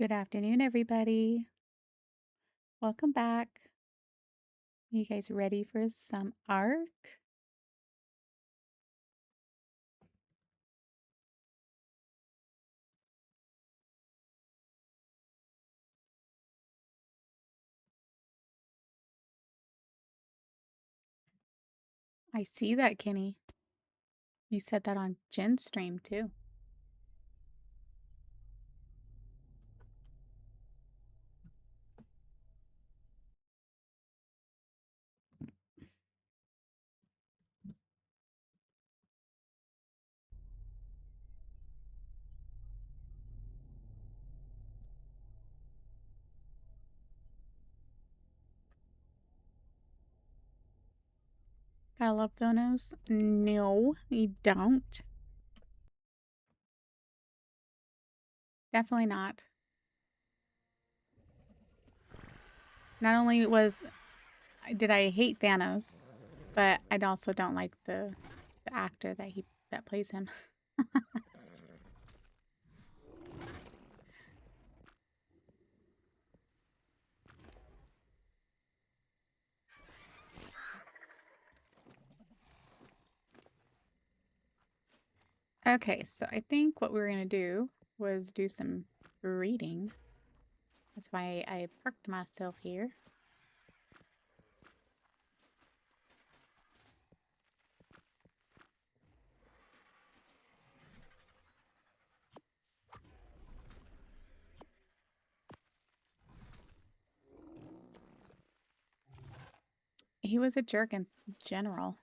Good afternoon, everybody. Welcome back. You guys ready for some ARC? I see that, Kenny. You said that on Jen's stream, too. Gotta love Thanos. No, you don't. Definitely not. Not only did I hate Thanos, but I also don't like the actor that plays him. Okay, so I think what we were gonna do was do some reading. That's why I parked myself here. He was a jerk in general.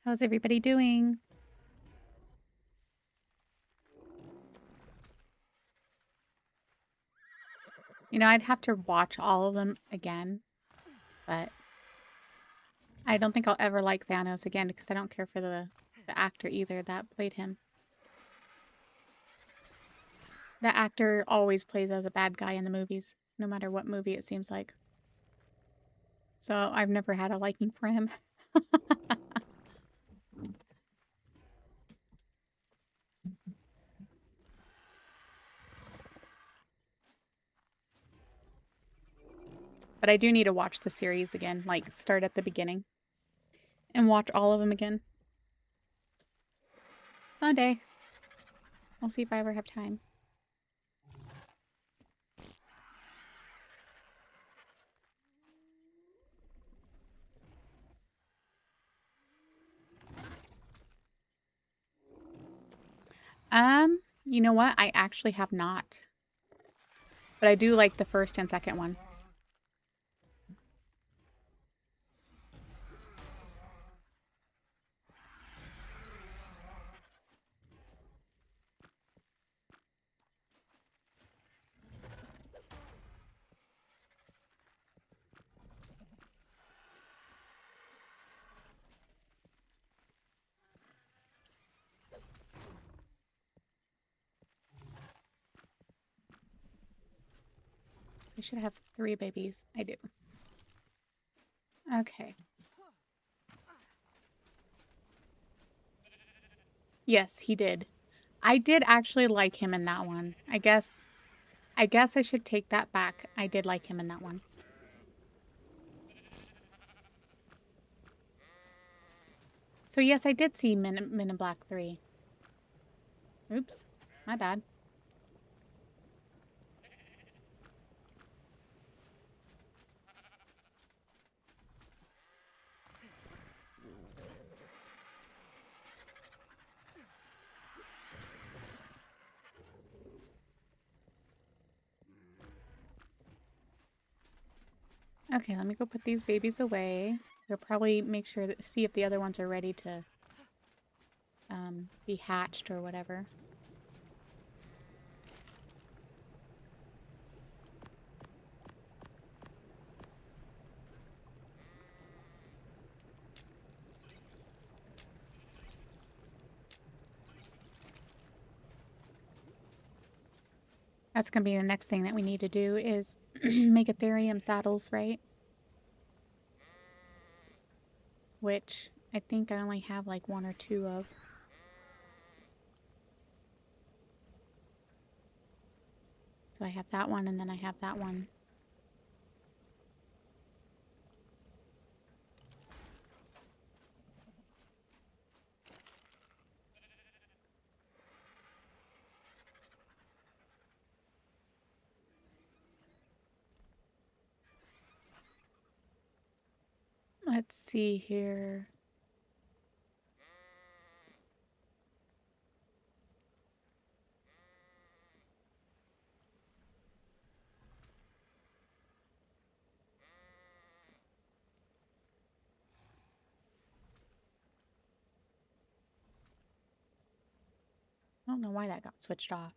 How's everybody doing? You know, I'd have to watch all of them again, but I don't think I'll ever like Thanos again because I don't care for the actor either that played him. The actor always plays as a bad guy in the movies, no matter what movie it seems like. So I've never had a liking for him. But I do need to watch the series again, like start at the beginning and watch all of them again. Someday. I'll see if I ever have time. You know what? I actually have not. But I do like the first and second one. I should have 3 babies. I do. Okay. Yes, he did. I did actually like him in that one. I guess I should take that back. I did like him in that one. So yes, I did see Men in Black 3. Oops. My bad. Okay, let me go put these babies away. We'll probably make sure that see if the other ones are ready to be hatched or whatever. That's going to be the next thing that we need to do is make Ethereum saddles, right? Which I think I only have like 1 or 2 of. So I have that one and then I have that one. Let's see here. I don't know why that got switched off.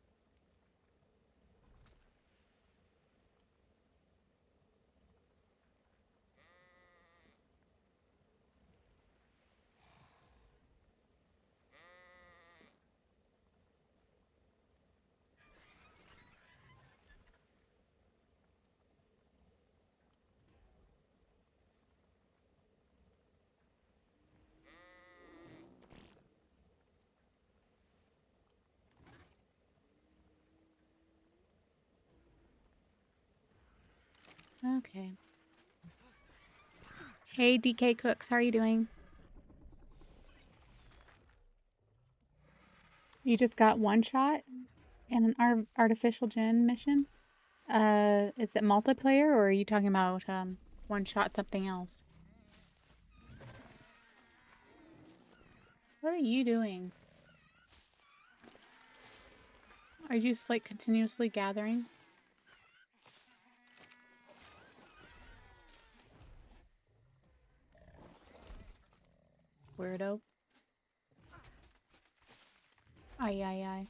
Okay. Hey, DK Cooks, how are you doing? You just got 1 shot in an artificial gin mission? Is it multiplayer or are you talking about 1 shot something else? What are you doing? Are you just like continuously gathering? Weirdo. Ay, ay, ay.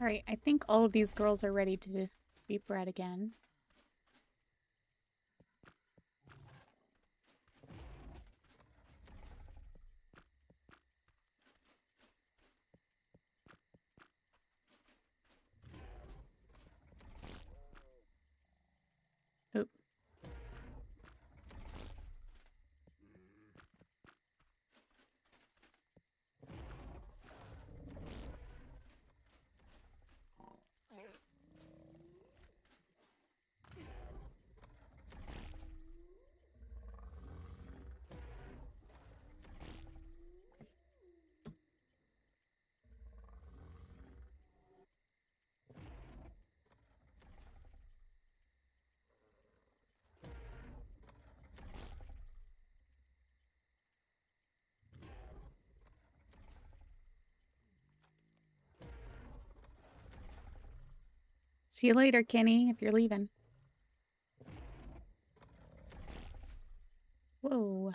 Alright, I think all of these girls are ready to be bred again. Oop. See you later, Kenny, if you're leaving. Whoa.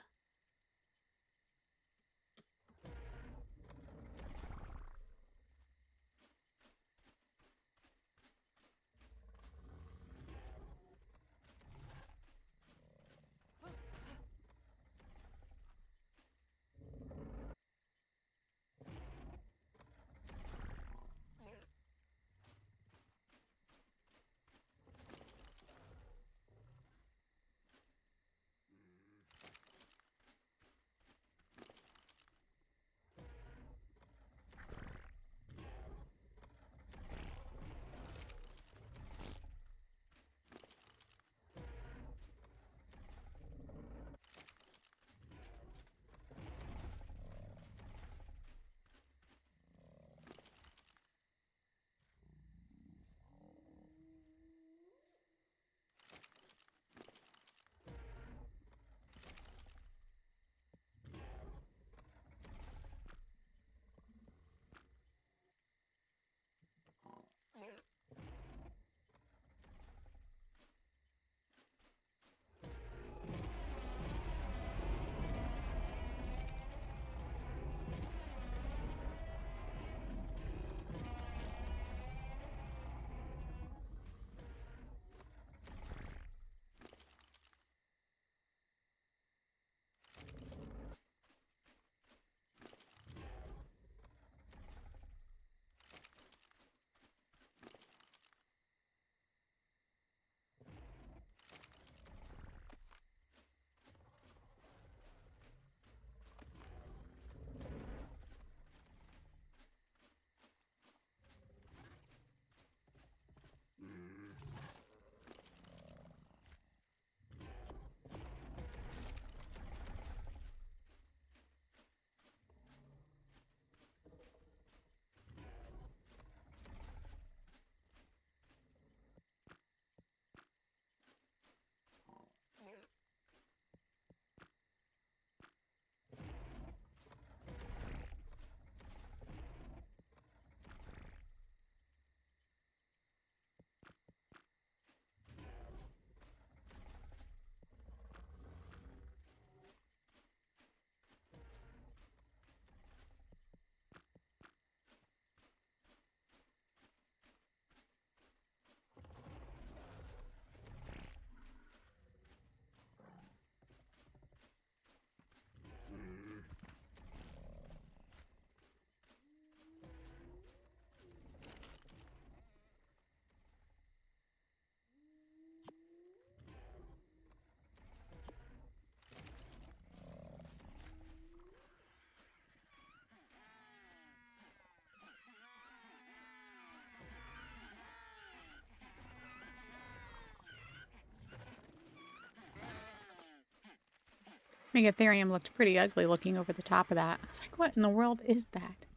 Megatherium looked pretty ugly looking over the top of that. I was like, what in the world is that?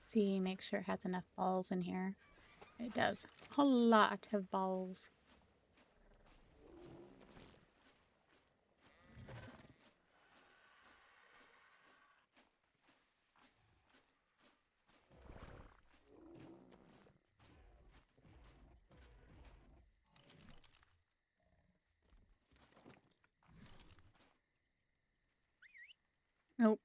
See, make sure it has enough balls in here. It does. A lot of balls. Nope.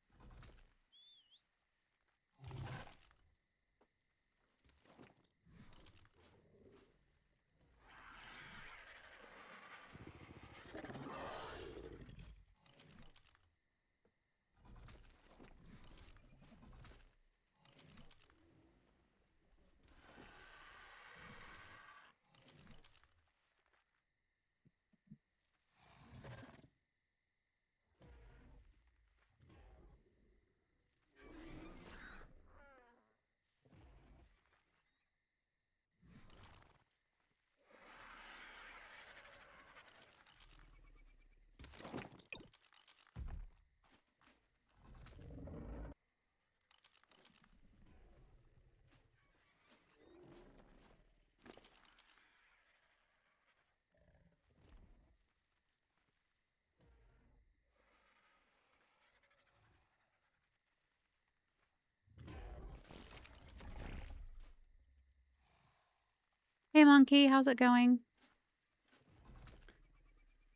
Hey, monkey, how's it going?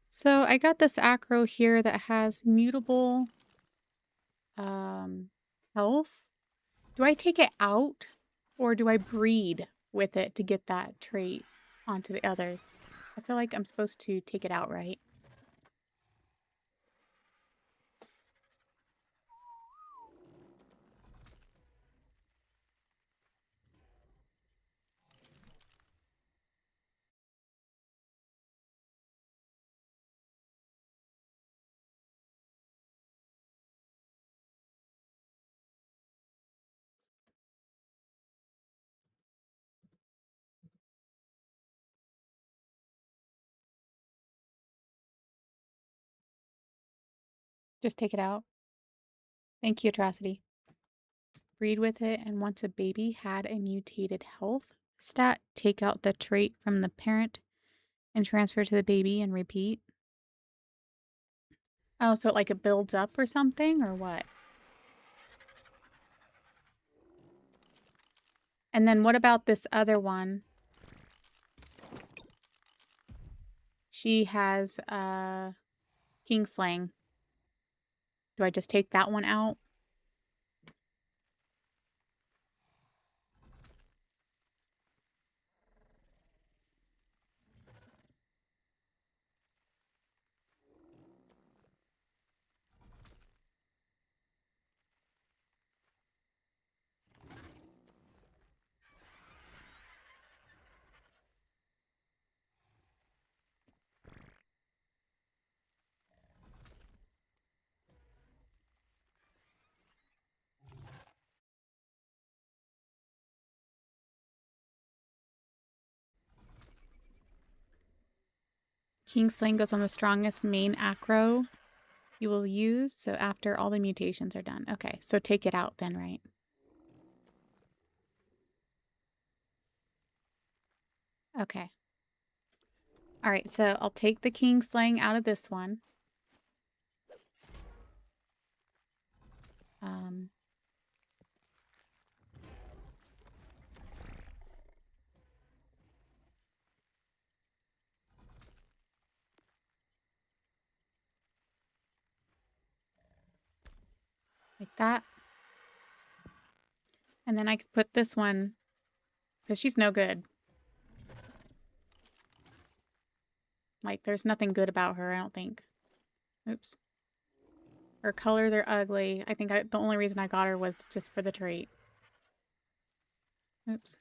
So I got this acro here that has mutable health. Do I take it out or do I breed with it to get that trait onto the others? I feel like I'm supposed to take it out, right? Just take it out. Thank you, Atrocity. Breed with it, and once a baby had a mutated health stat, take out the trait from the parent and transfer to the baby and repeat. Oh, so like it builds up or something, or what? And then what about this other one? She has Kingslang. Do I just take that one out? Kingslang goes on the strongest main acro you will use, so after all the mutations are done. Okay, so take it out then, right? Okay. All right, so I'll take the Kingslang out of this one. Like that. And then I could put this one, because she's no good. Like, there's nothing good about her, I don't think. Oops. Her colors are ugly. I think the only reason I got her was just for the trait. Oops.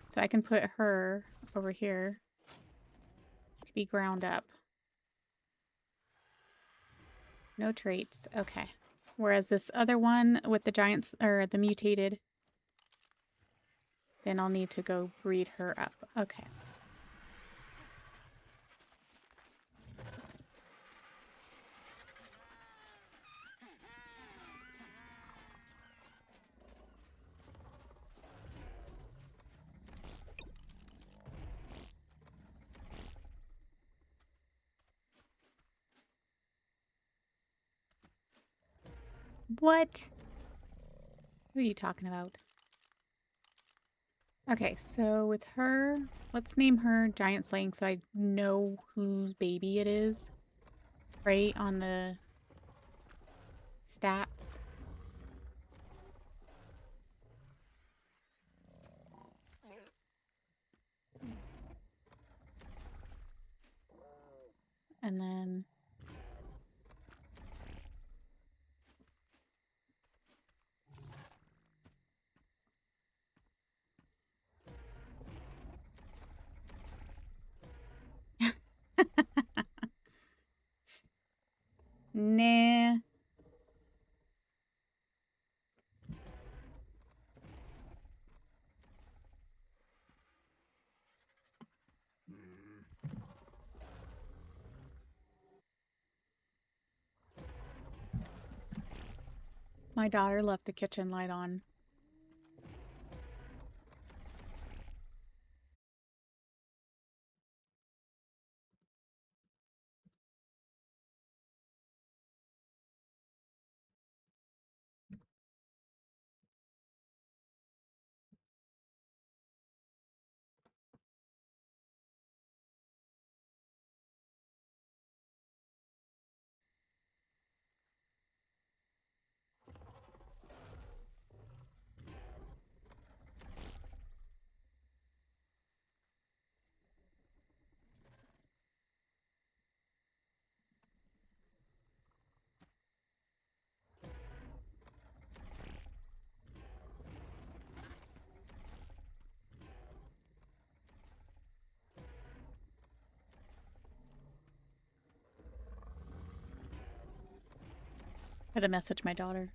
So I can put her over here to be ground up. No traits. Okay. Whereas this other one with the giants, or the mutated, then I'll need to go breed her up. Okay. What? What are you talking about? Okay, so with her, let's name her Giant Slaying so I know whose baby it is, right, on the stats. And then... Nah. My daughter left the kitchen light on. I had to message my daughter.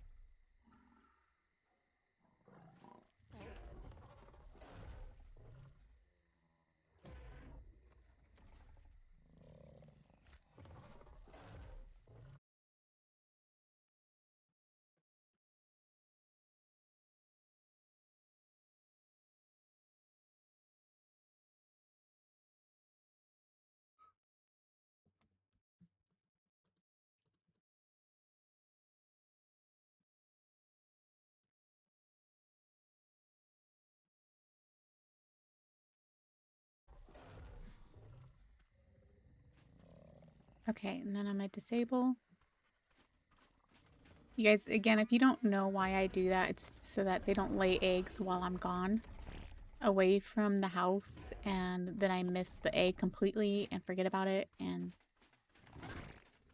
Okay, and then I'm gonna disable. You guys, again, if you don't know why I do that, it's so that they don't lay eggs while I'm gone away from the house, and then I miss the egg completely and forget about it and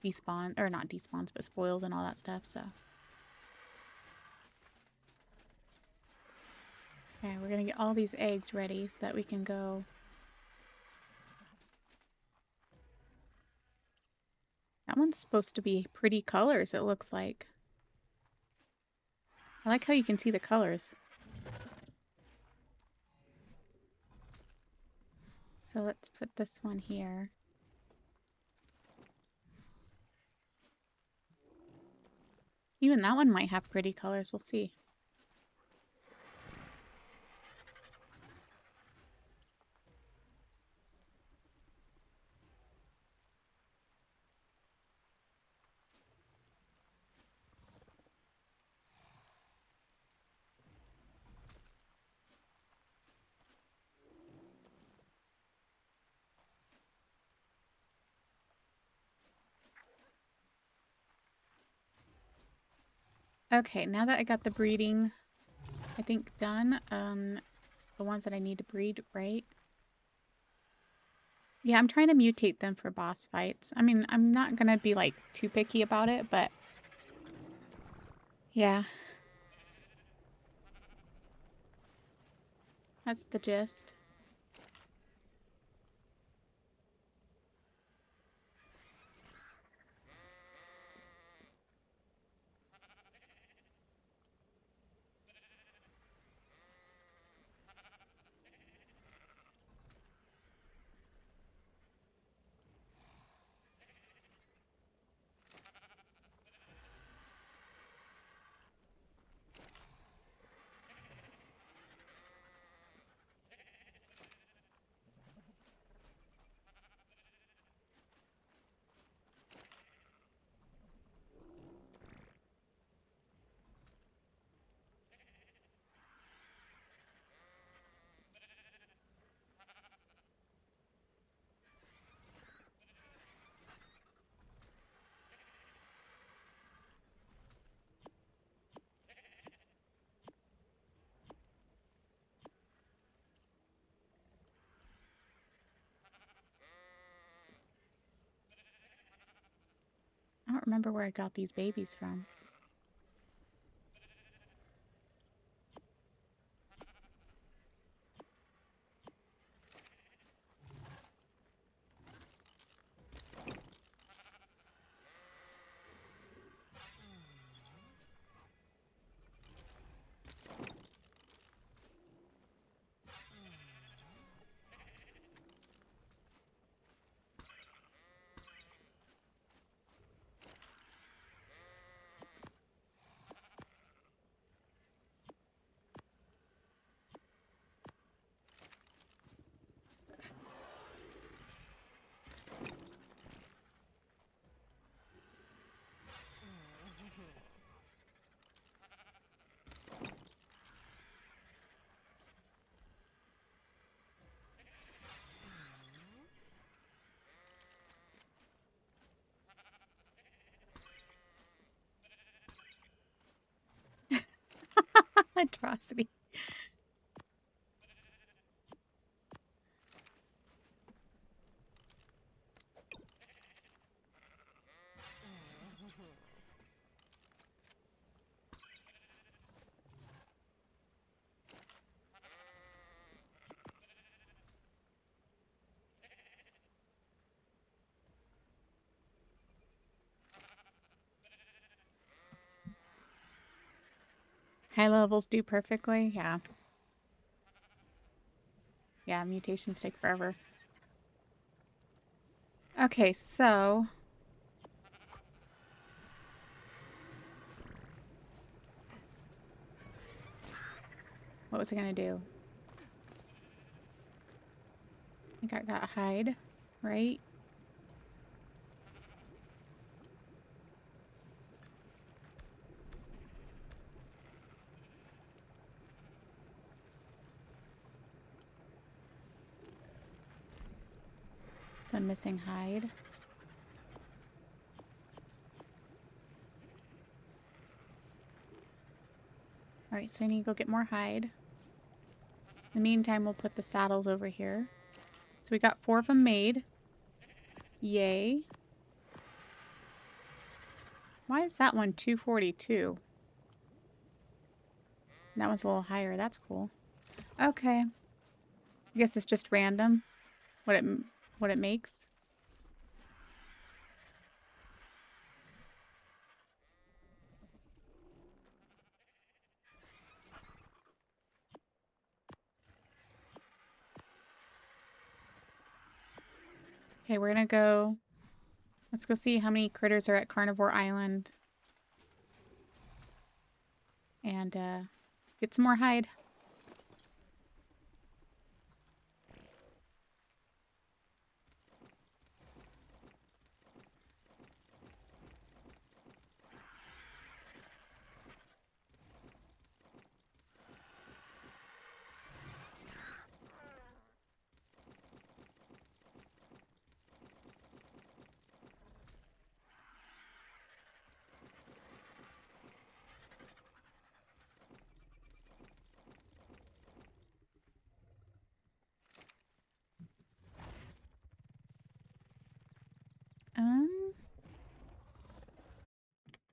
despawn, or not despawns, but spoils and all that stuff, so. Okay, we're gonna get all these eggs ready so that we can go. That one's supposed to be pretty colors, it looks like. I like how you can see the colors. So let's put this one here. Even that one might have pretty colors, we'll see. Okay, now that I got the breeding, I think done, the ones that I need to breed, right? Yeah, I'm trying to mutate them for boss fights. I mean, I'm not gonna be like too picky about it, but yeah, that's the gist. I don't remember where I got these babies from. Atrocity. High levels do perfectly, yeah. Yeah, mutations take forever. Okay, so what was I gonna do? I think I got hide, right? So I'm missing hide. Alright, so I need to go get more hide. In the meantime, we'll put the saddles over here. So we got 4 of them made. Yay. Why is that one 242? That one's a little higher. That's cool. Okay. I guess it's just random what it makes. Okay, we're gonna go. Let's go see how many critters are at Carnivore Island. And get some more hide.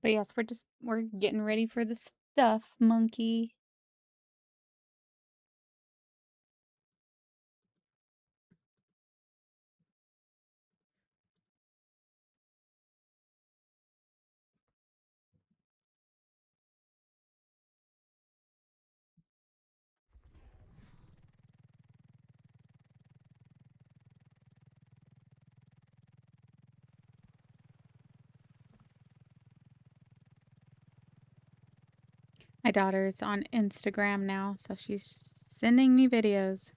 But yes, we're getting ready for the stuff monkey. My daughter's on Instagram now, so she's sending me videos.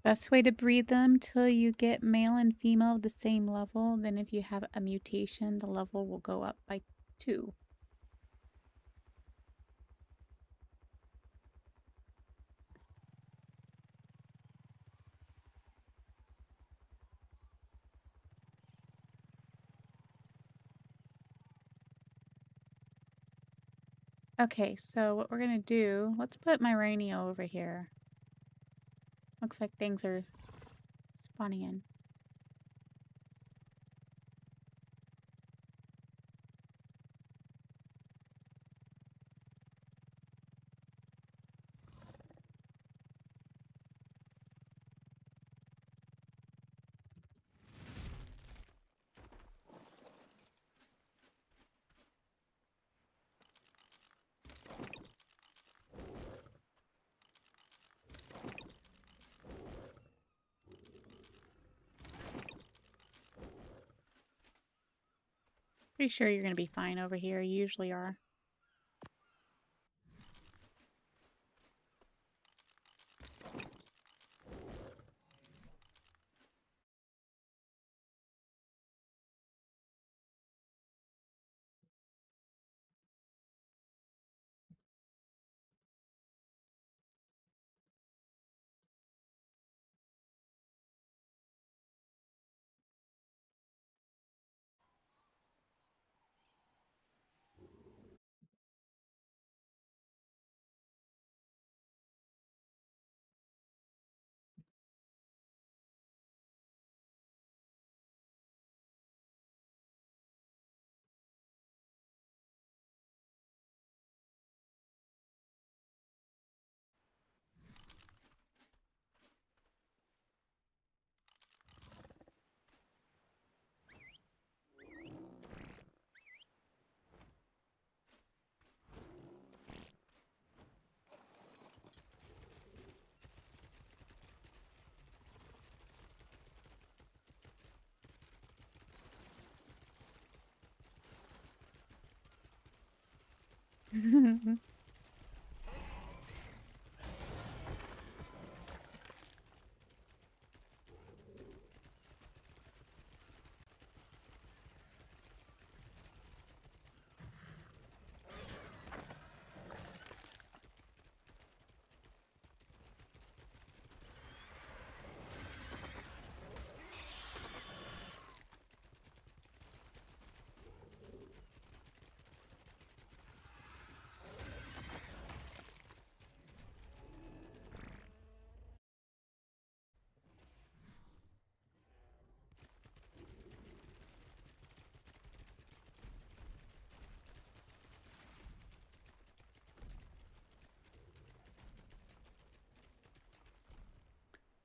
Best way to breed them till you get male and female of the same level. Then if you have a mutation, the level will go up by 2. Okay, so what we're gonna do, let's put my Rainio over here. Looks like things are spawning in. Pretty sure you're gonna be fine over here. You usually are.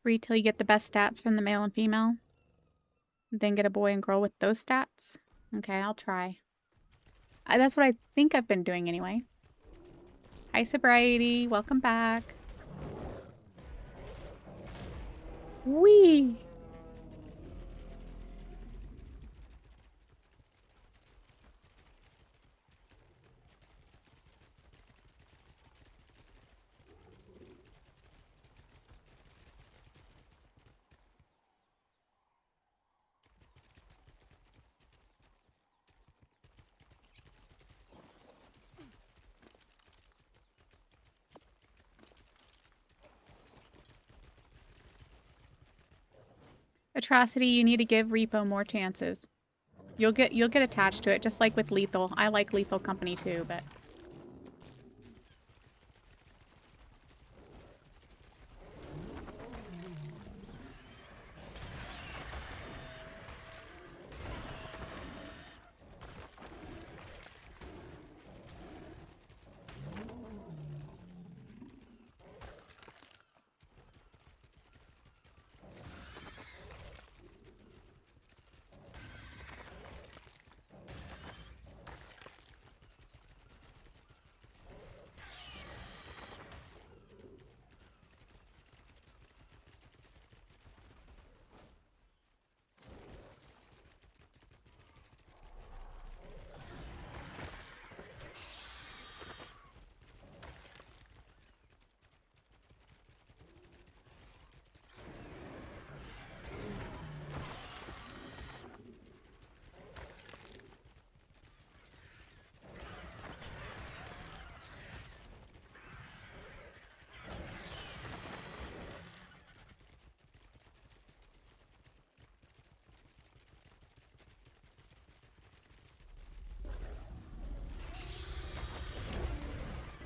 Breed till you get the best stats from the male and female. Then get a boy and girl with those stats. Okay, I'll try. That's what I think I've been doing anyway. Hi, Sobriety. Welcome back. Wee! Atrocity, you need to give Repo more chances. You'll get attached to it, just like with Lethal. I like Lethal Company too, but...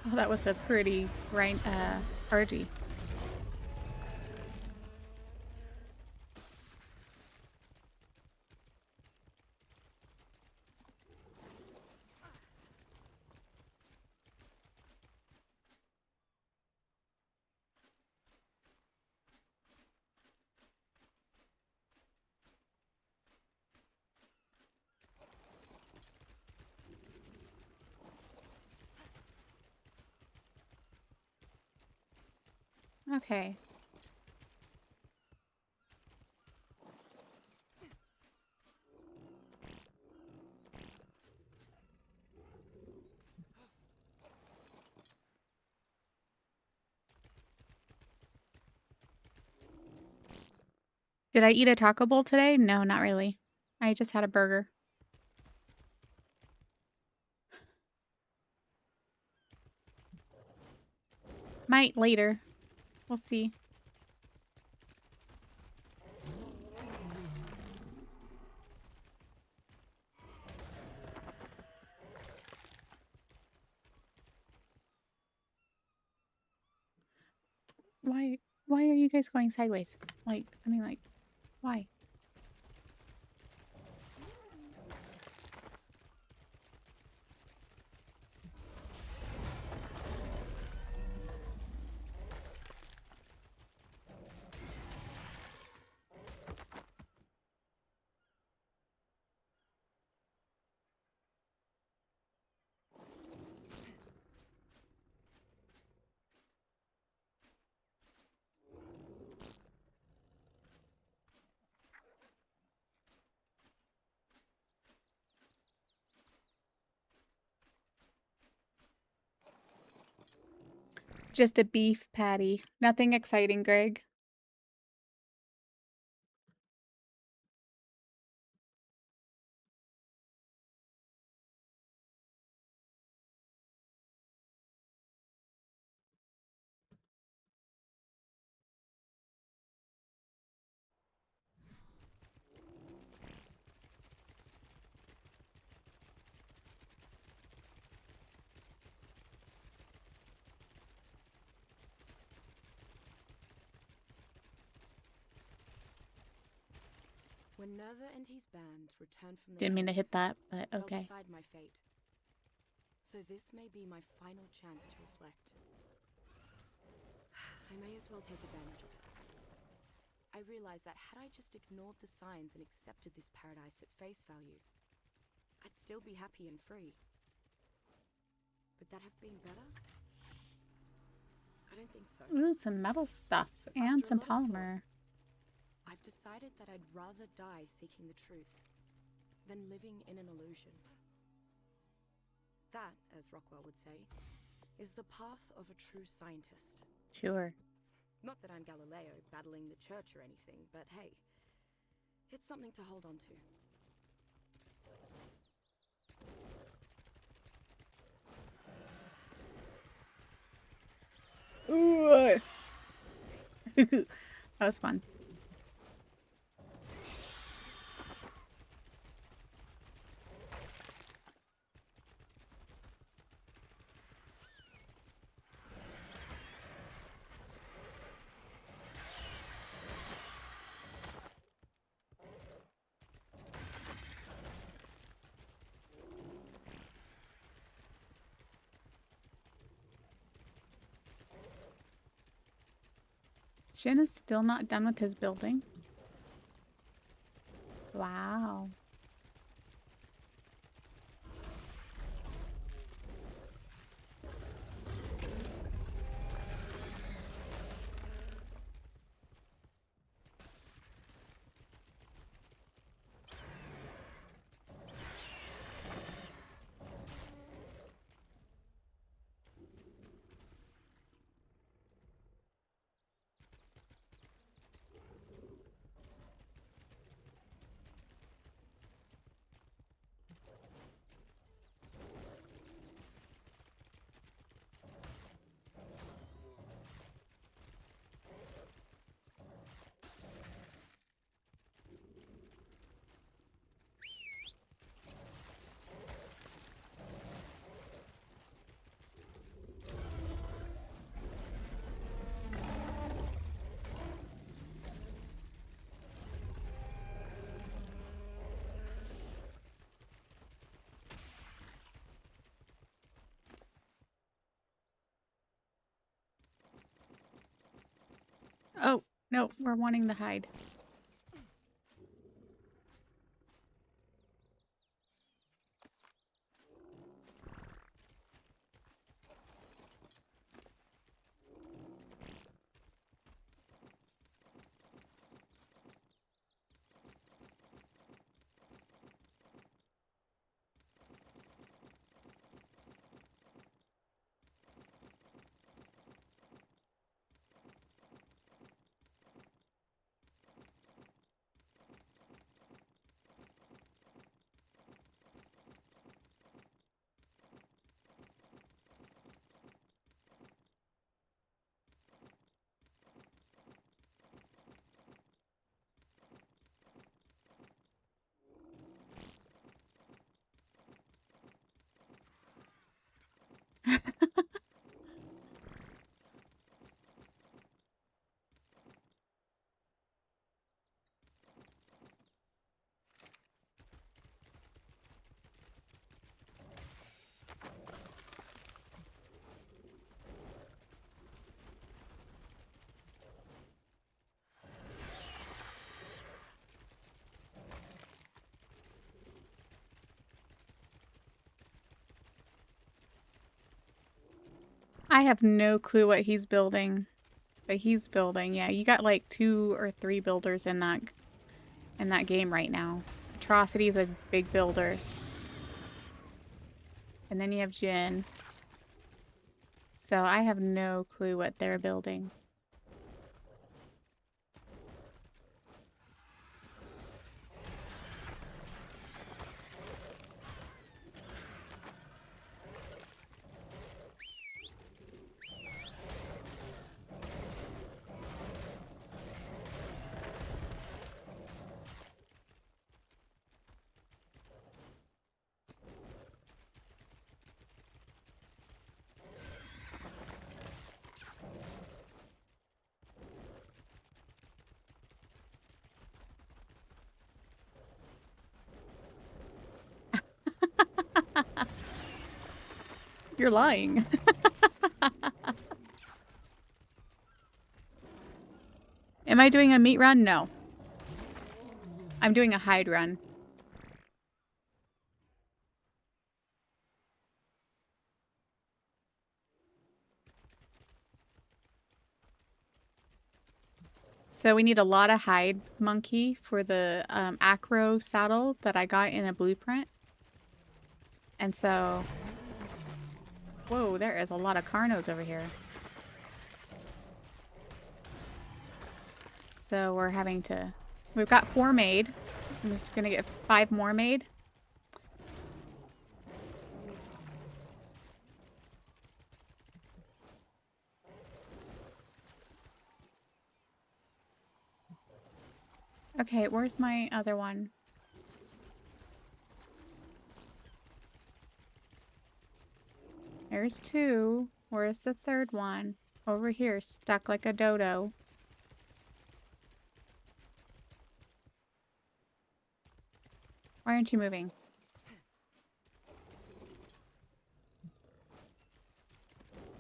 Oh, that was a pretty RG. Okay. Did I eat a taco bowl today? No, not really. I just had a burger. Might later. We'll see. Why are you guys going sideways? Like, I mean, like, why? Just a beef patty. Nothing exciting, Greg. When Nerva and his band return from the Didn't mean to hit that, but they'll okay. decide my fate. So this may be my final chance to reflect. I may as well take advantage of it. I realize that had I just ignored the signs and accepted this paradise at face value, I'd still be happy and free. Would that have been better? I don't think so. Ooh, some metal stuff and some polymer. I've decided that I'd rather die seeking the truth than living in an illusion. That, as Rockwell would say, is the path of a true scientist. Sure. Not that I'm Galileo battling the church or anything, but hey, it's something to hold on to. Ooh. That was fun. Jin is still not done with his building. Wow. Oh, no, we're wanting the hide. I have no clue what he's building, but he's building. Yeah, you got like 2 or 3 builders in that game right now. Atrocity's a big builder. And then you have Jin. So I have no clue what they're building. You're lying. Am I doing a meat run? No. I'm doing a hide run. So we need a lot of hide monkey for the Acro saddle that I got in a blueprint. And so... Whoa, there is a lot of Carnos over here. So we're having to... We've got 4 made. I'm gonna get 5 more made. Okay, where's my other one? There's 2. Where's the third one? Over here, stuck like a dodo. Why aren't you moving?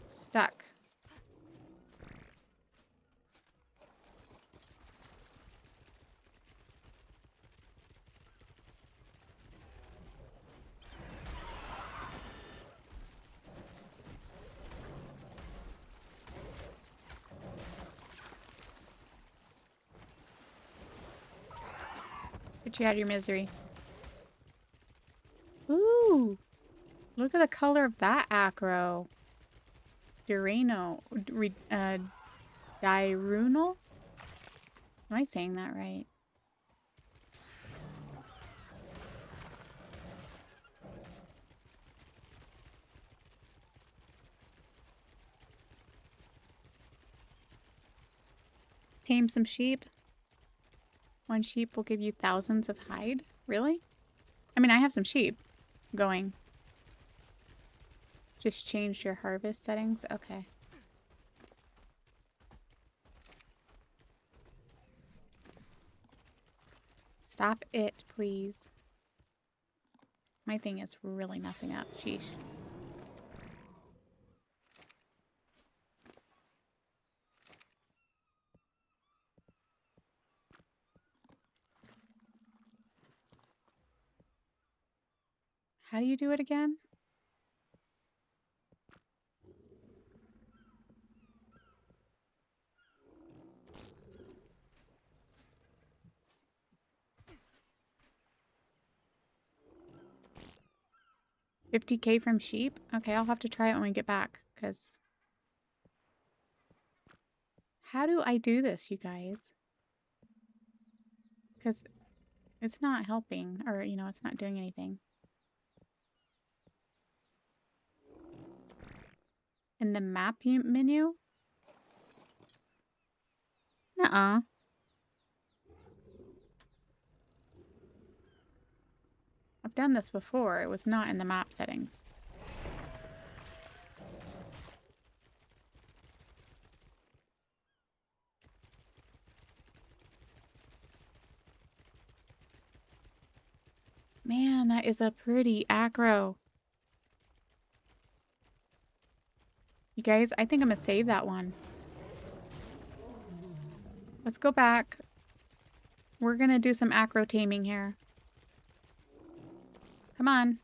Stuck. Get you out of your misery. Ooh! Look at the color of that acro. Durano. Diurnal? Am I saying that right? Tame some sheep. One sheep will give you thousands of hide. Really? I mean, I have some sheep going. Just changed your harvest settings? Okay. Stop it, please. My thing is really messing up. Sheesh. How do you do it again? $50K from sheep? Okay, I'll have to try it when we get back, because... How do I do this, you guys? Because it's not helping, or, you know, it's not doing anything. In the map menu? Nuh-uh. I've done this before. It was not in the map settings. Man, that is a pretty acro. You guys, I think I'm gonna save that one. Let's go back. We're gonna do some acro taming here. Come on.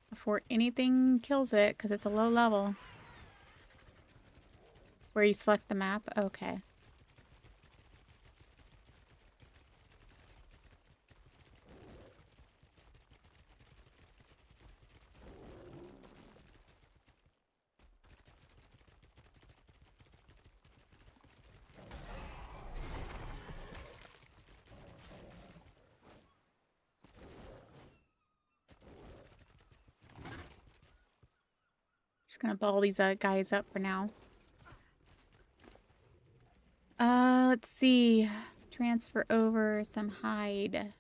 Before anything kills it, because it's a low level. Where you select the map? Okay. Just gonna ball these guys up for now. Let's see. Transfer over some hide.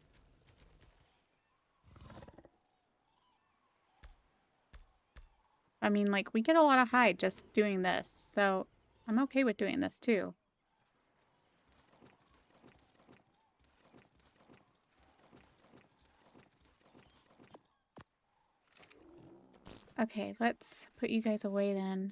I mean, like, we get a lot of hide just doing this, so I'm okay with doing this too. Okay, let's put you guys away then.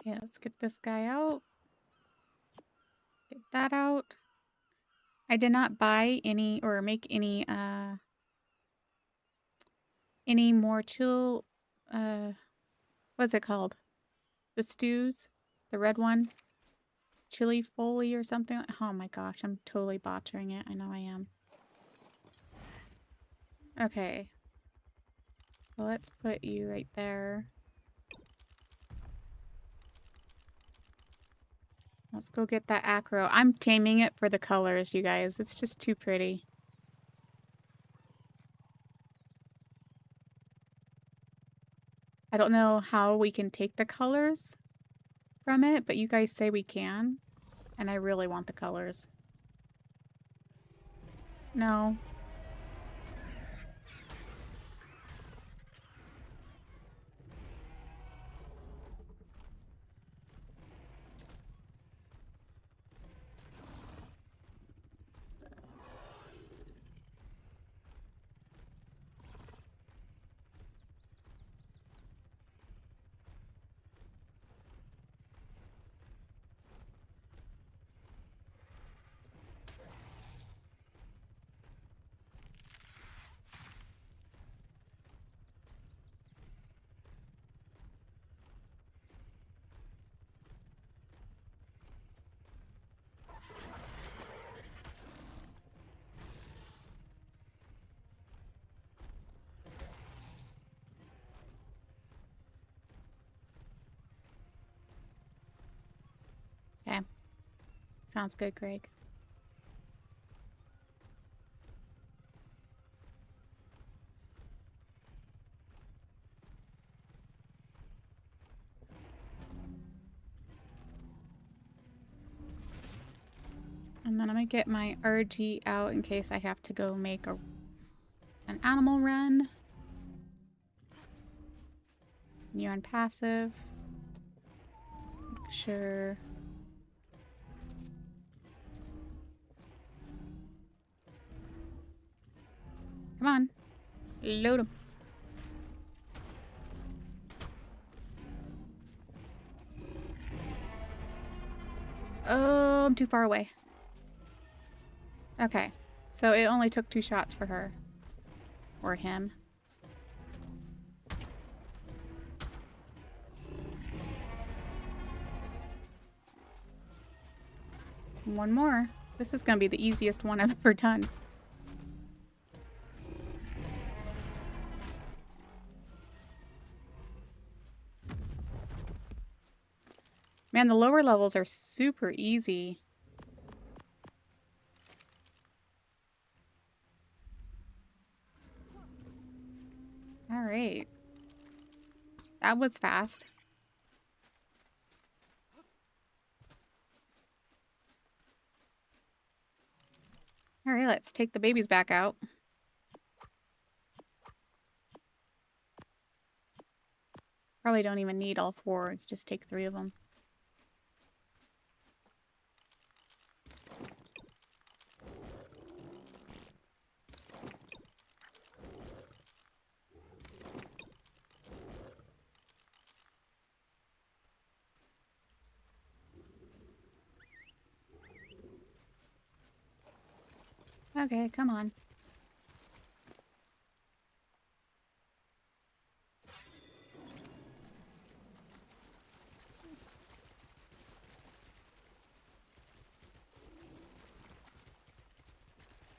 Yeah, let's get this guy out. Get that out. I did not buy any or make any more chill what's it called? The stews? The red one? Chili foley or something? Oh my gosh, I'm totally botching it. I know I am. Okay. Well, let's put you right there. Let's go get that acro. I'm taming it for the colors, you guys. It's just too pretty. I don't know how we can take the colors from it, but you guys say we can. And I really want the colors. No. Sounds good, Greg. And then I'm gonna get my RG out in case I have to go make an animal run. You're on passive. Make sure. Come on. Load 'em. Oh, I'm too far away. Okay. So it only took 2 shots for her. Or him. One more. This is going to be the easiest one I've ever done. Man, the lower levels are super easy. All right. That was fast. All right, let's take the babies back out. Probably don't even need all 4. Just take 3 of them. Okay, come on.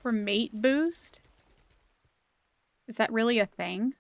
For mate boost? Is that really a thing?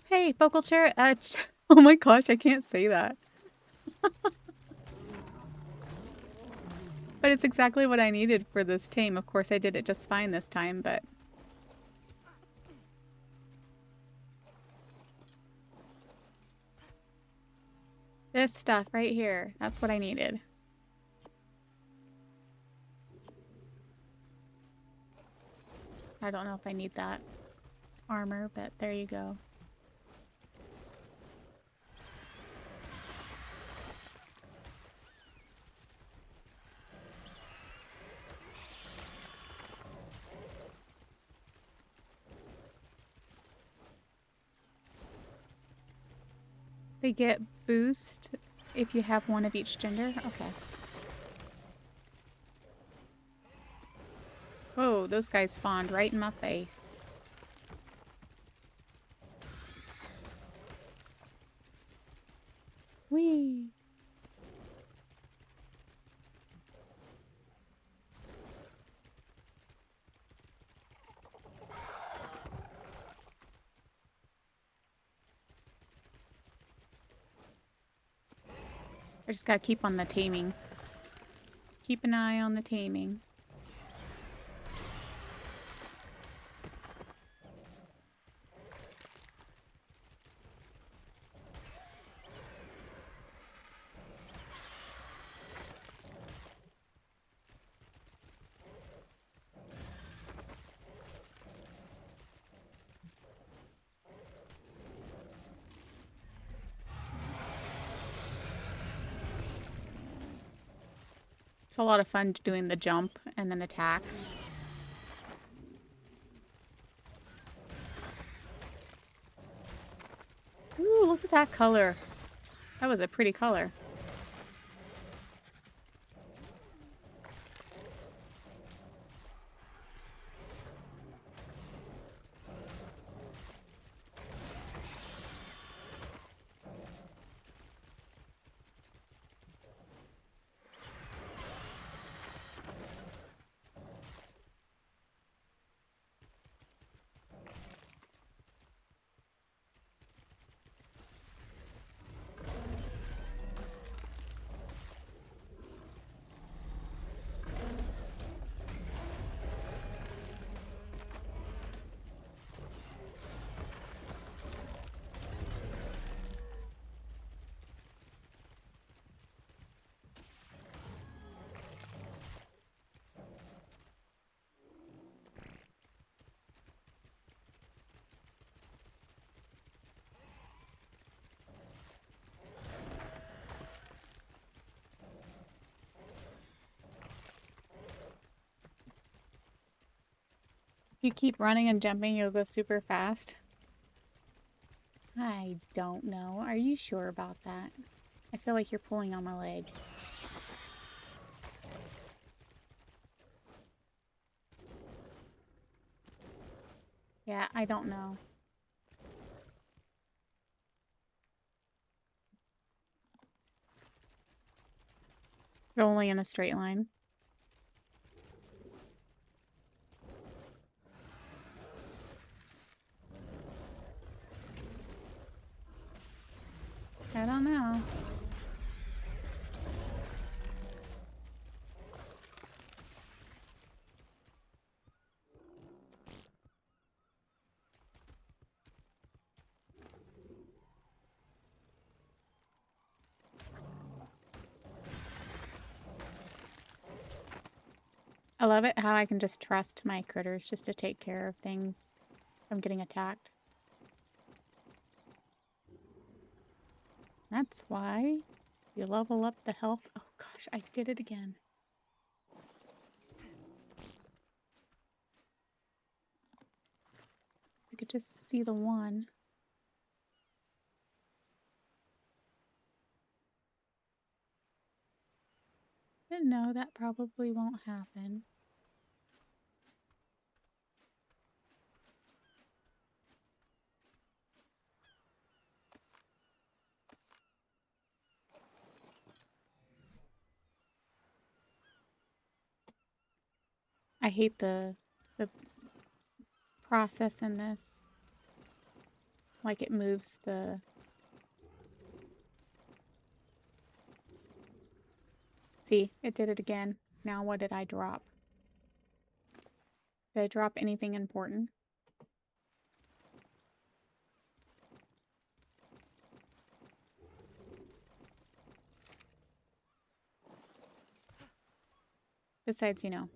Hey, vocal chair. Oh my gosh, I can't say that. But it's exactly what I needed for this tame. Of course, I did it just fine this time, but... This stuff right here. That's what I needed. I don't know if I need that armor, but there you go. They get boost if you have one of each gender? Okay. Whoa, those guys spawned right in my face. Whee! I just gotta keep on the taming. Keep an eye on the taming. It's a lot of fun doing the jump and then attack. Ooh, look at that color. That was a pretty color. If you keep running and jumping, you'll go super fast. I don't know. Are you sure about that? I feel like you're pulling on my leg. Yeah, I don't know. But only in a straight line. I don't know. I love it how I can just trust my critters just to take care of things from getting attacked. That's why you level up the health. Oh gosh, I did it again. I could just see the one. But no, that probably won't happen. I hate the process in this. Like it moves the... See, it did it again. Now what did I drop? Did I drop anything important? Besides, you know,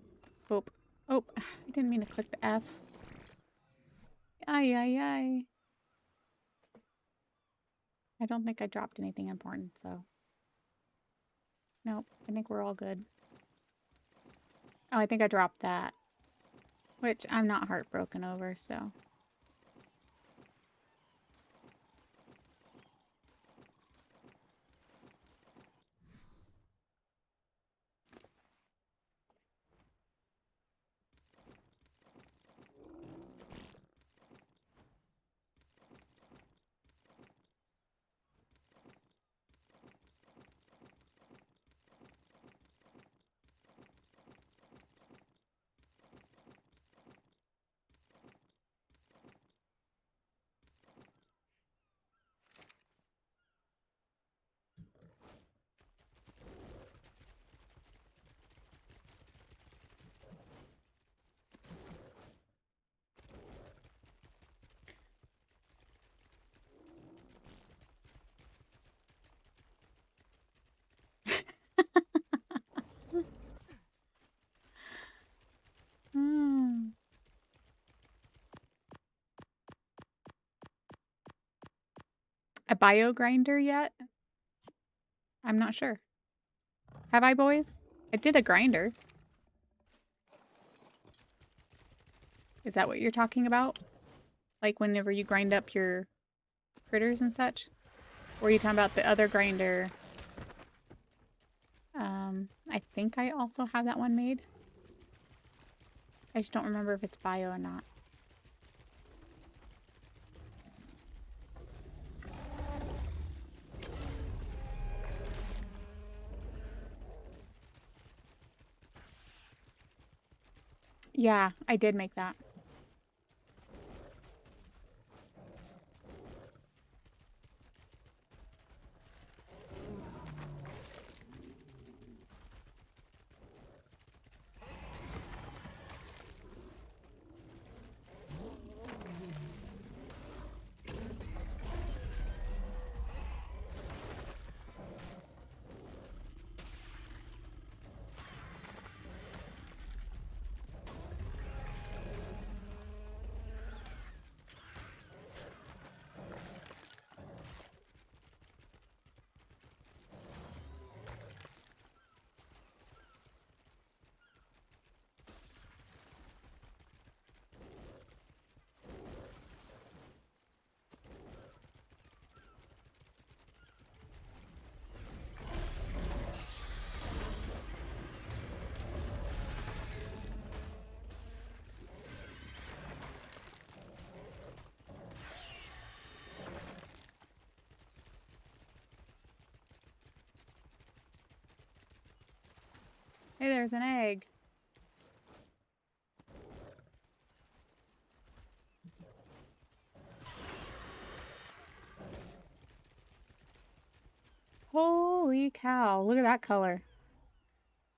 hope. Oh, I didn't mean to click the F. Ay, ay, ay. I don't think I dropped anything important, so. Nope, I think we're all good. Oh, I think I dropped that. Which I'm not heartbroken over, so. Hmm. A bio grinder yet? I'm not sure. Have I, boys? I did a grinder. Is that what you're talking about? Like whenever you grind up your critters and such? Or are you talking about the other grinder? I think I also have that one made. I just don't remember if it's bio or not. Yeah, I did make that. Hey, there's an egg. Holy cow, look at that color.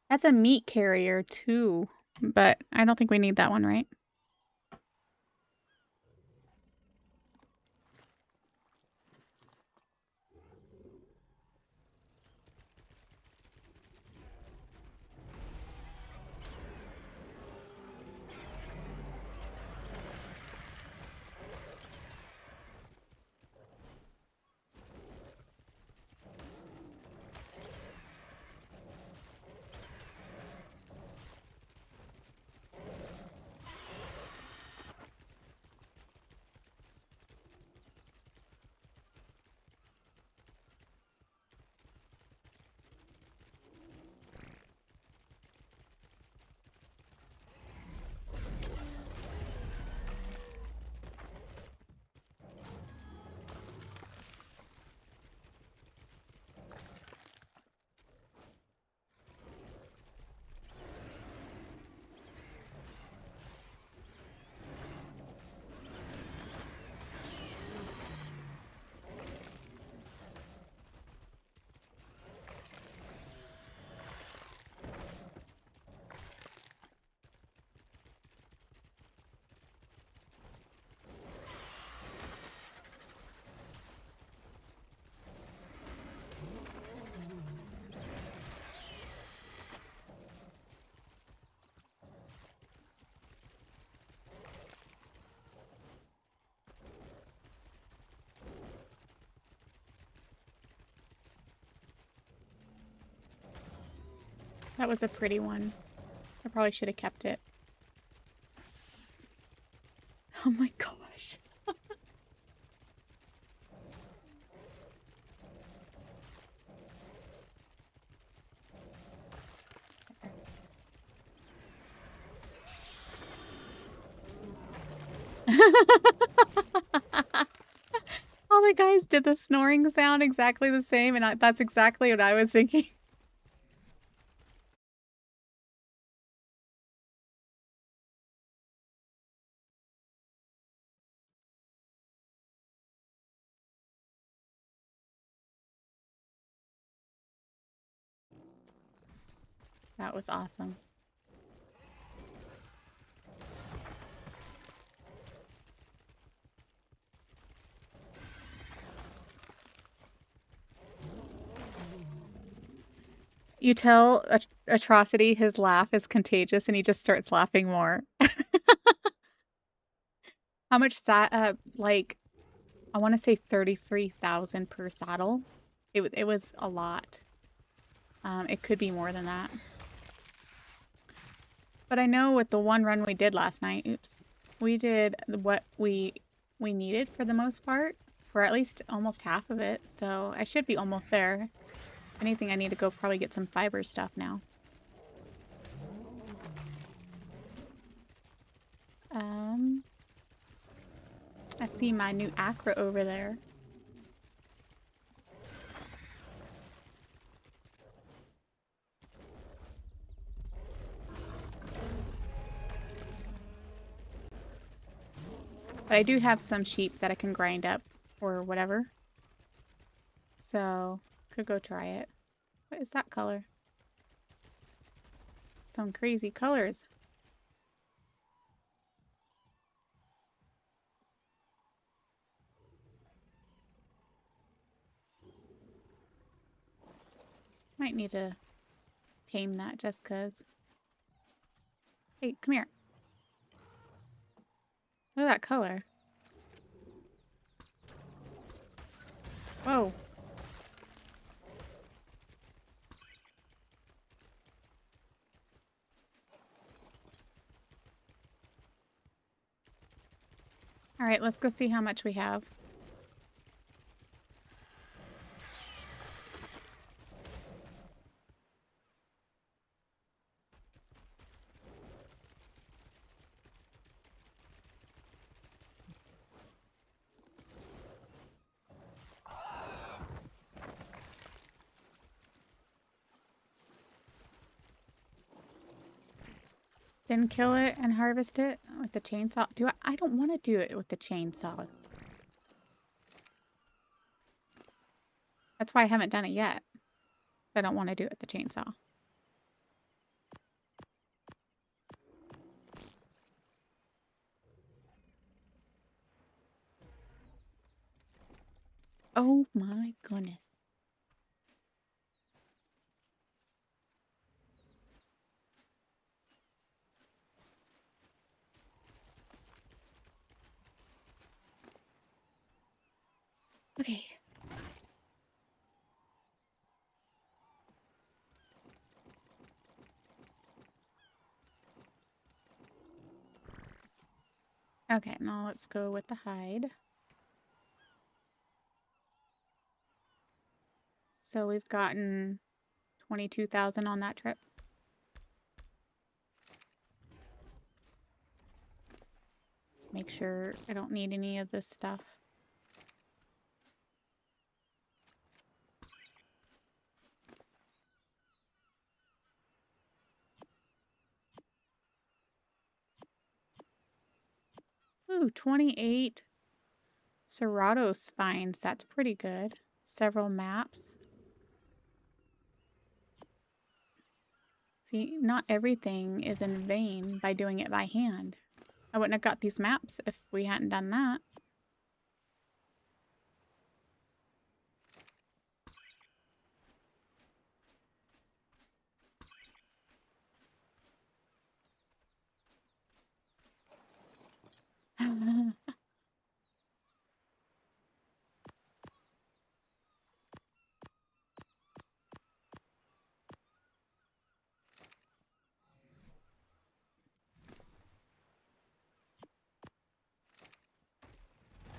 That's a meat carrier too, but I don't think we need that one, right? That was a pretty one. I probably should have kept it. Oh my gosh. All the guys did the snoring sound exactly the same, and that's exactly what I was thinking. That was awesome. You tell Atrocity his laugh is contagious and he just starts laughing more. How much like I want to say 33,000 per saddle. It was a lot. It could be more than that. But I know with the one run we did last night, oops, we did what we needed for the most part, for at least almost half of it. So I should be almost there. If anything, I need to go probably get some fiber stuff now. I see my new Acro over there. But I do have some sheep that I can grind up or whatever. So, could go try it. What is that color? Some crazy colors. Might need to tame that just because. Hey, come here. Look at that color. Whoa. All right, let's go see how much we have. Then kill it and harvest it with the chainsaw. I don't want to do it with the chainsaw. That's why I haven't done it yet. I don't want to do it with the chainsaw. Oh my goodness. Okay. Okay, now let's go with the hide. So we've gotten 22,000 on that trip. Make sure I don't need any of this stuff. Ooh, 28 Serrato spines. That's pretty good. Several maps. See, not everything is in vain by doing it by hand. I wouldn't have got these maps if we hadn't done that.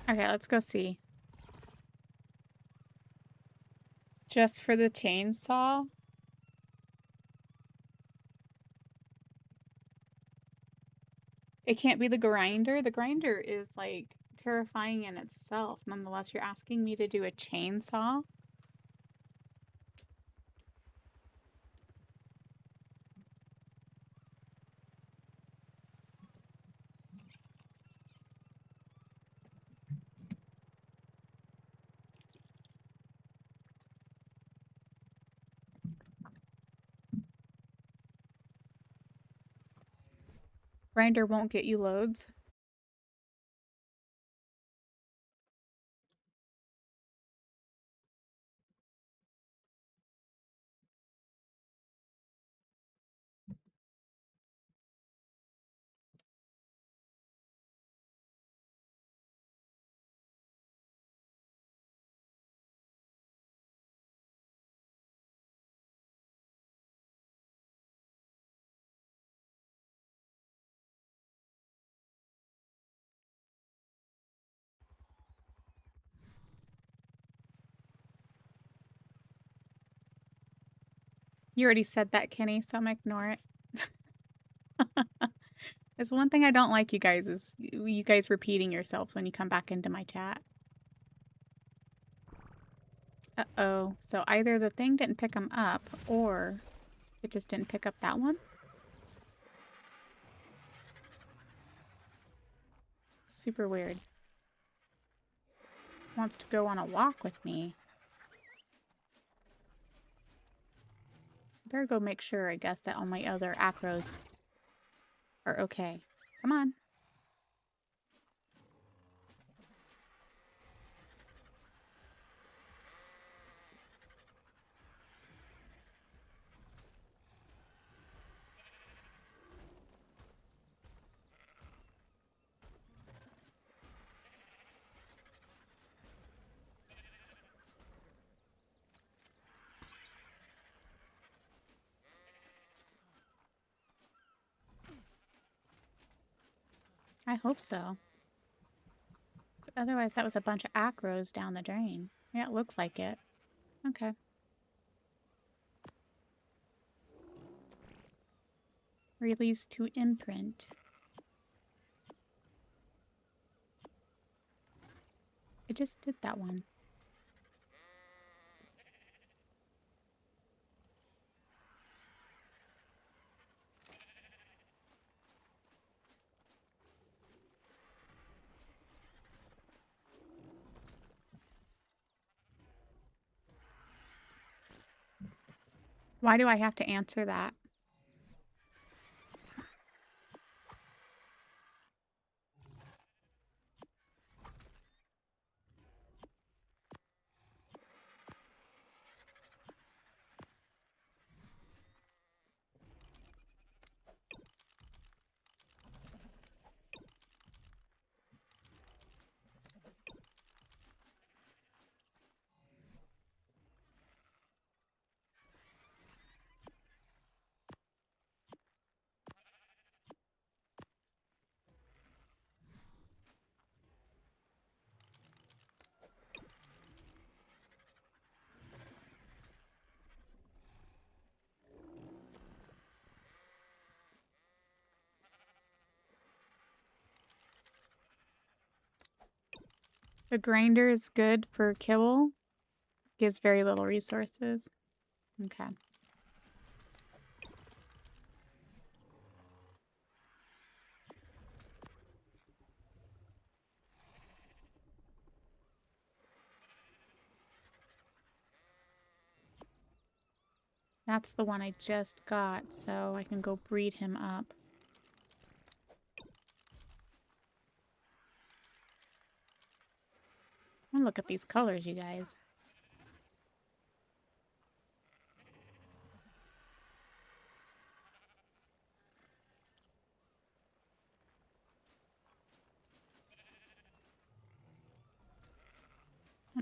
Okay, let's go see. Just for the chainsaw? It can't be the grinder. The grinder is like terrifying in itself. Nonetheless, you're asking me to do a chainsaw? Grinder won't get you loads. You already said that, Kenny, so I'm gonna ignore it. There's one thing I don't like, you guys, is you guys repeating yourselves when you come back into my chat. Uh-oh. So either the thing didn't pick them up, or it just didn't pick up that one? Super weird. Wants to go on a walk with me. Better go make sure, I guess, that all my other acros are okay. Come on. I hope so. Otherwise, that was a bunch of acros down the drain. Yeah, it looks like it. Okay. Release to imprint. I just did that one. Why do I have to answer that? The grinder is good for kibble. Gives very little resources. Okay. That's the one I just got, so I can go breed him up. And look at these colors, you guys.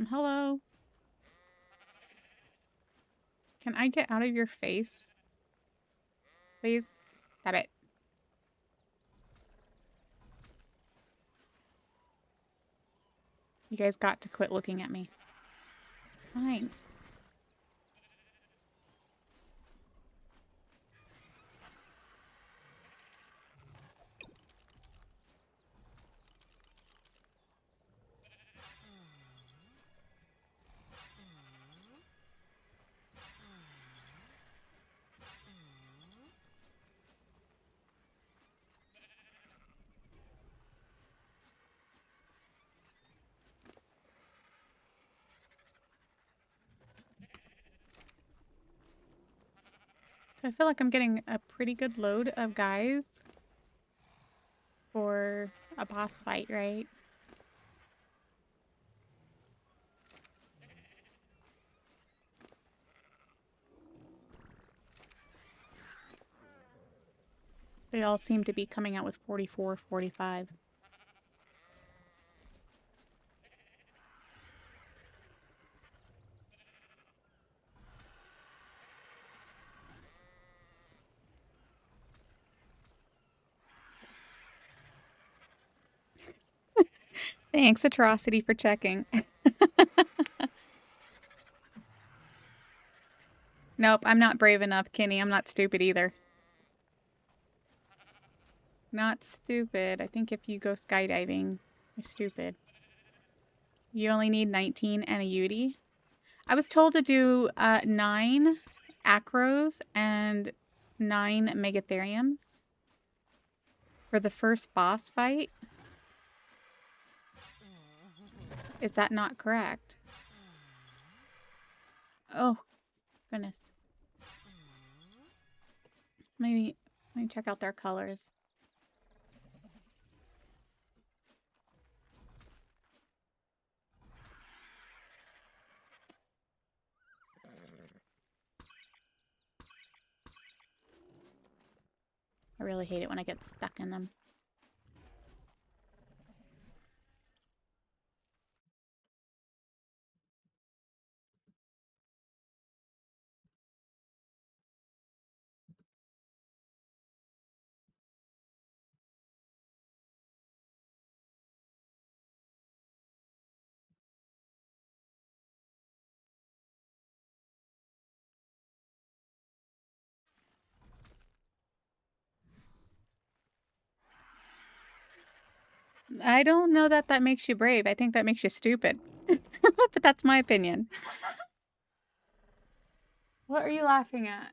Hello. Can I get out of your face? Please? Stop it. You guys got to quit looking at me. Fine. So I feel like I'm getting a pretty good load of guys for a boss fight, right? They all seem to be coming out with 44, 45. Thanks, Atrocity, for checking. Nope, I'm not brave enough, Kenny. I'm not stupid either. Not stupid. I think if you go skydiving, you're stupid. You only need 19 and a Yudi. I was told to do 9 Acros and 9 Megatheriums for the first boss fight. Is that not correct? Oh, goodness. Maybe let me check out their colors. I really hate it when I get stuck in them. I don't know that that makes you brave. I think that makes you stupid. But that's my opinion. What are you laughing at?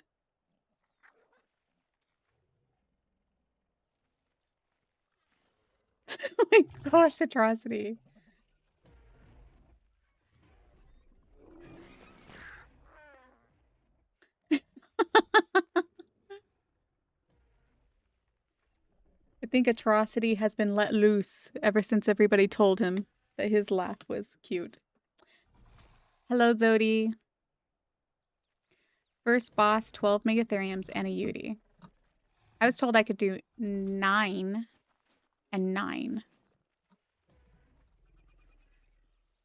Oh my gosh, atrocity. I think atrocity has been let loose ever since everybody told him that his laugh was cute. Hello, Zodi. First boss, 12 Megatheriums and a Yudi. I was told I could do 9 and 9.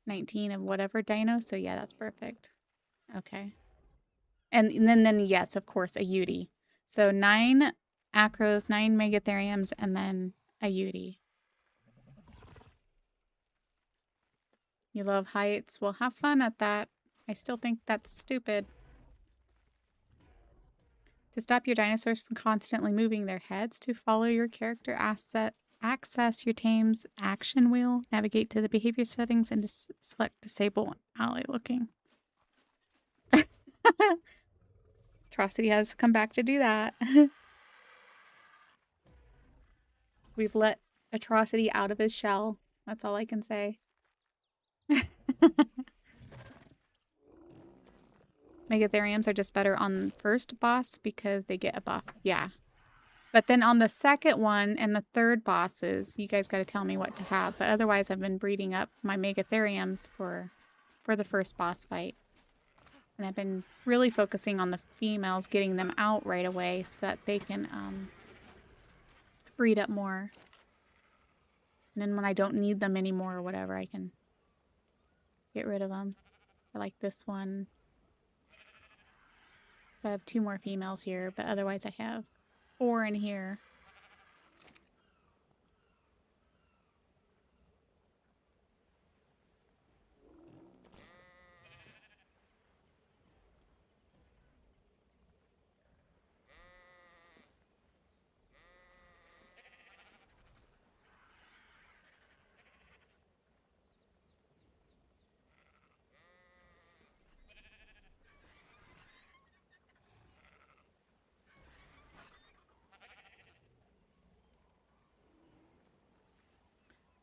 19 of whatever dino, so yeah, that's perfect. Okay. And then yes, of course, a Yudi. So 9 Acros, 9 Megatheriums, and then a Yudi. You love heights? Well, have fun at that. I still think that's stupid. To stop your dinosaurs from constantly moving their heads, to follow your character asset, access your tame's action wheel, navigate to the behavior settings, and select disable ally looking. Atrocity has come back to do that. We've let Atrocity out of his shell. That's all I can say. Megatheriums are just better on first boss because they get a buff. Yeah. But then on the second one and the third bosses, you guys got to tell me what to have. But otherwise, I've been breeding up my Megatheriums for the first boss fight. And I've been really focusing on the females, getting them out right away so that they can breed up more. And then when I don't need them anymore or whatever, I can get rid of them. I like this one. So I have 2 more females here, but otherwise I have 4 in here.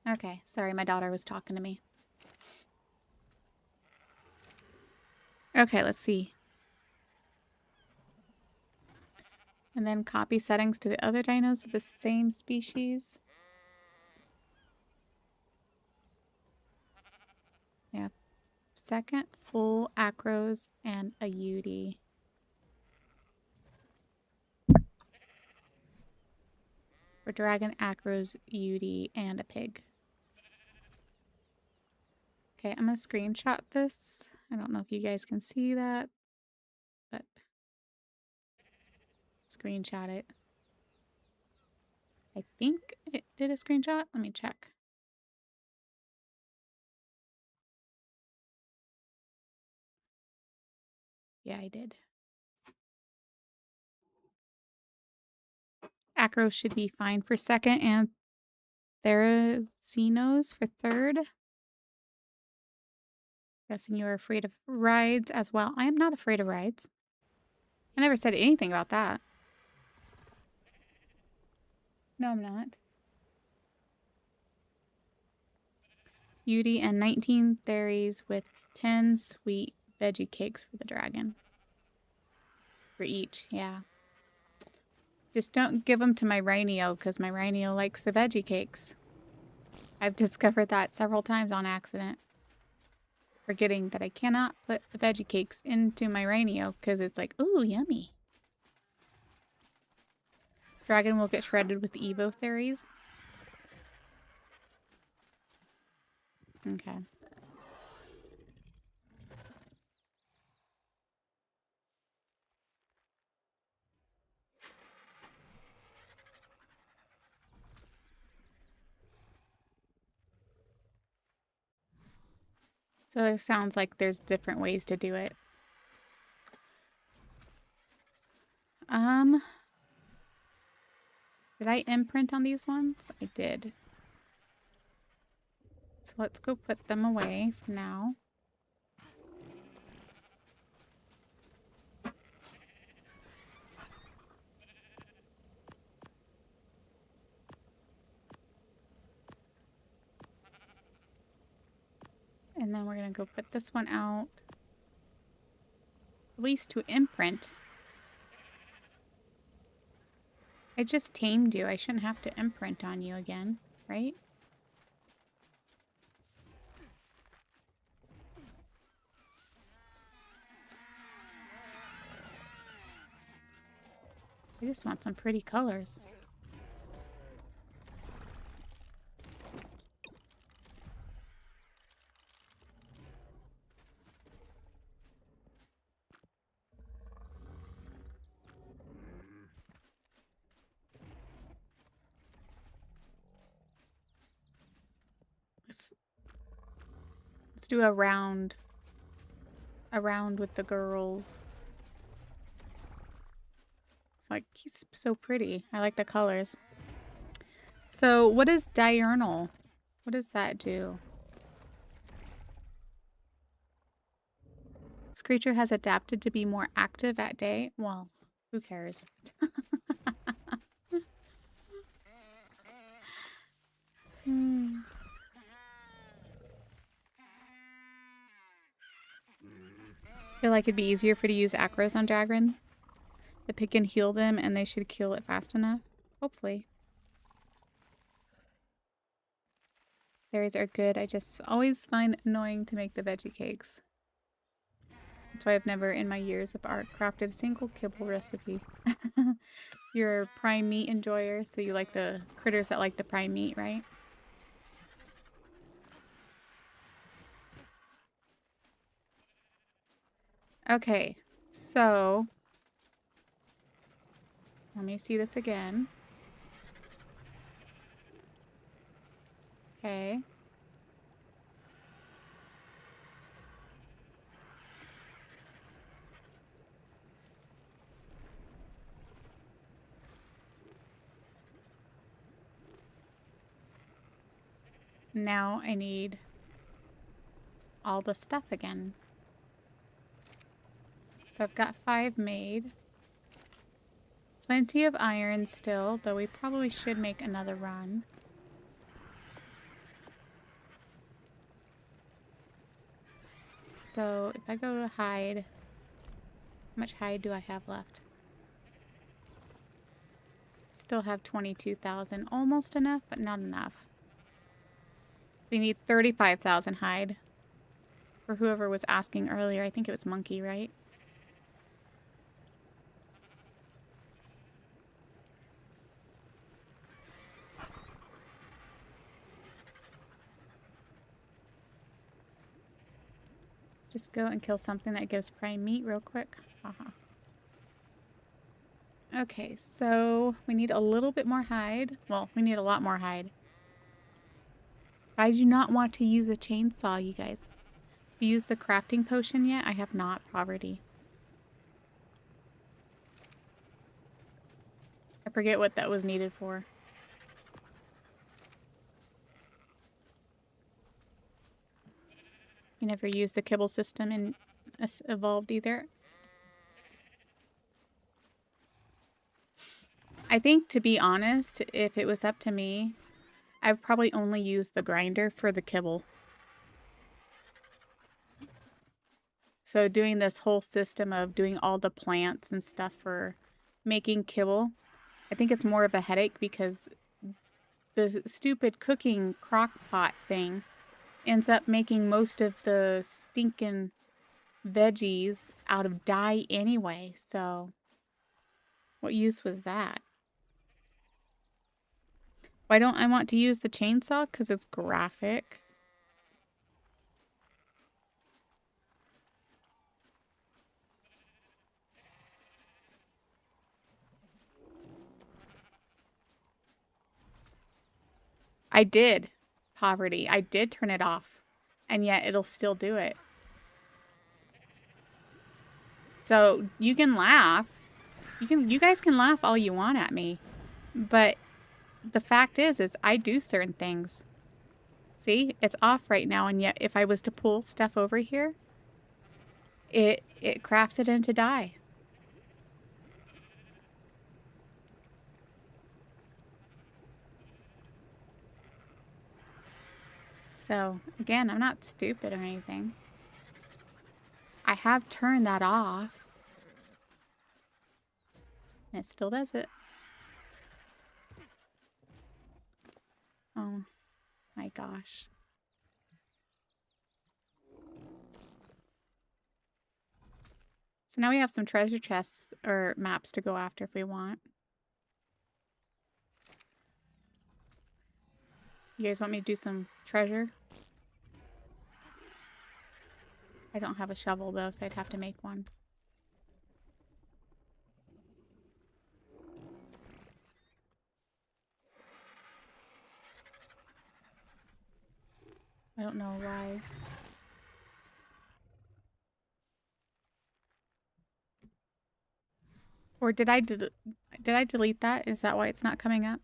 Okay, sorry, my daughter was talking to me. Okay, let's see. And then copy settings to the other dinos of the same species. Yeah. Second, full acros and a Yudi. For dragon, acros, Yudi, and a pig. Okay, I'm going to screenshot this. I don't know if you guys can see that, but screenshot it. I think it did a screenshot. Let me check. Yeah, I did. Acro should be fine for second, and Therazinos for third. Guessing you're afraid of rides as well. I am not afraid of rides. I never said anything about that. No, I'm not. Beauty and 19 berries with 10 sweet veggie cakes for the dragon. For each, yeah. Just don't give them to my Rhinio, because my Rhinio likes the veggie cakes. I've discovered that several times on accident. Forgetting that I cannot put the veggie cakes into my Rhinio, because it's like, ooh, yummy. Dragon will get shredded with Evo theories. Okay. So there sounds like there's different ways to do it. Did I imprint on these ones? I did. So let's go put them away for now. And then we're going to go put this one out. At least to imprint. I just tamed you. I shouldn't have to imprint on you again, right? I just want some pretty colors. Let's do a round with the girls. It's like, he's so pretty. I like the colors. So what is diurnal? What does that do? This creature has adapted to be more active at day. Well, who cares? I feel like it'd be easier for to use Acros on Dragon. The pig can heal them and they should kill it fast enough. Hopefully. Berries are good. I just always find annoying to make the veggie cakes. That's why I've never in my years of art crafted a single kibble recipe. You're a prime meat enjoyer, so you like the critters that like the prime meat, right? Okay, so let me see this again. Okay. Now I need all the stuff again. So I've got 5 made. Plenty of iron still, though we probably should make another run. So if I go to hide, how much hide do I have left? Still have 22,000. Almost enough, but not enough. We need 35,000 hide. For whoever was asking earlier, I think it was Monkey, right? Just go and kill something that gives prime meat real quick. Haha. Okay, so we need a little bit more hide. Well, we need a lot more hide. I do not want to use a chainsaw, you guys. Have you used the crafting potion yet? I have not, poverty. I I forget what that was needed for. You never used the kibble system in Evolved either. I think, to be honest, if it was up to me, I've probably only used the grinder for the kibble. So doing this whole system of doing all the plants and stuff for making kibble, I think it's more of a headache because the stupid cooking crock pot thing ends up making most of the stinking veggies out of dye anyway. So what use was that? Why don't I want to use the chainsaw? Because it's graphic. I did. Poverty. I did turn it off. And yet it'll still do it. So you can laugh. You guys can laugh all you want at me. But the fact is I do certain things. See, it's off right now, and yet if I was to pull stuff over here, it crafts it into dye. So again, I'm not stupid or anything. I have turned that off. And it still does it. Oh my gosh. So now we have some treasure chests or maps to go after if we want. You guys want me to do some treasure? I don't have a shovel though, so I'd have to make one. I don't know why. Or did I delete that? Is that why it's not coming up?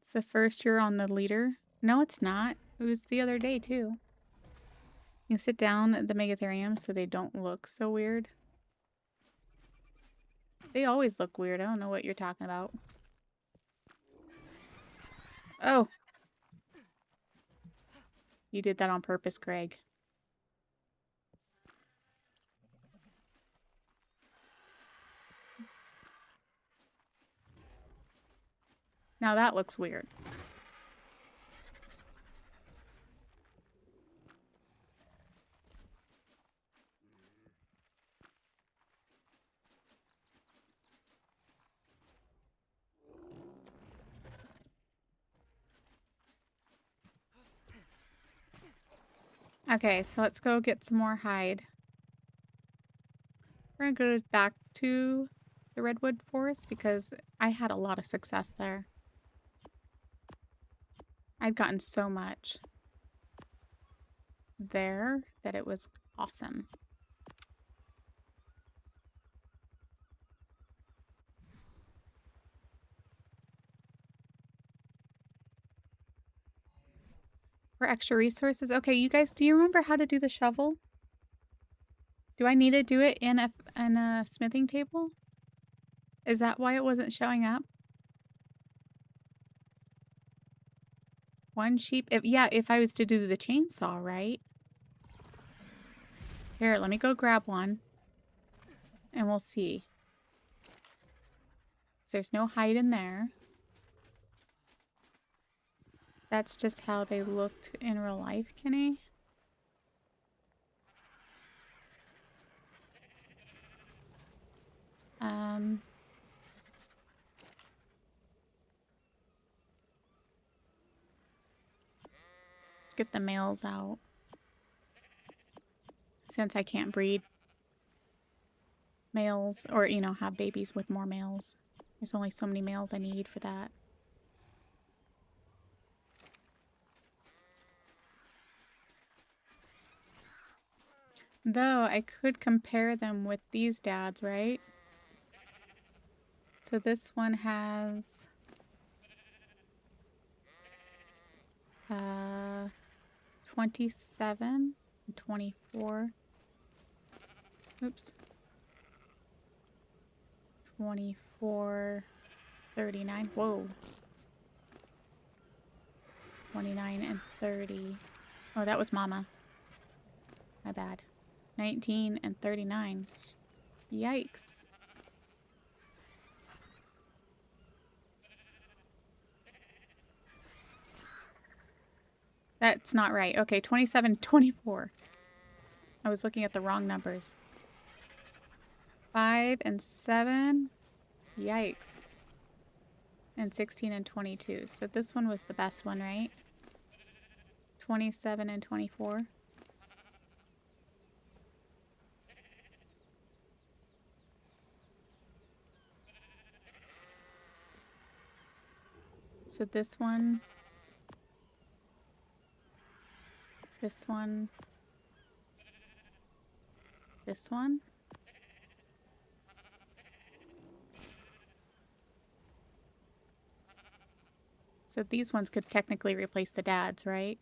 It's the first year on the leader. No, it's not. It was the other day too. You sit down at the Megatherium so they don't look so weird. They always look weird. I don't know what you're talking about. Oh. You did that on purpose, Greg. Now that looks weird. Okay, so let's go get some more hide. We're gonna go back to the redwood forest because I had a lot of success there. I'd gotten so much there that it was awesome. For extra resources. Okay, you guys, do you remember how to do the shovel? Do I need to do it in a smithing table? Is that why it wasn't showing up? One sheep. If I was to do the chainsaw, right? Here, let me go grab one. And we'll see. There's no hide in there. That's just how they looked in real life, Kenny. Let's get the males out. Since I can't breed males or, have babies with more males. There's only so many males I need for that. Though I could compare them with these dads, right? So this one has 27 and 24. Oops. 24, 39. Whoa. 29 and 30. Oh, that was Mama. My bad. 19 and 39. Yikes. That's not right. Okay, 27, 24. I was looking at the wrong numbers. 5 and 7. Yikes. And 16 and 22. So this one was the best one, right? 27 and 24. So this one, this one, this one. So these ones could technically replace the dads, right?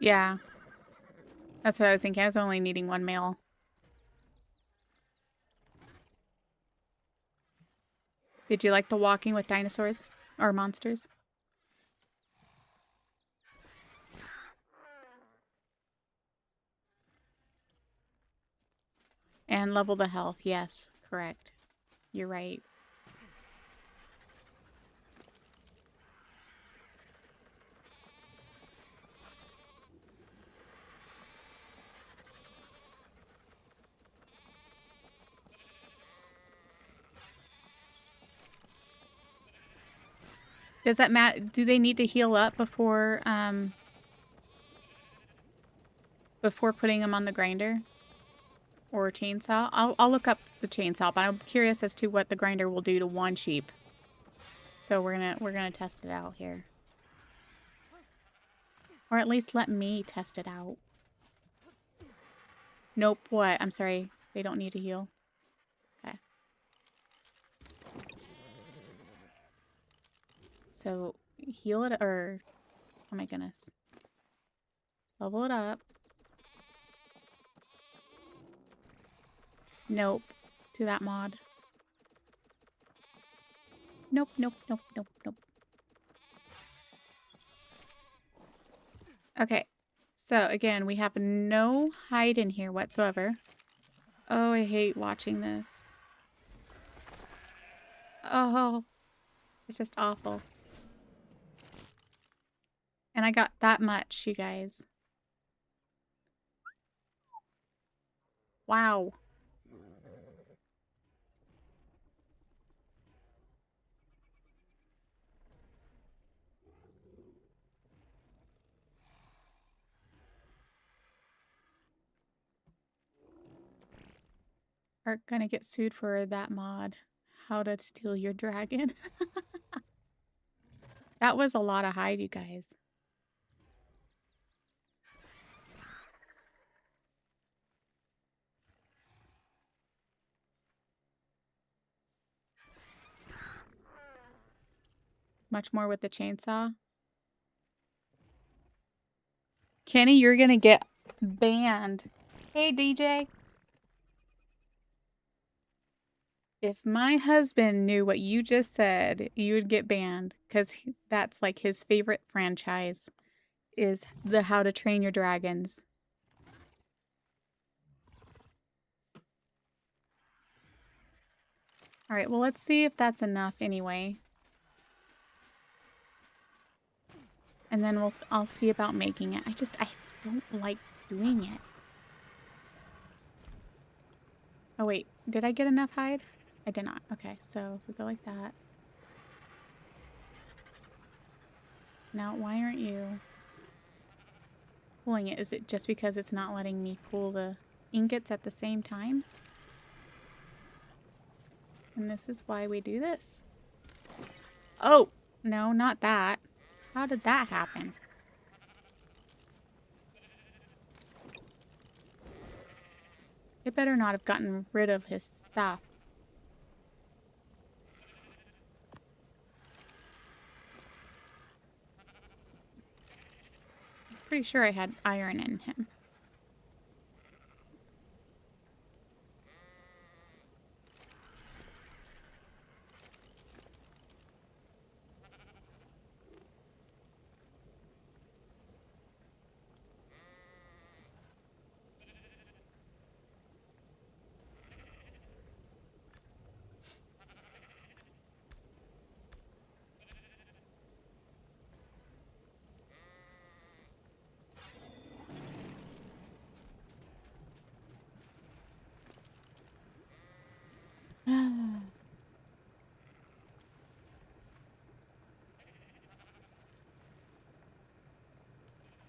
Yeah. That's what I was thinking. I was only needing one male. Did you like the walking with dinosaurs or monsters? And level the health. Yes, correct. You're right. Does that matter? Do they need to heal up before putting them on the grinder or chainsaw? I'll look up the chainsaw, but I'm curious as to what the grinder will do to one sheep. So we're gonna test it out here. Or at least let me test it out. Nope, what? I'm sorry. They don't need to heal. Okay. So heal it or oh my goodness. Level it up. Nope. To that mod. Nope, nope, nope, nope, nope. Okay. So again, we have no hide in here whatsoever. Oh, I hate watching this. Oh, it's just awful. And I got that much, you guys. Wow. Are gonna get sued for that mod. How to steal your dragon. That was a lot of hide, you guys. Much more with the chainsaw. Kenny, you're gonna get banned. Hey, DJ. If my husband knew what you just said, you would get banned because that's like his favorite franchise is the How to Train Your Dragons. All right, well, let's see if that's enough anyway. And then I'll see about making it. I don't like doing it. Oh wait, did I get enough hide? I did not. Okay, so if we go like that. Now, why aren't you pulling it? Is it just because it's not letting me pull the ingots at the same time? And this is why we do this? Oh, no, not that. How did that happen? It better not have gotten rid of his stuff. Pretty sure I had iron in him.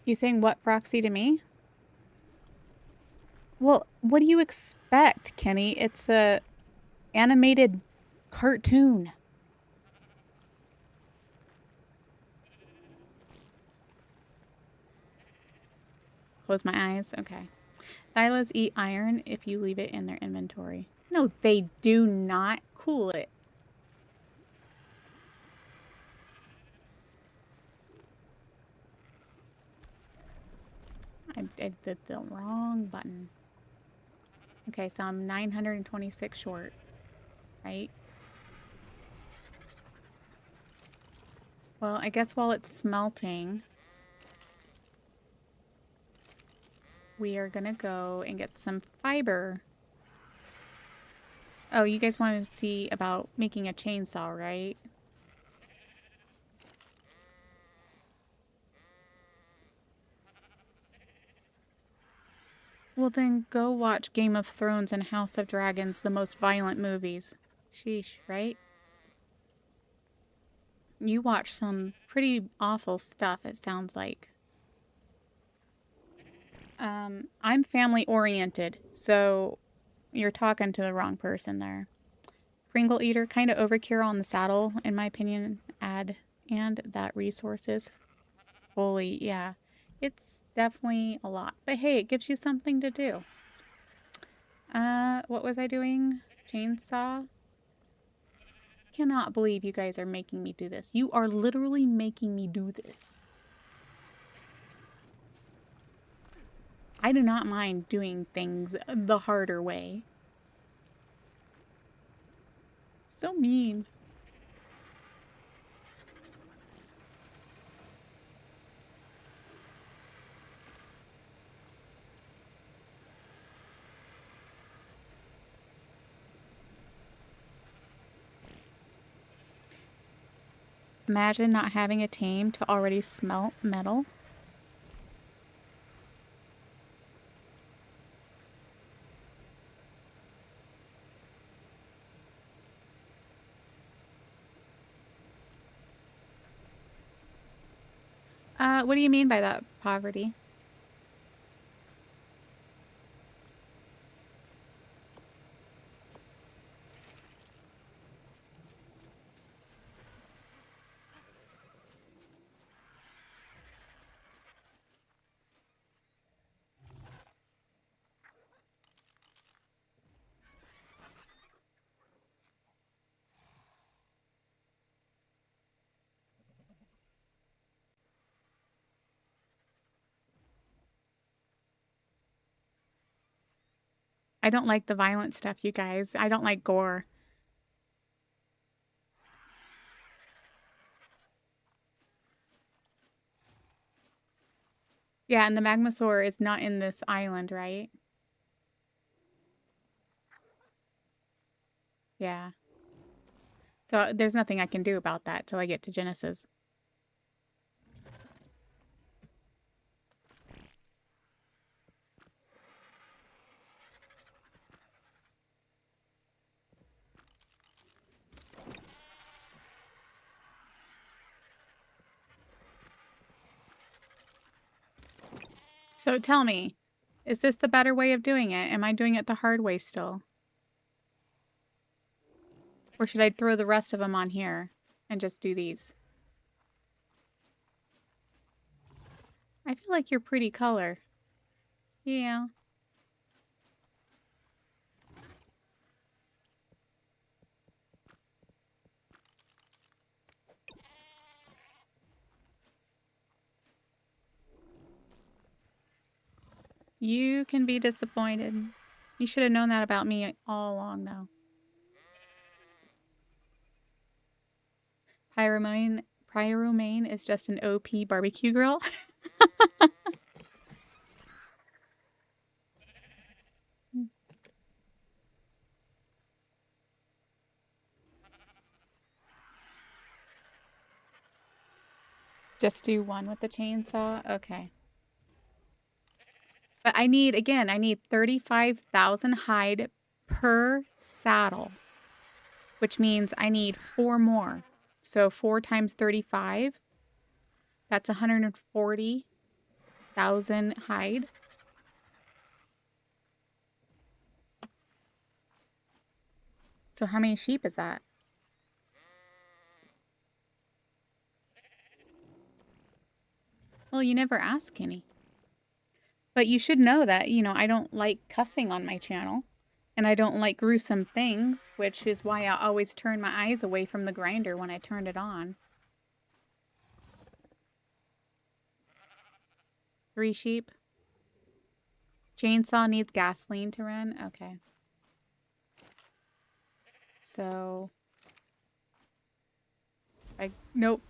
You saying what, Proxy, to me? Well, what do you expect, Kenny? It's a animated cartoon. Close my eyes. Okay. Thylas eat iron if you leave it in their inventory. No, they do not. Cool it. I did the wrong button. Okay, so I'm 926 short, right? Well, I guess while it's smelting, we are gonna go and get some fiber. Oh, you guys want to see about making a chainsaw, right? Well, then go watch Game of Thrones and House of Dragons, the most violent movies. Sheesh, right? You watch some pretty awful stuff, it sounds like. I'm family oriented, so you're talking to the wrong person there. Pringle Eater, kind of overkill on the saddle, in my opinion. And that resources. Fully, yeah. It's definitely a lot. But hey, it gives you something to do. What was I doing? Chainsaw? Cannot believe you guys are making me do this. You are literally making me do this. I do not mind doing things the harder way. So mean. Imagine not having a tame to already smelt metal. What do you mean by that, poverty? I don't like the violent stuff, you guys. I don't like gore. Yeah, and the Magmasaur is not in this island, right? Yeah. So there's nothing I can do about that till I get to Genesis. So tell me, is this the better way of doing it? Am I doing it the hard way still? Or should I throw the rest of them on here and just do these? I feel like you're pretty color. Yeah. You can be disappointed. You should have known that about me all along, though. Pyromane is just an OP barbecue grill. Just do one with the chainsaw? Okay. But I need 35,000 hide per saddle, which means I need 4 more. So 4 times 35, that's 140,000 hide. So how many sheep is that? Well, you never ask any. But you should know that, I don't like cussing on my channel. And I don't like gruesome things, which is why I always turn my eyes away from the grinder when I turned it on. 3 sheep. Chainsaw needs gasoline to run? Okay. So... Nope.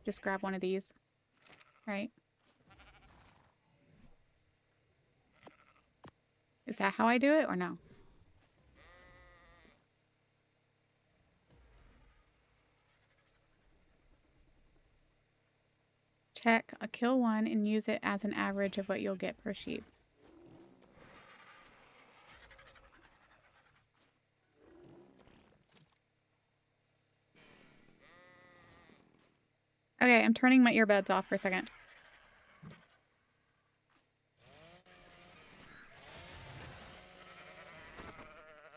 Just grab one of these. Right? Is that how I do it or no? Check a kill one and use it as an average of what you'll get per sheep. Okay, I'm turning my earbuds off for a second.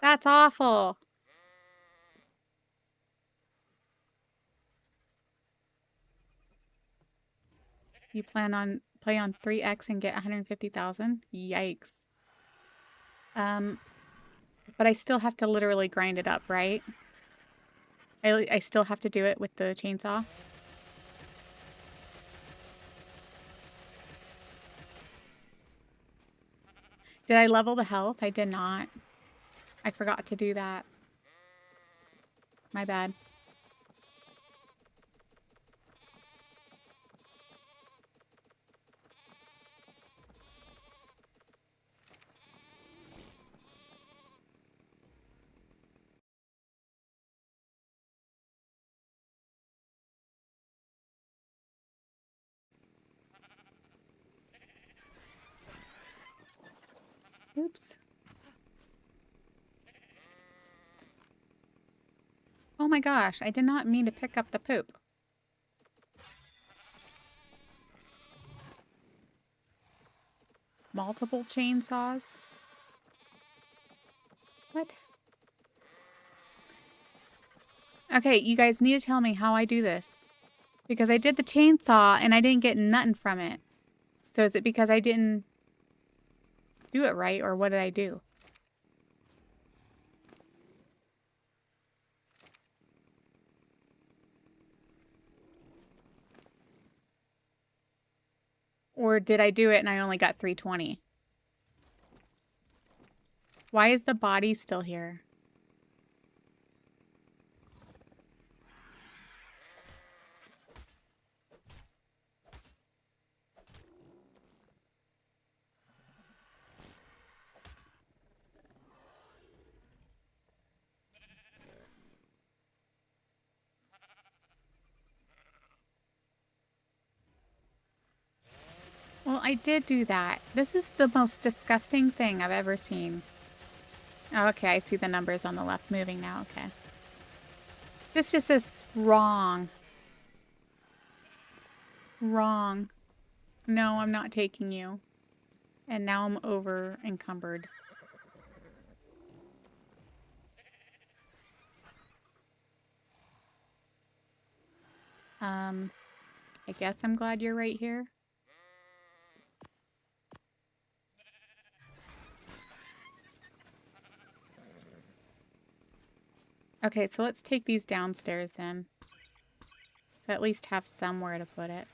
That's awful. You play on 3x and get 150,000? Yikes. But I still have to literally grind it up, right? I still have to do it with the chainsaw. Did I level the health? I did not. I forgot to do that. My bad. Oops. Oh my gosh, I did not mean to pick up the poop. Multiple chainsaws? What? Okay, you guys need to tell me how I do this. Because I did the chainsaw and I didn't get nothing from it. So is it because I didn't do it right, or what did I do? Or did I do it and I only got 320? Why is the body still here? Well, I did do that. This is the most disgusting thing I've ever seen. Oh, okay, I see the numbers on the left moving now. Okay. This just is wrong. Wrong. No, I'm not taking you. And now I'm over encumbered. I guess I'm glad you're right here. Okay, so let's take these downstairs then. So at least have somewhere to put it.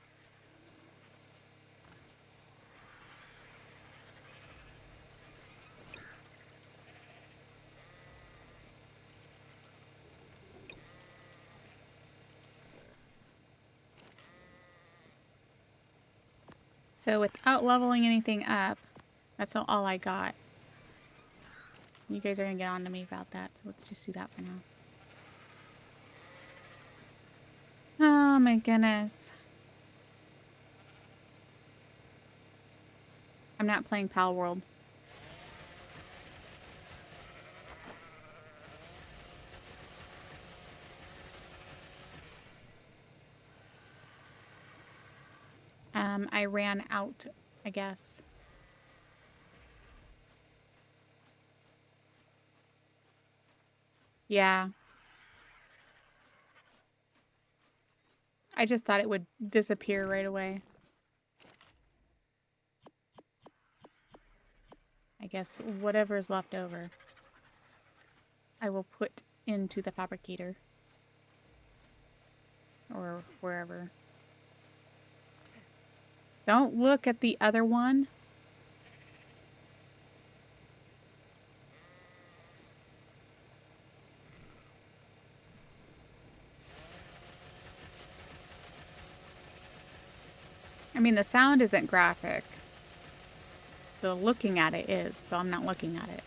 So without leveling anything up, that's all I got. You guys are going to get on to me about that, so let's just do that for now. Oh my goodness. I'm not playing Pal World. I ran out, I guess. Yeah. I just thought it would disappear right away. I guess whatever's left over, I will put into the fabricator. Or wherever. Don't look at the other one. I mean, the sound isn't graphic. The looking at it is, so I'm not looking at it.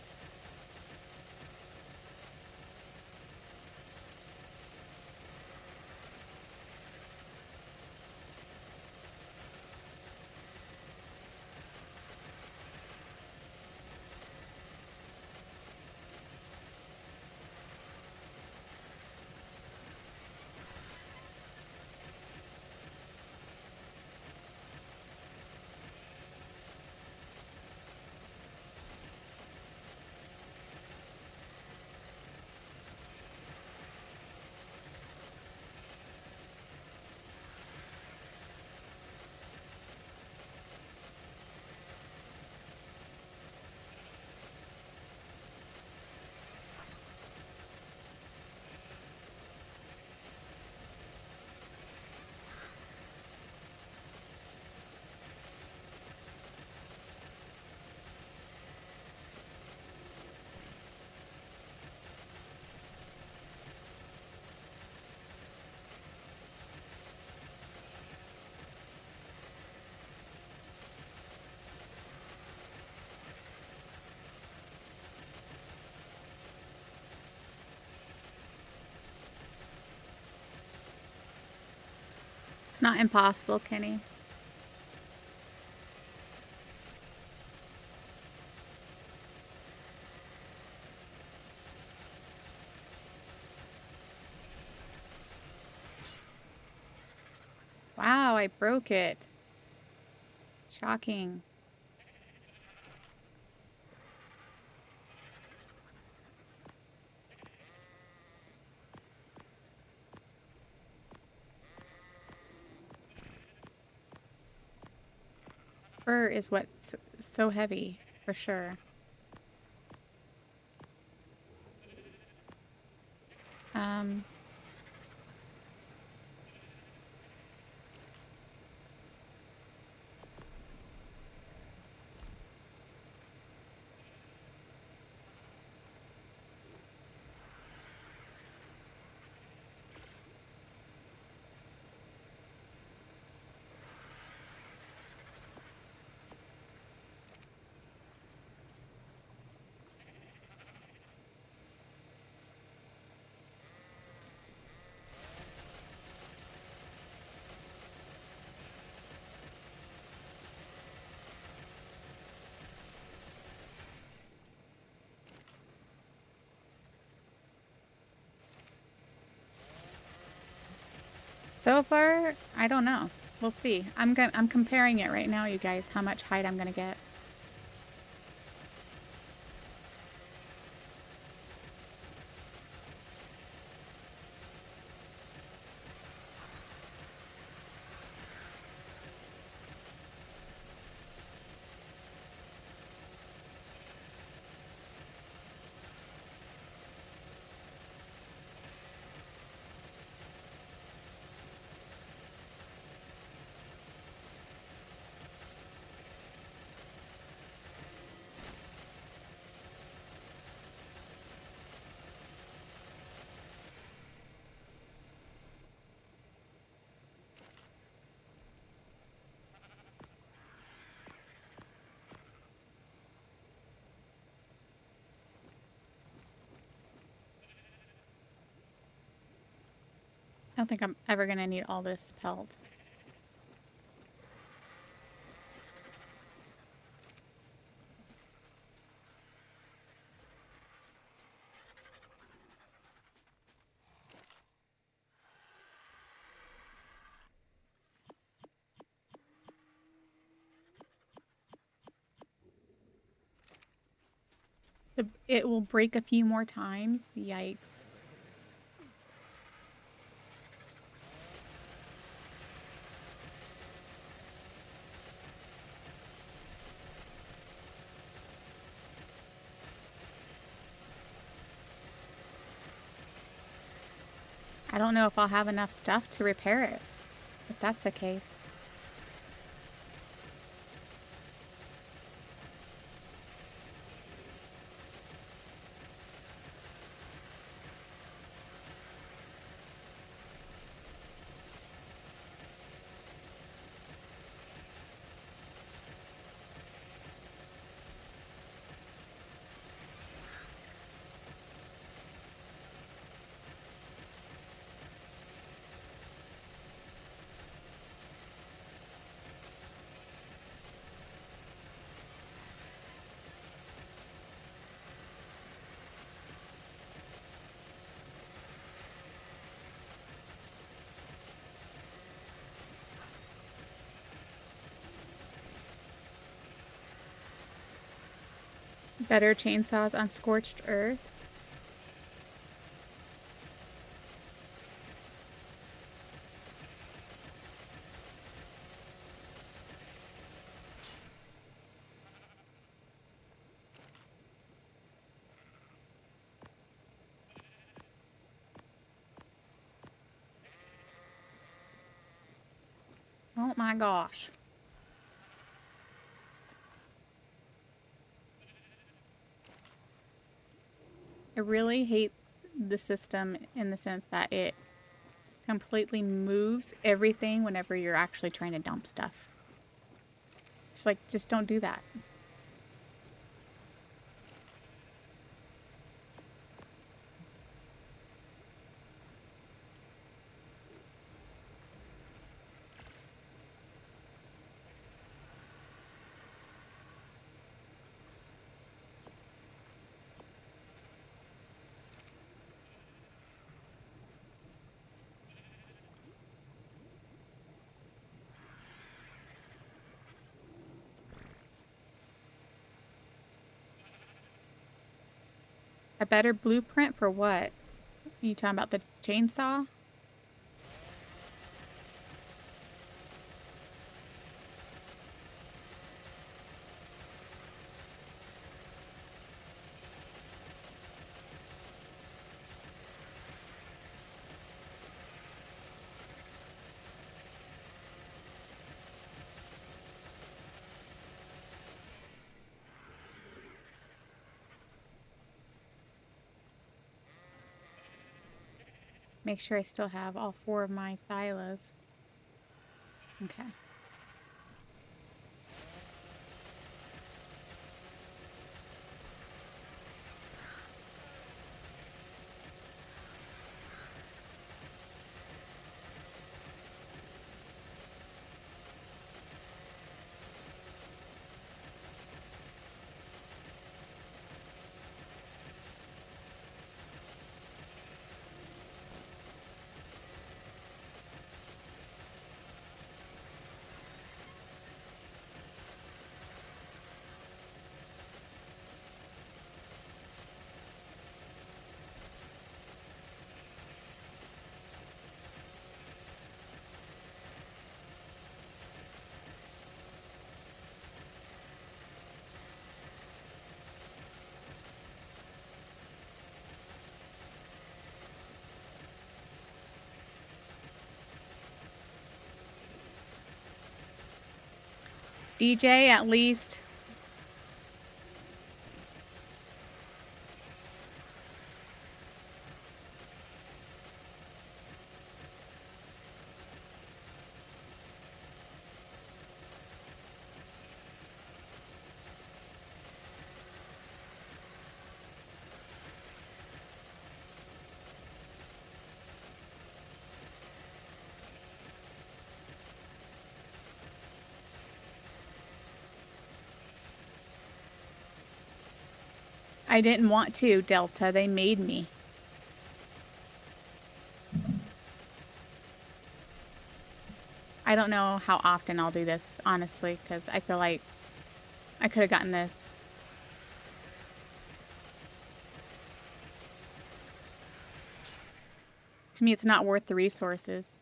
It's not impossible, Kenny. Wow, I broke it. Shocking. Fur is what's so heavy, for sure. Um, so far, I don't know. We'll see. I'm comparing it right now, you guys, how much height I'm gonna get. I don't think I'm ever gonna need all this pelt. It will break a few more times. Yikes. I don't know if I'll have enough stuff to repair it, if that's the case. Better chainsaws on scorched earth. Oh my gosh. I really hate the system in the sense that it completely moves everything whenever you're actually trying to dump stuff. Just don't do that. A better blueprint for what? Are you talking about the chainsaw? Make sure I still have all 4 of my thylas. Okay. DJ, at least. I didn't want to, Delta. They made me. I don't know how often I'll do this, honestly, because I feel like I could have gotten this. To me, it's not worth the resources.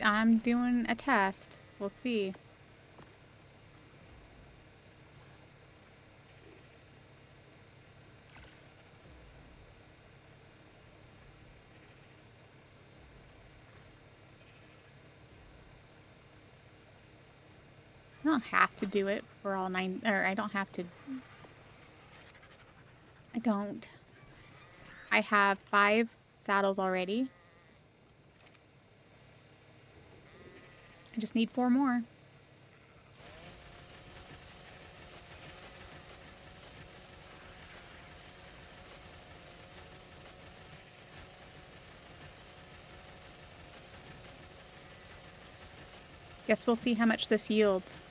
I'm doing a test. We'll see. I don't have to do it for all 9, or I don't have to. I don't. I have 5 saddles already. I just need 4 more. Guess we'll see how much this yields.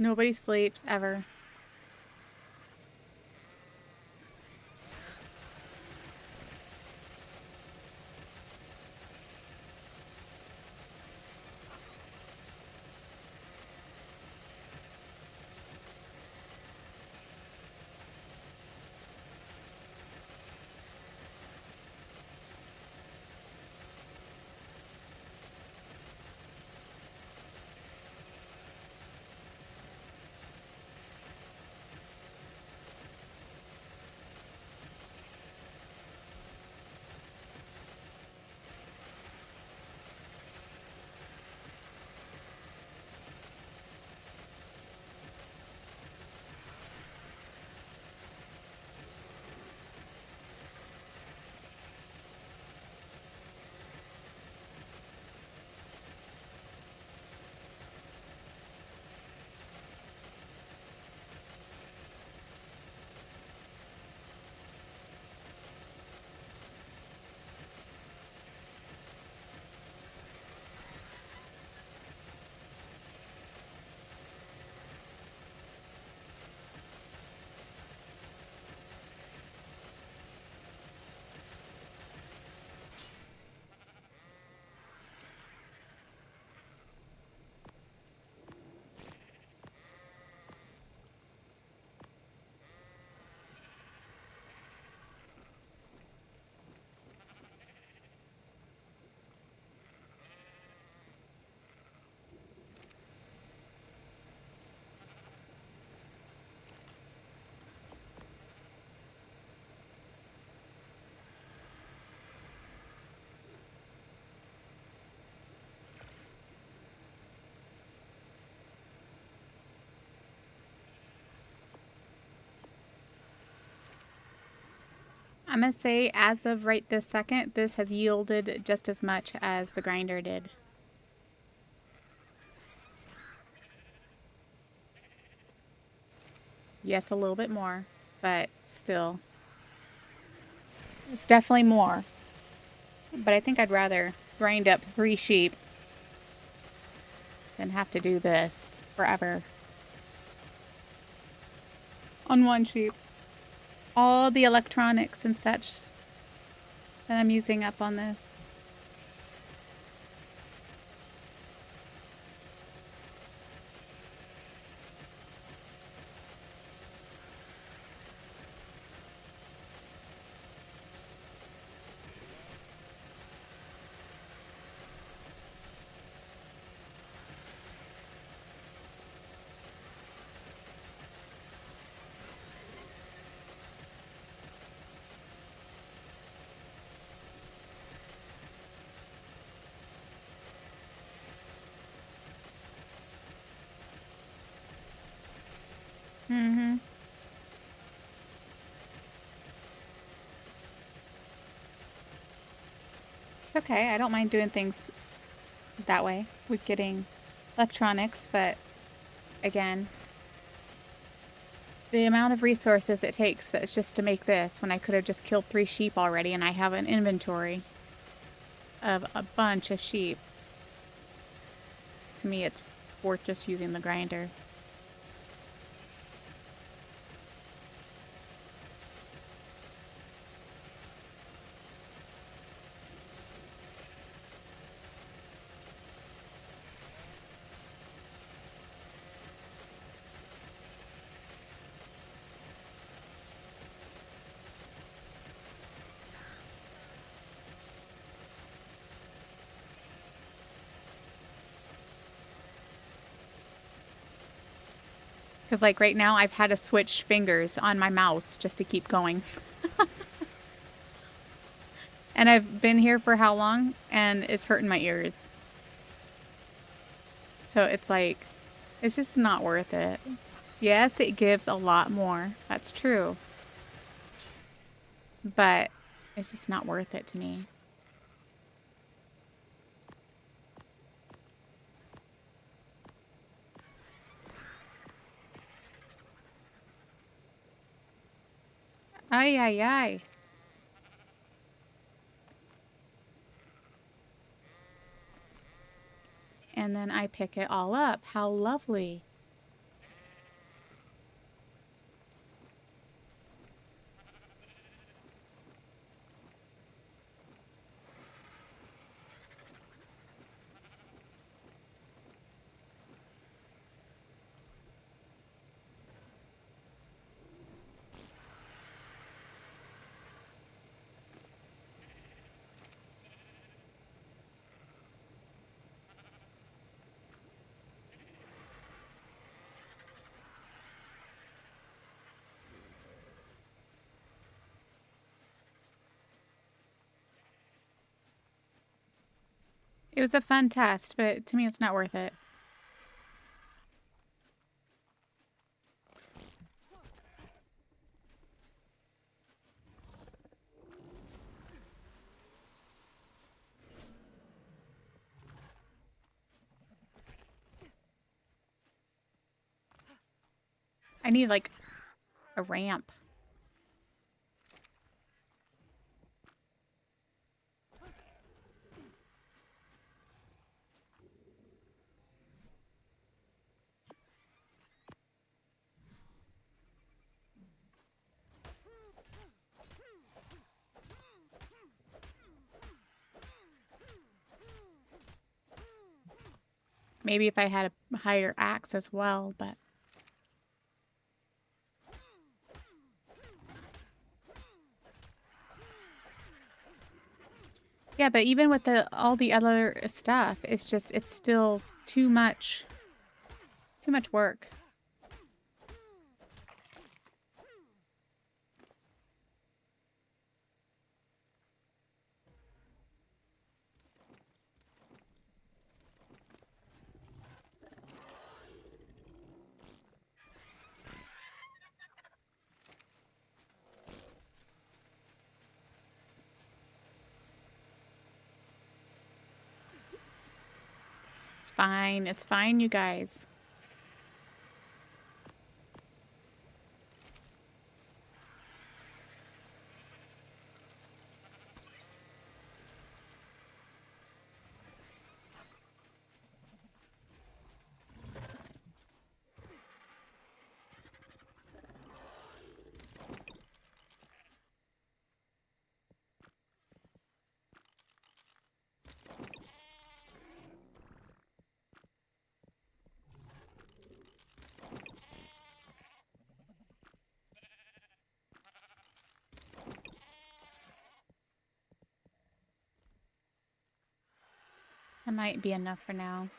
Nobody sleeps ever. I'm going to say as of right this second, this has yielded just as much as the grinder did. Yes, a little bit more, but still. It's definitely more. But I think I'd rather grind up 3 sheep than have to do this forever on 1 sheep. All the electronics and such that I'm using up on this. Mm-hmm. It's okay. I don't mind doing things that way with getting electronics, but again, the amount of resources it takes that's just to make this when I could have just killed 3 sheep already and I have an inventory of a bunch of sheep. To me, it's worth just using the grinder. Because like right now, I've had to switch fingers on my mouse just to keep going. And I've been here for how long? And it's hurting my ears. So it's like, it's just not worth it. Yes, it gives a lot more. That's true. But it's just not worth it to me. Ay, ay, ay. And then I pick it all up. How lovely. It was a fun test, but to me, it's not worth it. I need like a ramp. Maybe if I had a higher axe as well, but yeah, but even with all the other stuff, it's still too much work. It's fine. It's fine, you guys. That might be enough for now.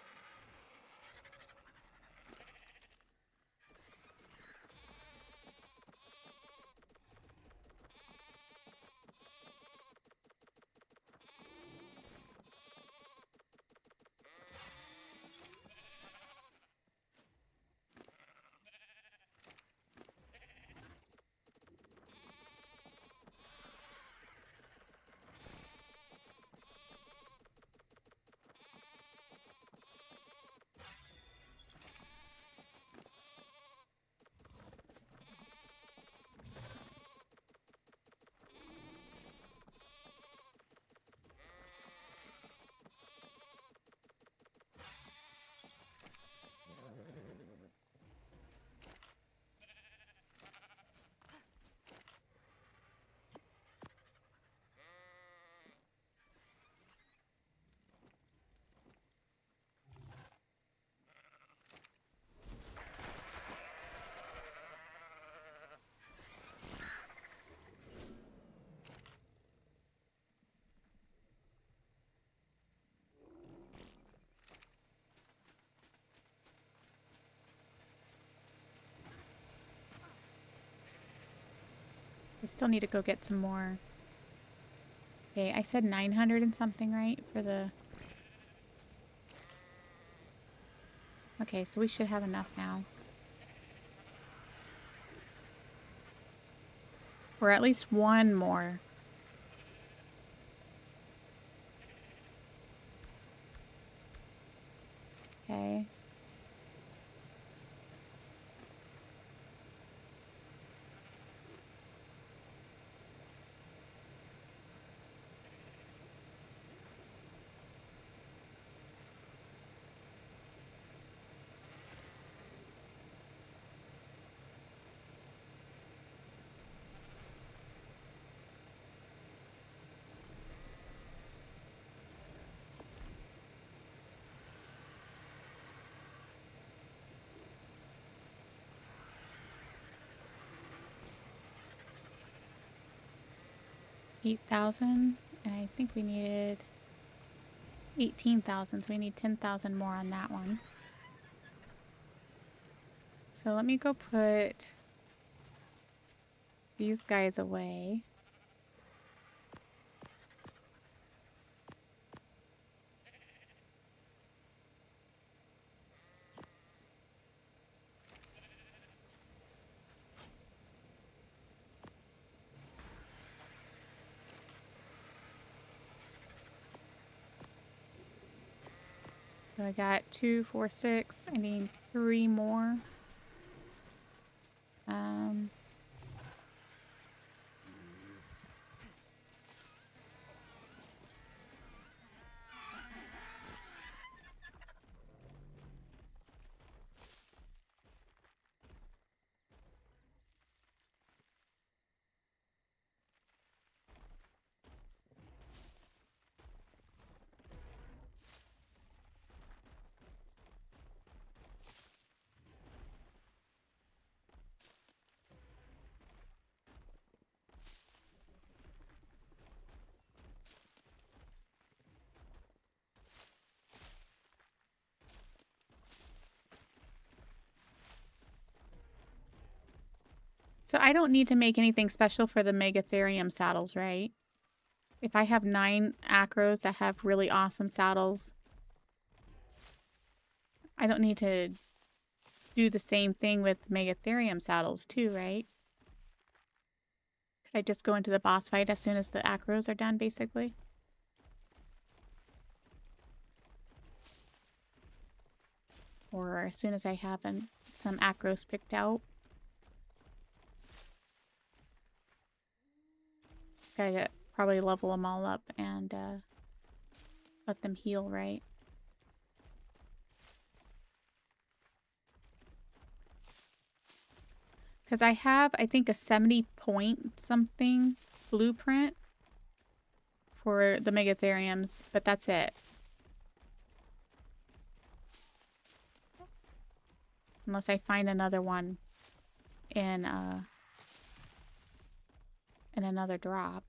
I still need to go get some more. Okay, I said 900 and something, right? For the... Okay, so we should have enough now. Or at least one more. Okay. $8,000, and I think we needed 18,000, so we need 10,000 more on that one. So let me go put these guys away. So I got 2, 4, 6. I need 3 more. So I don't need to make anything special for the Megatherium saddles, right? If I have 9 Acros that have really awesome saddles, I don't need to do the same thing with Megatherium saddles too, right? Could I just go into the boss fight as soon as the Acros are done, basically? or as soon as I have some acros picked out. Gotta probably level them all up and let them heal right. Because I have, I think, a 70 point something blueprint for the megatheriums, but that's it. Unless I find another one in another drop.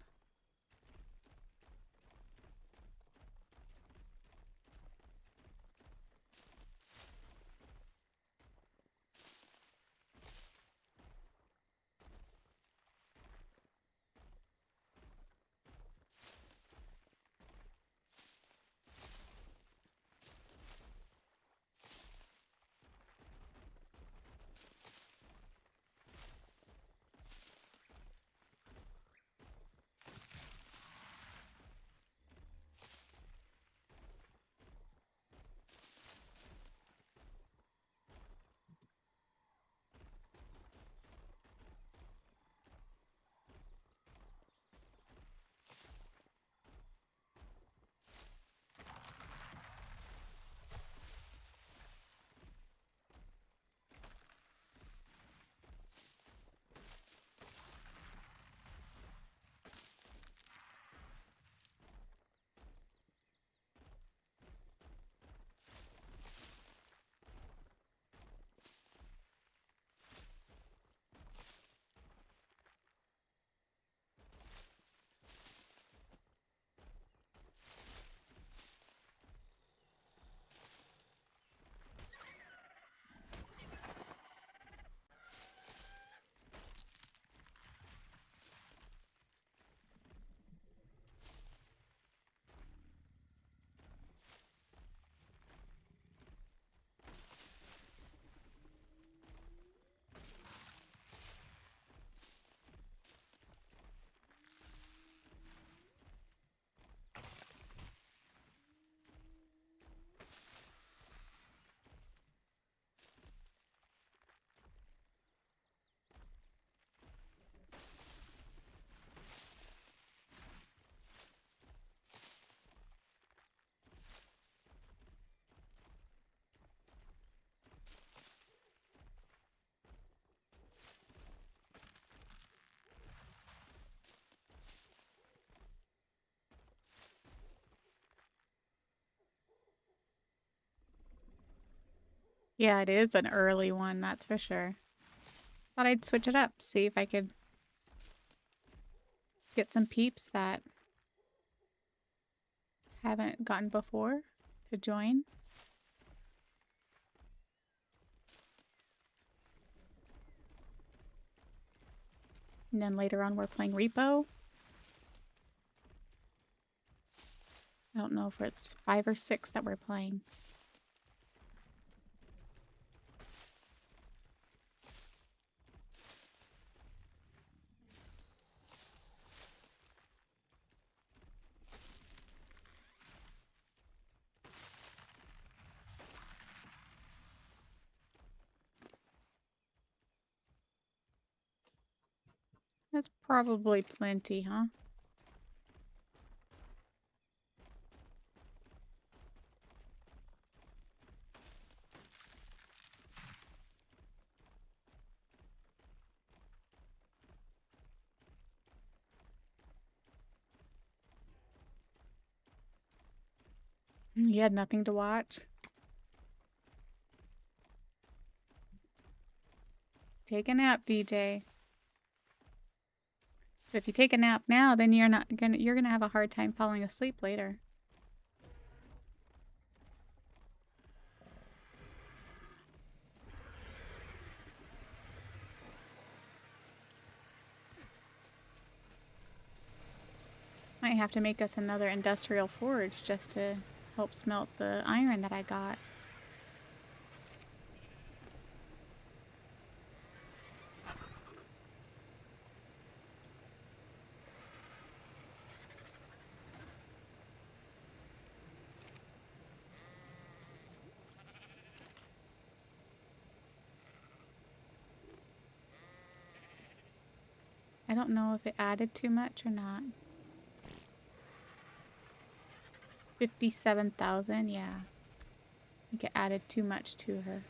Yeah, it is an early one, that's for sure. Thought I'd switch it up, see if I could get some peeps that haven't gotten before to join. And then later on we're playing Repo. I don't know if it's 5 or 6 that we're playing. That's probably plenty, huh? You had nothing to watch? Take a nap, DJ. But if you take a nap now, then you're gonna have a hard time falling asleep later. Might have to make us another industrial forge just to help smelt the iron that I got. I don't know if it added too much or not. 57,000, yeah. I think it added too much to her.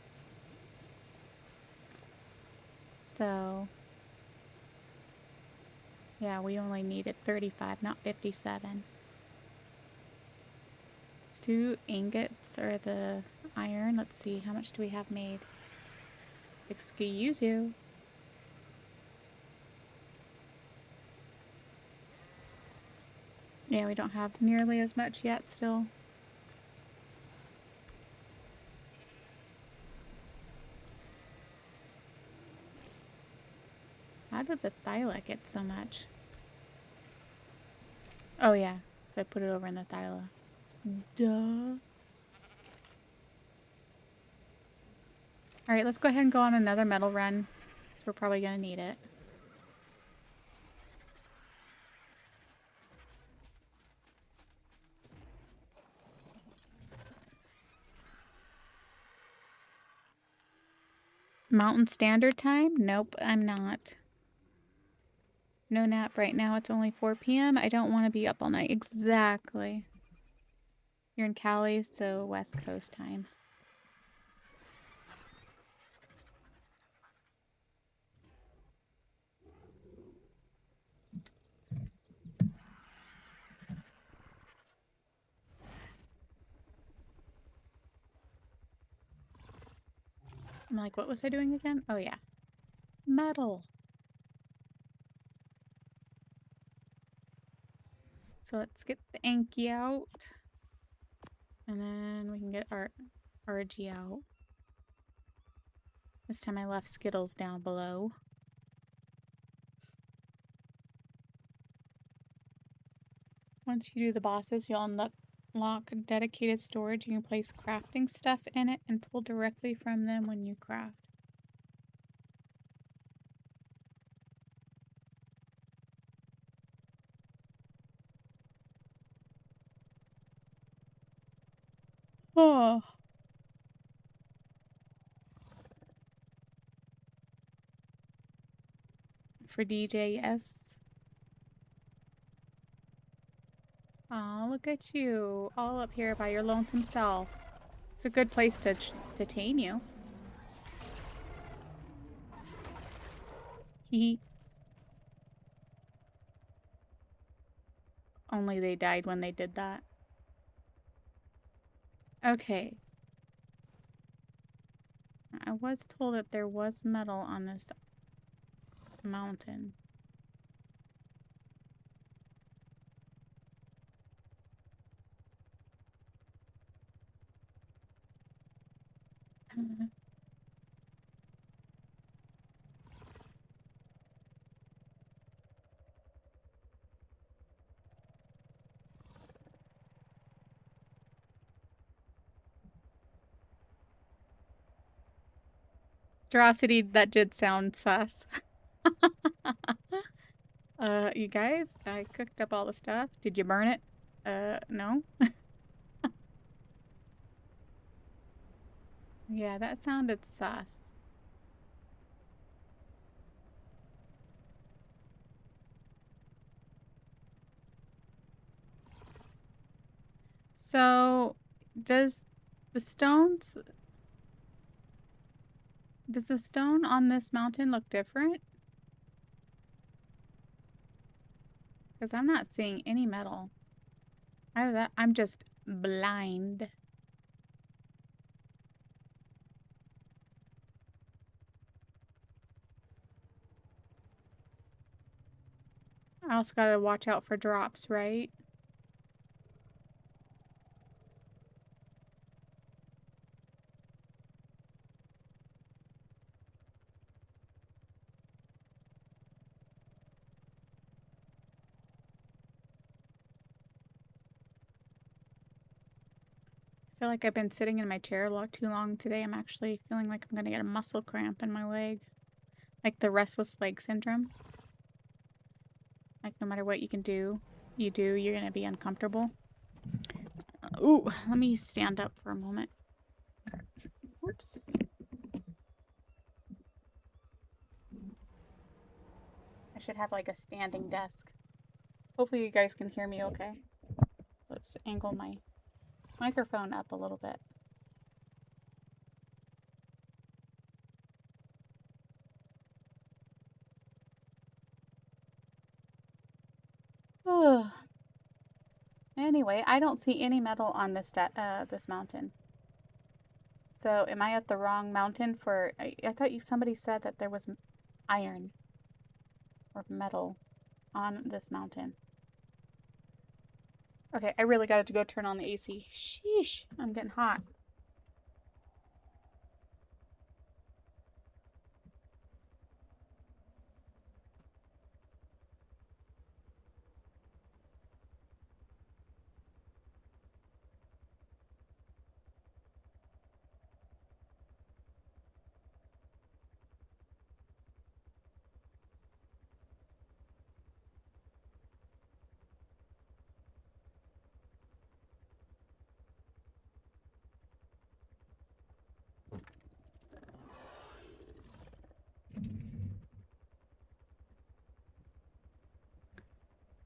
So, yeah, we only needed 35, not 57. Let's do ingots or the iron. Let's see, how much do we have made? Excuse you. Yeah, we don't have nearly as much yet still. How did the thyla get so much? Oh yeah, so I put it over in the thyla. Duh. Alright, let's go ahead and go on another metal run. So we're probably gonna need it. Mountain Standard Time? Nope, I'm not. No nap right now. It's only 4 p.m. I don't want to be up all night. Exactly. You're in Cali, so West Coast time. I'm like, what was I doing again? Oh, yeah. Metal. So let's get the Anki out. And then we can get our RG out. This time I left Skittles down below. Once you do the bosses, you'll unlock dedicated storage. You can place crafting stuff in it and pull directly from them when you craft. Oh. For DJ, yes. Aw, look at you, all up here by your lonesome self. It's a good place to tame you. Hee. Only they died when they did that. Okay. I was told that there was metal on this mountain. Ferocity, that did sound sus. You guys, I cooked up all the stuff. Did you burn it? No? Yeah, that sounded sus. So, does the stones... Does the stone on this mountain look different? Because I'm not seeing any metal. Either that, I'm just blind. I also gotta watch out for drops, right? I feel like I've been sitting in my chair a lot too long today. I'm actually feeling like I'm gonna get a muscle cramp in my leg. Like the restless leg syndrome. Like no matter what you can do, you're gonna be uncomfortable. Ooh, let me stand up for a moment. Whoops. I should have like a standing desk. Hopefully you guys can hear me okay. Let's angle my microphone up a little bit. Anyway, I don't see any metal on this this mountain. So am I at the wrong mountain for... I thought somebody said that there was iron or metal on this mountain. Okay, I really got to go turn on the AC. Sheesh, I'm getting hot.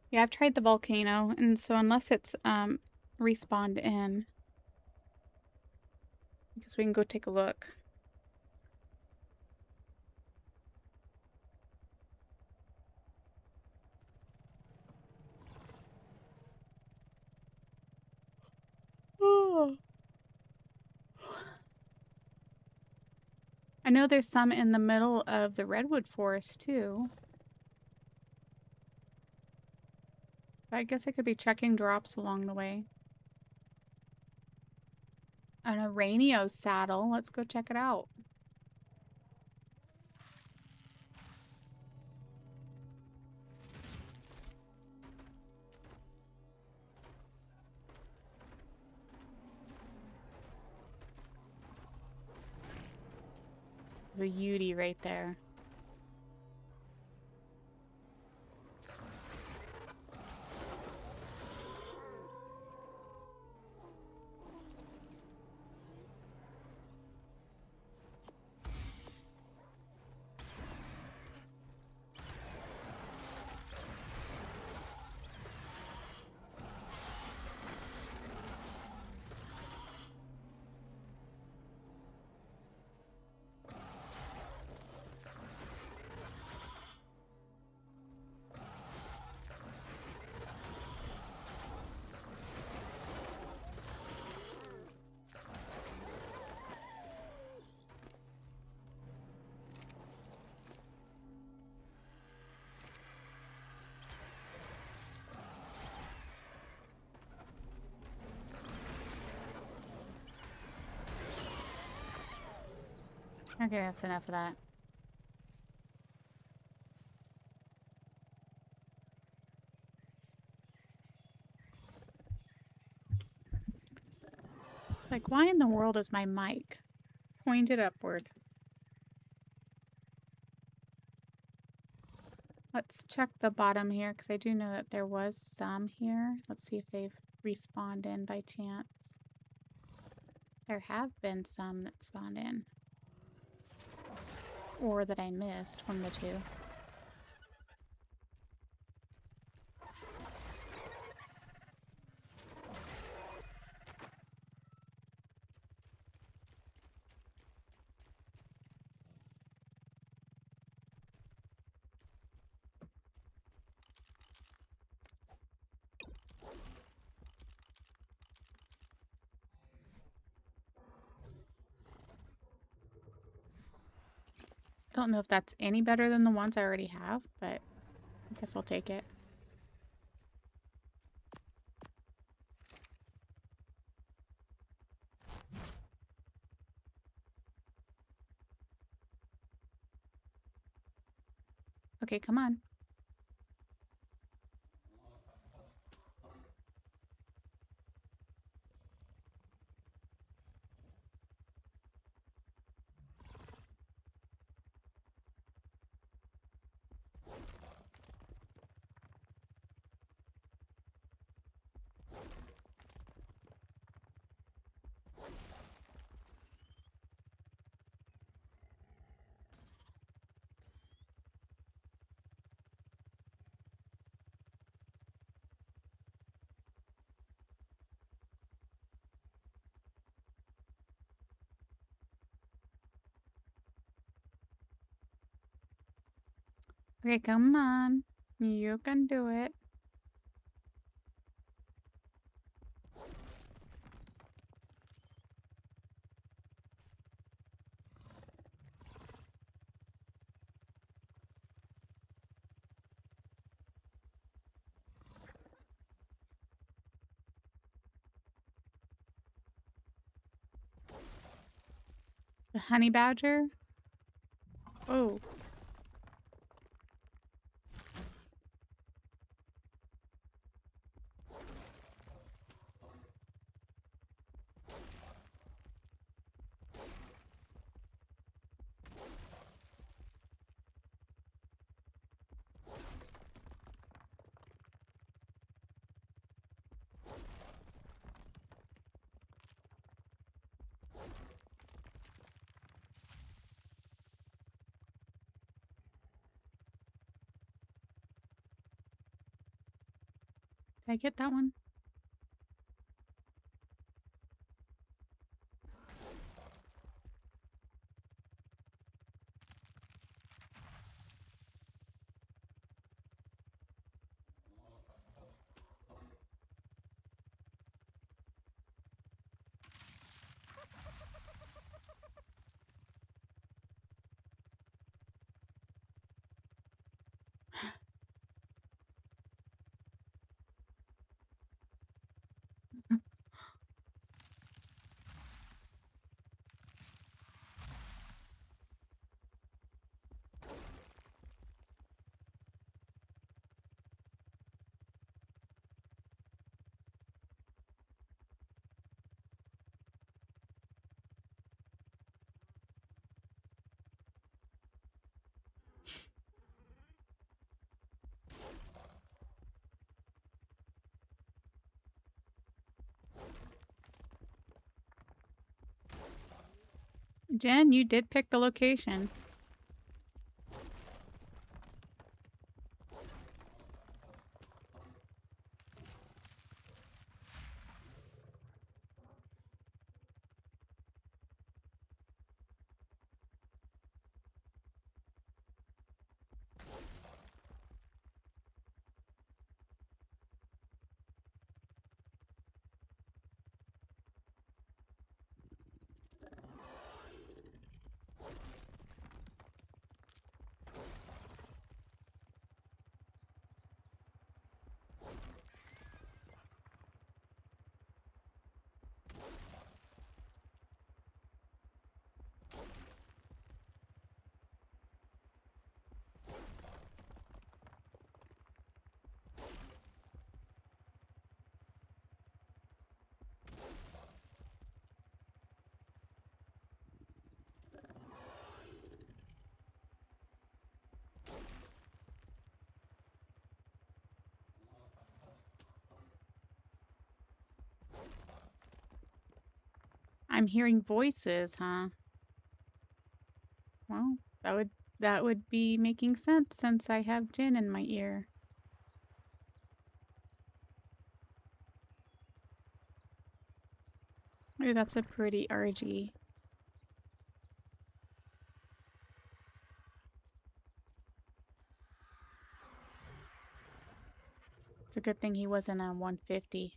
Yeah, I've tried the volcano, and so unless it's respawned in, I guess we can go take a look. Oh. I know there's some in the middle of the redwood forest too. But I guess I could be checking drops along the way. An Aranio saddle. Let's go check it out. There's a Yudi right there. Okay, that's enough of that. It's like, why in the world is my mic pointed upward? Let's check the bottom here, because I do know that there was some here. Let's see if they've respawned in by chance. There have been some that spawned in. Or that I missed, one of the two. I don't know if that's any better than the ones I already have, but I guess we'll take it. Okay, come on. Okay, come on. You can do it. The honey badger? Oh. Did I get that one? Jen, you did pick the location. I'm hearing voices, huh? Well, that would be making sense since I have Jen in my ear. Ooh, that's a pretty RG. It's a good thing he wasn't a 150.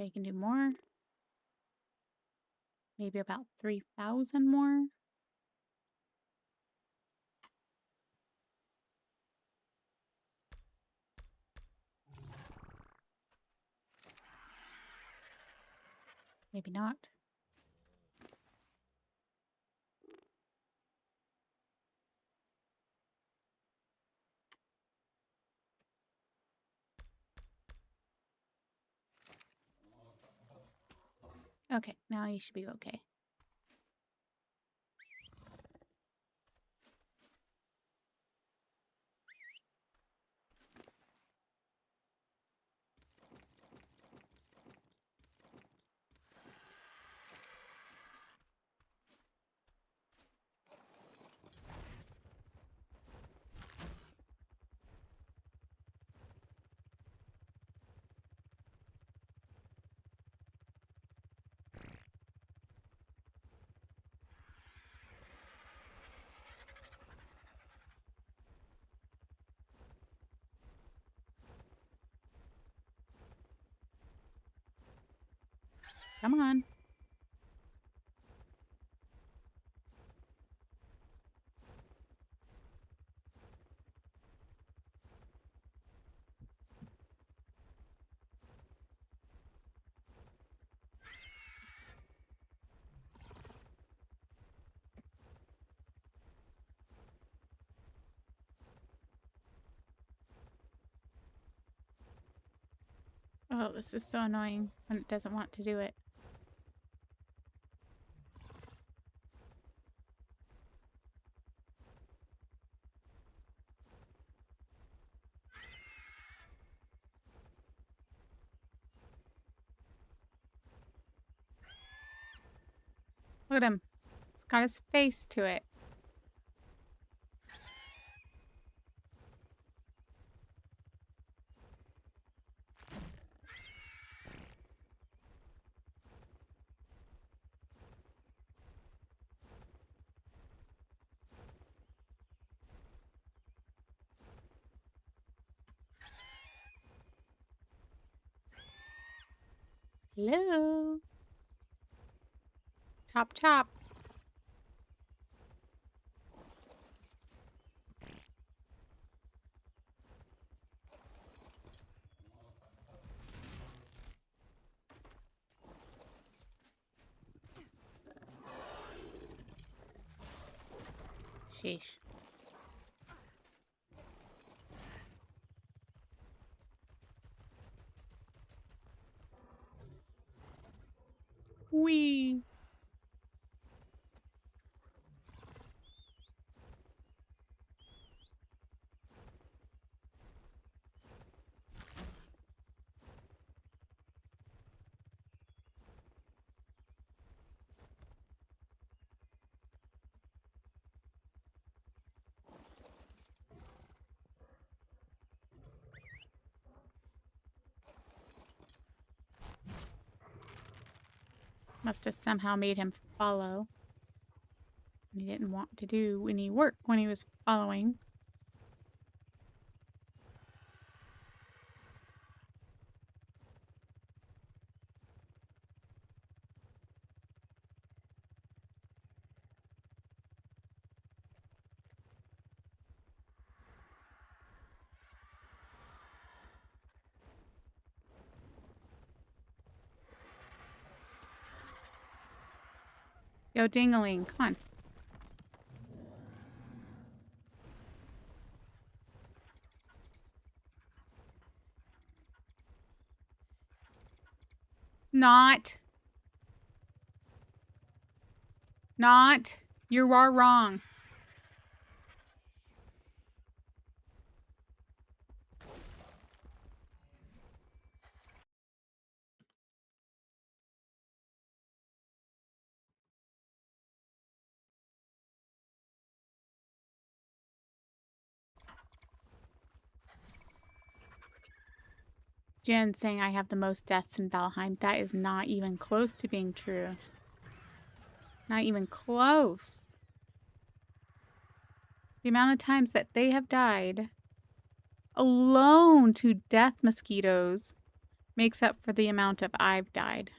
Okay, you can do more. Maybe about 3,000 more. Maybe not. Okay, now you should be okay. Come on. Oh, this is so annoying when it doesn't want to do it. Look at him. It's got his face to it. Hello. Chop, chop. Sheesh. Wee. Must have somehow made him follow. He didn't want to do any work when he was following. Yo, Dingaling, come on. Not. Not. You are wrong. Jen saying I have the most deaths in Valheim. That is not even close to being true. Not even close. The amount of times that they have died alone to death mosquitoes Makes up for the amount of I've died.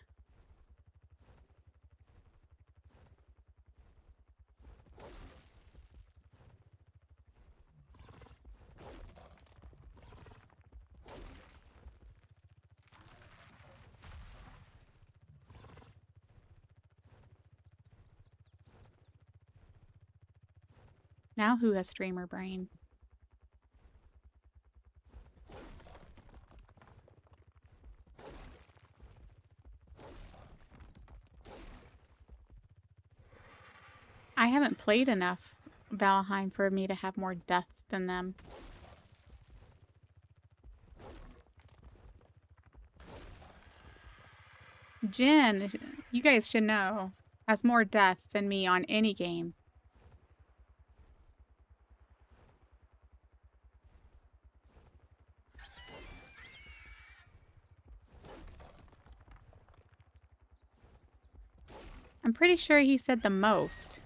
Now who has streamer brain? I haven't played enough Valheim for me to have more deaths than them. Jin, you guys should know, has more deaths than me on any game. I'm pretty sure he said the most.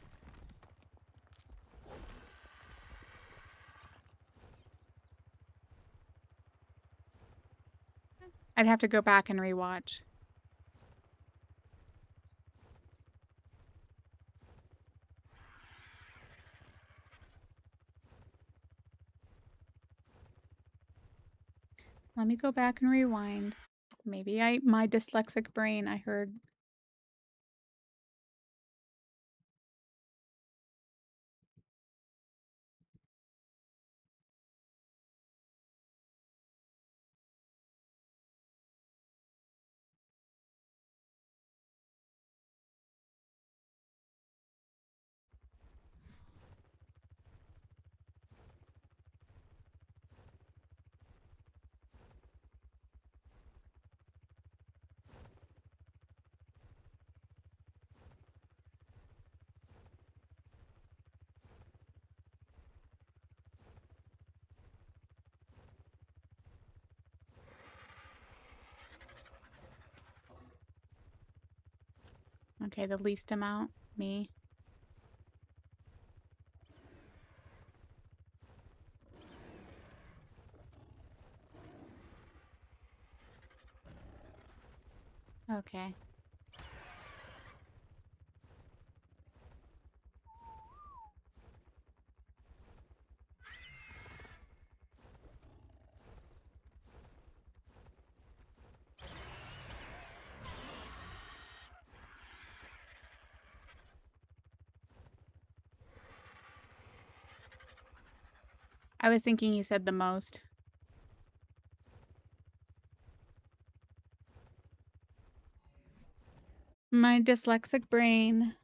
I'd have to go back and rewatch. Let me go back and rewind. Maybe my dyslexic brain, I heard. Okay, the least amount, me. Okay. I was thinking he said the most. My dyslexic brain.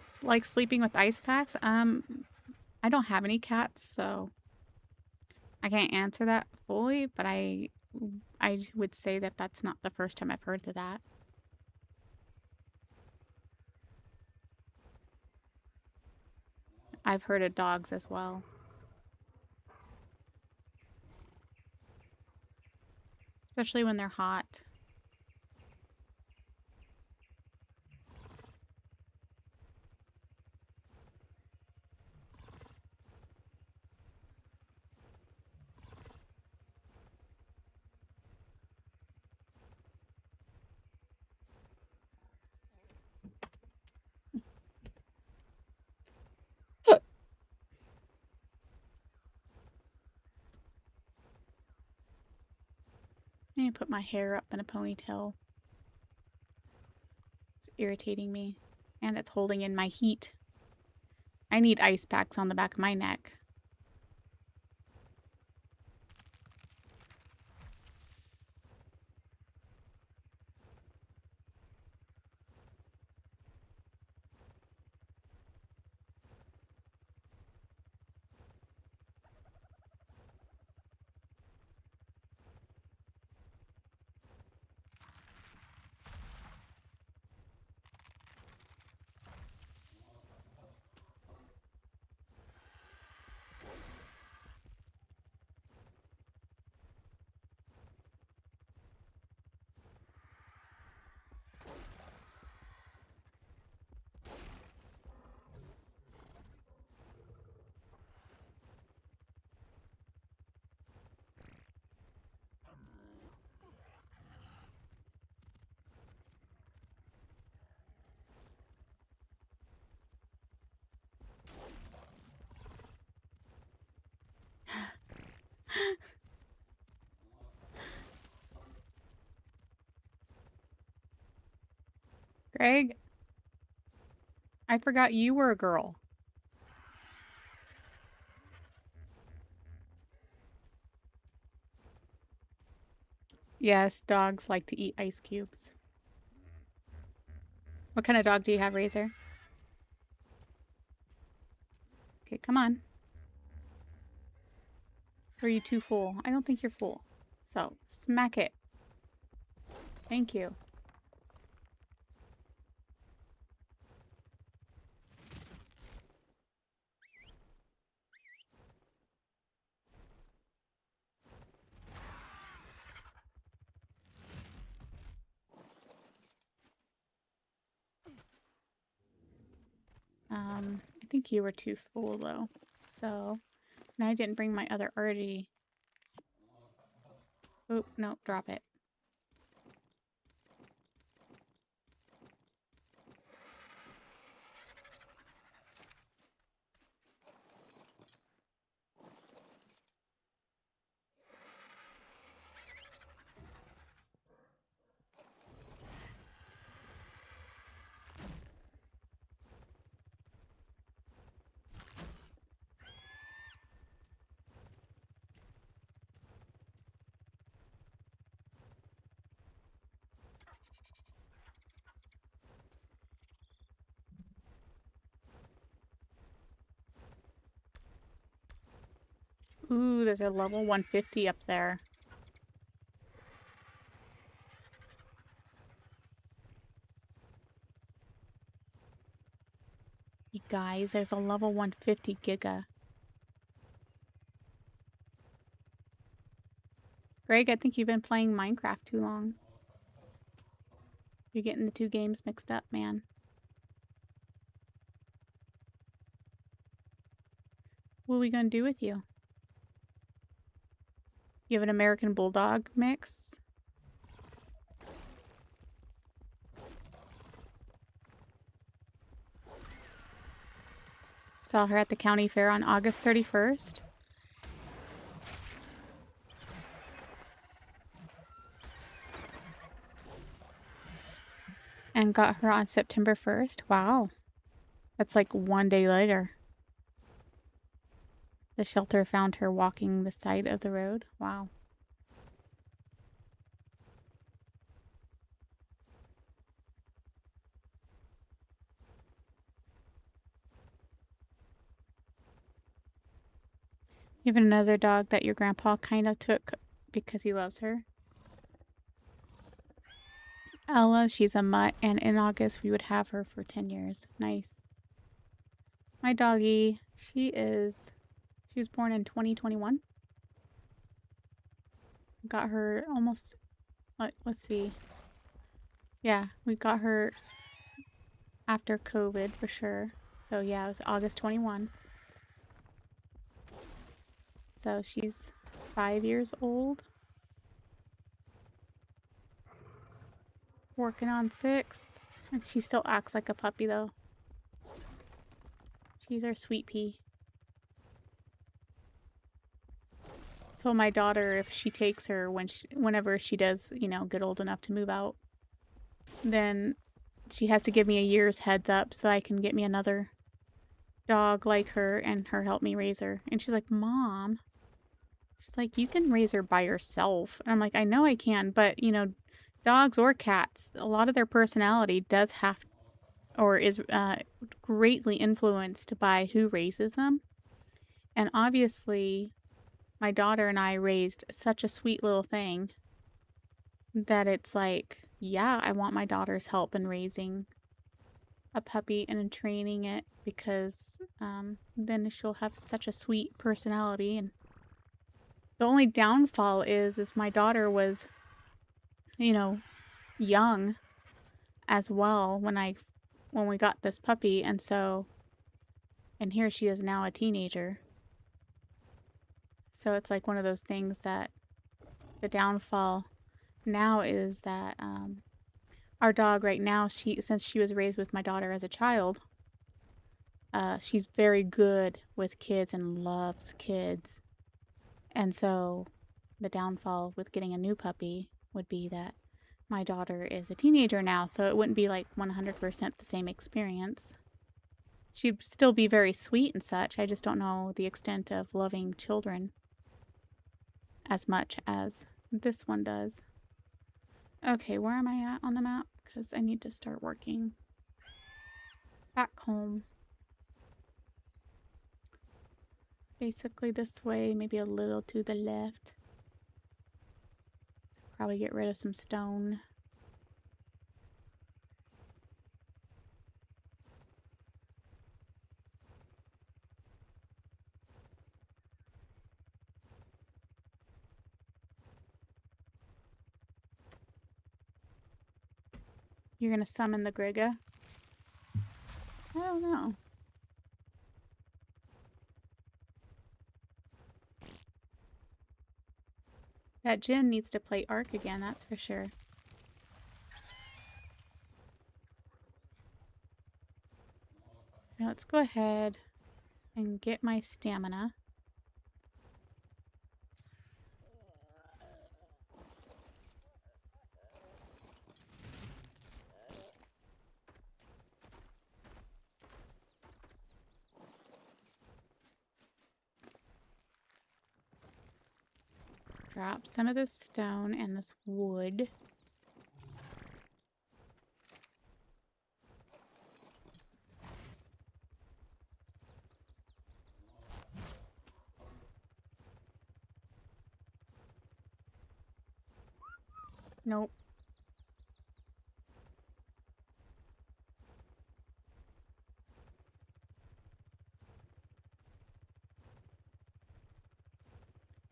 It's like sleeping with ice packs. I don't have any cats, so I can't answer that fully, but I would say that that's not the first time I've heard of that. I've heard of dogs as well, especially when they're hot. I need to put my hair up in a ponytail. It's irritating me. And it's holding in my heat. I need ice packs on the back of my neck. Greg, I forgot you were a girl. Yes, dogs like to eat ice cubes. What kind of dog do you have, Razor? Okay, come on. Or are you too full? I don't think you're full. So, smack it. Thank you. I think you were too full though. So, and I didn't bring my other RG. Oh, no, drop it. Ooh, there's a level 150 up there. You guys, there's a level 150 Giga. Greg, I think you've been playing Minecraft too long. You're getting the two games mixed up, man. What are we gonna do with you? You have an American Bulldog mix? Saw her at the county fair on August 31st. And got her on September 1st. Wow. That's like one day later. The shelter found her walking the side of the road. Wow. You have another dog that your grandpa kind of took because he loves her. Ella, she's a mutt, and in August we would have her for 10 years. Nice. My doggie, she was born in 2021. Got her almost, let's see. Yeah, we got her after COVID for sure. So yeah, it was August 21. So she's 5 years old. Working on 6. And she still acts like a puppy though. She's our sweet pea. told my daughter if she takes her whenever she does, get old enough to move out, then she has to give me a year's heads up so I can get me another dog like her and her help me raise her. And she's like, Mom, she's like, you can raise her by yourself. And I'm like, I know I can, but dogs or cats, a lot of their personality does have or is greatly influenced by who raises them. And obviously, my daughter and I raised such a sweet little thing that it's like, yeah, I want my daughter's help in raising a puppy and in training it because then she'll have such a sweet personality. And the only downfall is my daughter was, young as well when we got this puppy, and here she is now a teenager. So it's like one of those things that the downfall now is that our dog right now, since she was raised with my daughter as a child, she's very good with kids and loves kids. And so the downfall with getting a new puppy would be that my daughter is a teenager now, so it wouldn't be like 100% the same experience. She'd still be very sweet and such. I just don't know the extent of loving children as much as this one does. Okay, where am I at on the map? Because I need to start working. Back home. Basically this way, maybe a little to the left. Probably get rid of some stone. You're gonna summon the Grigga? I don't know. That Jin needs to play Ark again, that's for sure. Now let's go ahead and get my stamina. Drop some of this stone and this wood. Nope.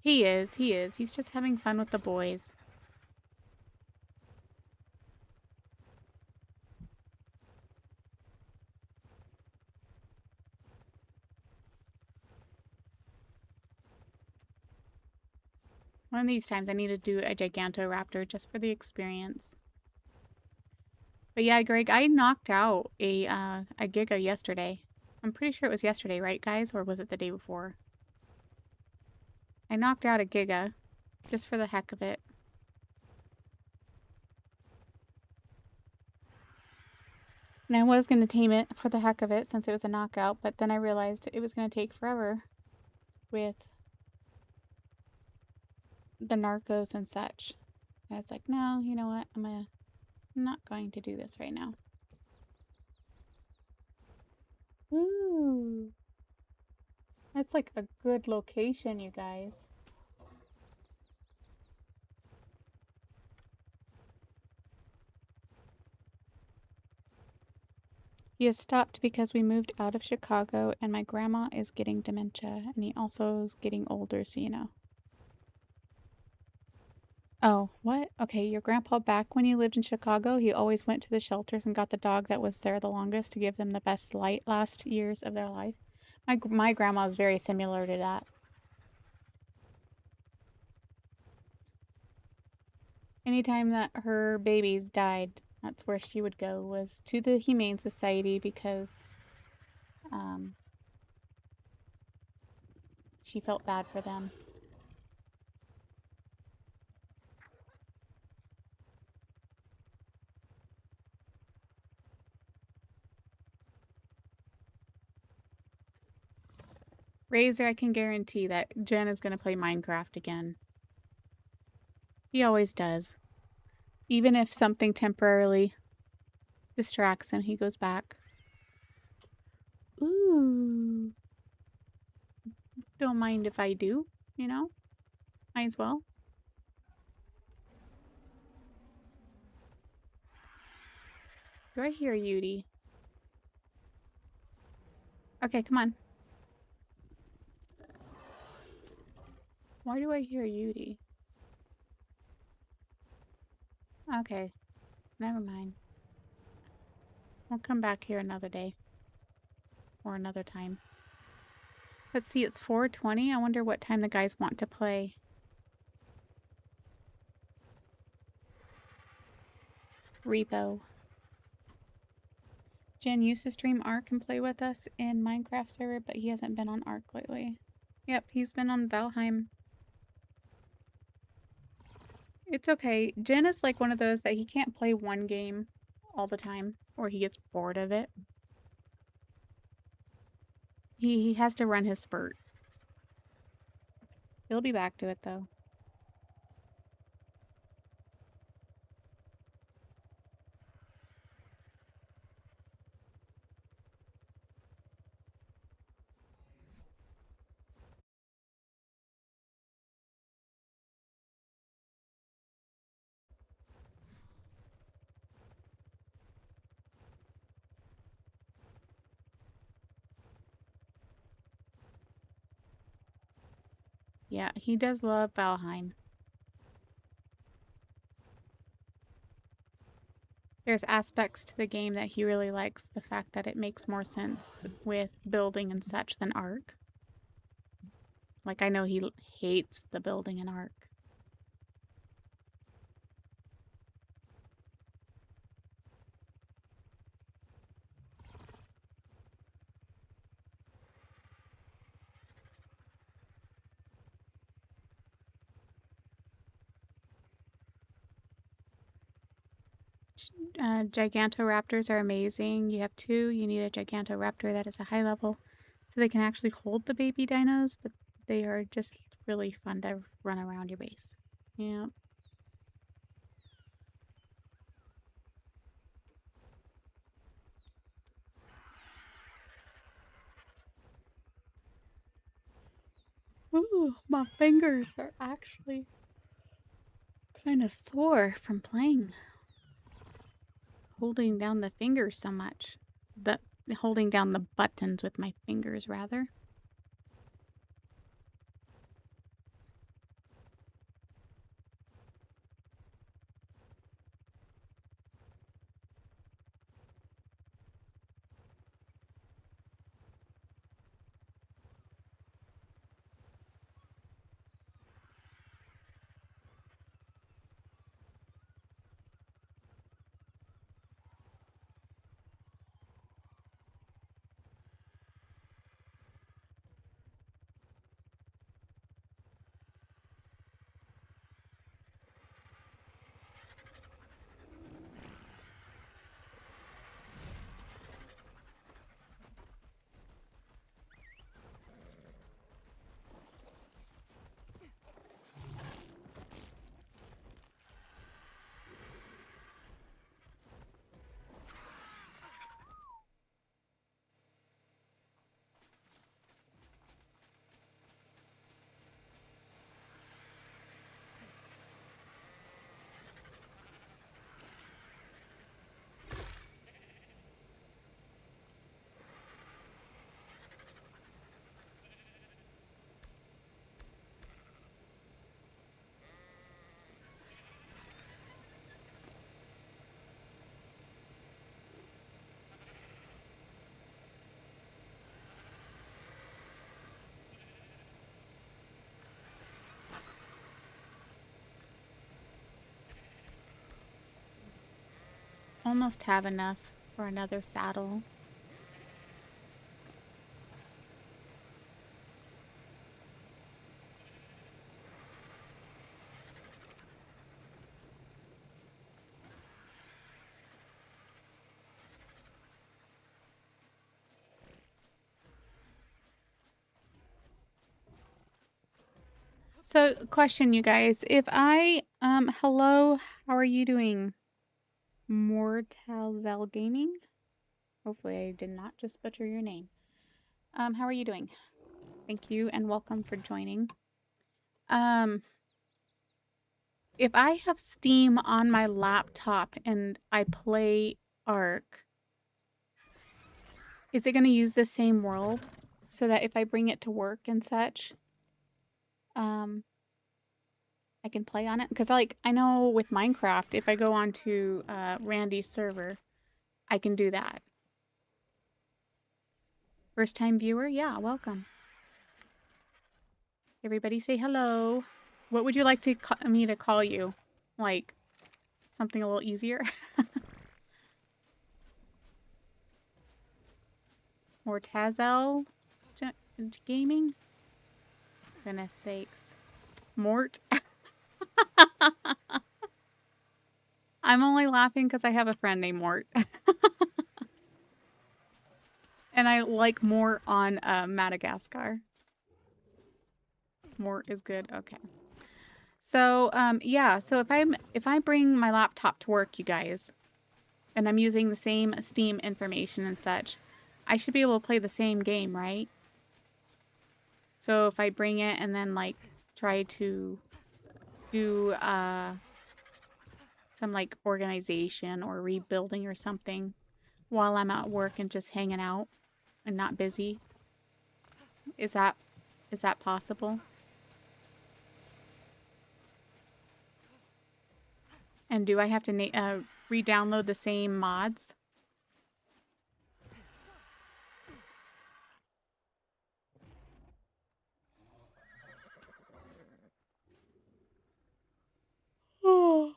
He is. He's just having fun with the boys. One of these times I need to do a Gigantoraptor just for the experience. But yeah, Greg, I knocked out a Giga yesterday. I'm pretty sure it was yesterday, right, guys? Or was it the day before? I knocked out a Giga just for the heck of it. And I was going to tame it for the heck of it since it was a knockout, but then I realized it was going to take forever with the narcos and such. I was like, no, you know what? I'm not going to do this right now. Ooh. That's like a good location, you guys. He has stopped because we moved out of Chicago and my grandma is getting dementia and he also is getting older, so you know. Oh, what? Okay, your grandpa back when you lived in Chicago, he always went to the shelters and got the dog that was there the longest to give them the best last years of their life. My grandma is very similar to that. Anytime that her babies died, that's where she would go, was to the Humane Society because she felt bad for them. Razor, I can guarantee that Jen is going to play Minecraft again. He always does. Even if something temporarily distracts him, he goes back. Ooh. Don't mind if I do, you know? Might as well. Do I hear Yudi? Okay, come on. Why do I hear Yudi? Okay, never mind. We'll come back here another day. Or another time. Let's see, it's 4:20. I wonder what time the guys want to play. Repo. Jen used to stream Ark and play with us in Minecraft server, but he hasn't been on Ark lately. Yep, he's been on Valheim. It's okay. Jen is like one of those that he can't play one game all the time, or he gets bored of it. He has to run his spurt. He'll be back to it though. Yeah, he does love Valheim. There's aspects to the game that he really likes. The fact that it makes more sense with building and such than Ark. Like, I know he hates the building in Ark. Gigantoraptors are amazing. You have two. You need a Gigantoraptor that is a high level so they can actually hold the baby dinos, but they are just really fun to run around your base. Yeah. Ooh, my fingers are actually kind of sore from playing. Holding down the fingers so much. Holding down the buttons with my fingers, rather. Almost have enough for another saddle. So, question, you guys. If I, hello, how are you doing? Mortalzel Gaming? Hopefully I did not just butcher your name. How are you doing? Thank you and welcome for joining. If I have Steam on my laptop and I play Ark, is it going to use the same world so that if I bring it to work and such, I can play on it? Because like I know with Minecraft, if I go onto Randy's server, I can do that. First time viewer? Yeah, welcome. Everybody say hello. What would you like to me to call you? Like something a little easier? Mortazel Gaming? Goodness sakes. Mort? I'm only laughing because I have a friend named Mort. And I like Mort on Madagascar. Mort is good. Okay. So, yeah. So if I bring my laptop to work, you guys, and I'm using the same Steam information and such, I should be able to play the same game, right? So if I bring it and then like try to do some like organization or rebuilding or something while I'm at work and just hanging out and not busy, is that possible? And do I have to re-download the same mods? Oh.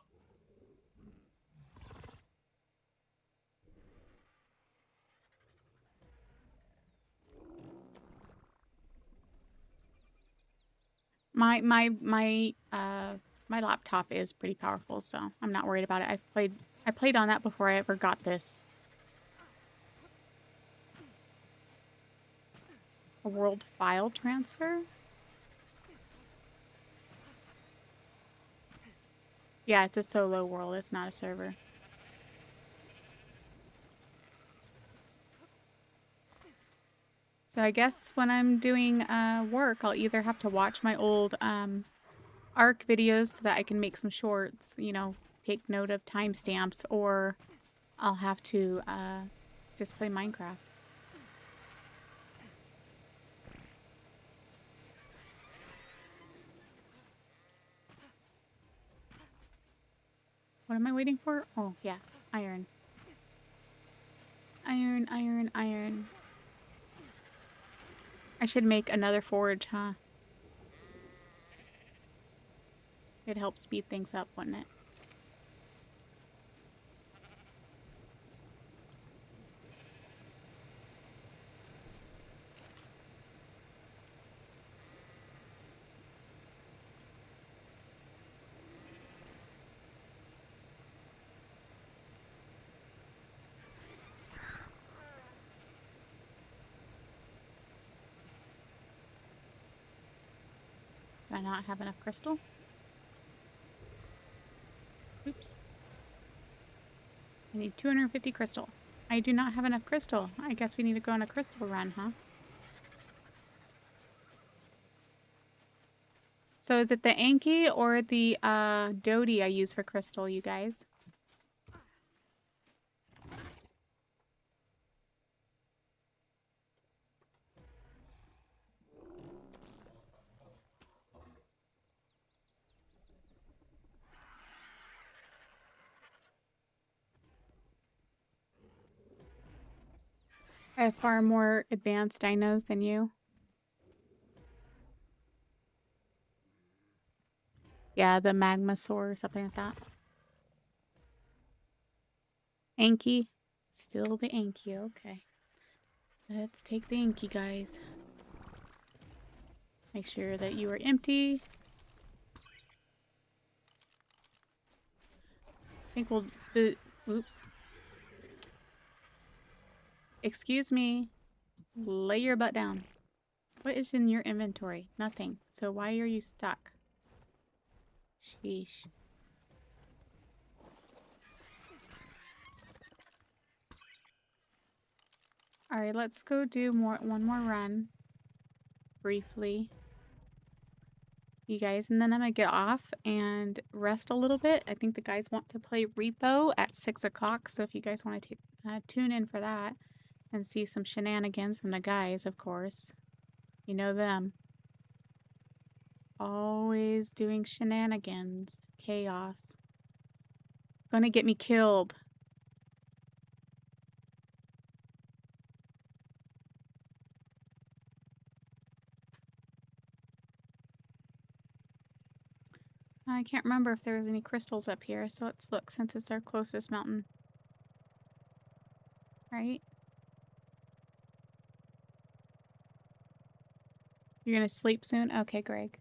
My laptop is pretty powerful, so I'm not worried about it. I played on that before I ever got this. A world file transfer? Yeah, it's a solo world. It's not a server. So I guess when I'm doing work, I'll either have to watch my old Ark videos so that I can make some shorts, you know, take note of timestamps, or I'll have to just play Minecraft. What am I waiting for? Oh, yeah, iron. Iron, iron, iron. I should make another forge, huh? It'd help speed things up, wouldn't it? Do I not have enough crystal? Oops. I need 250 crystal. I do not have enough crystal. I guess we need to go on a crystal run, huh? So is it the Anki or the Dodie I use for crystal, you guys? I have far more advanced dinos than you. Yeah, the Magmasaur or something like that. Anki. Still the Anki, okay. Let's take the Anki, guys. Make sure that you are empty. I think we'll... Oops. Excuse me. Lay your butt down. What is in your inventory? Nothing. So why are you stuck? Sheesh. All right, let's go do one more run briefly, you guys, and then I'm gonna get off and rest a little bit. I think the guys want to play Repo at 6 o'clock, so if you guys want to tune in for that and see some shenanigans from the guys, of course. You know them. Always doing shenanigans. Chaos. Gonna get me killed. I can't remember if there was any crystals up here, so let's look since it's our closest mountain. Right? You're gonna sleep soon? Okay, Greg.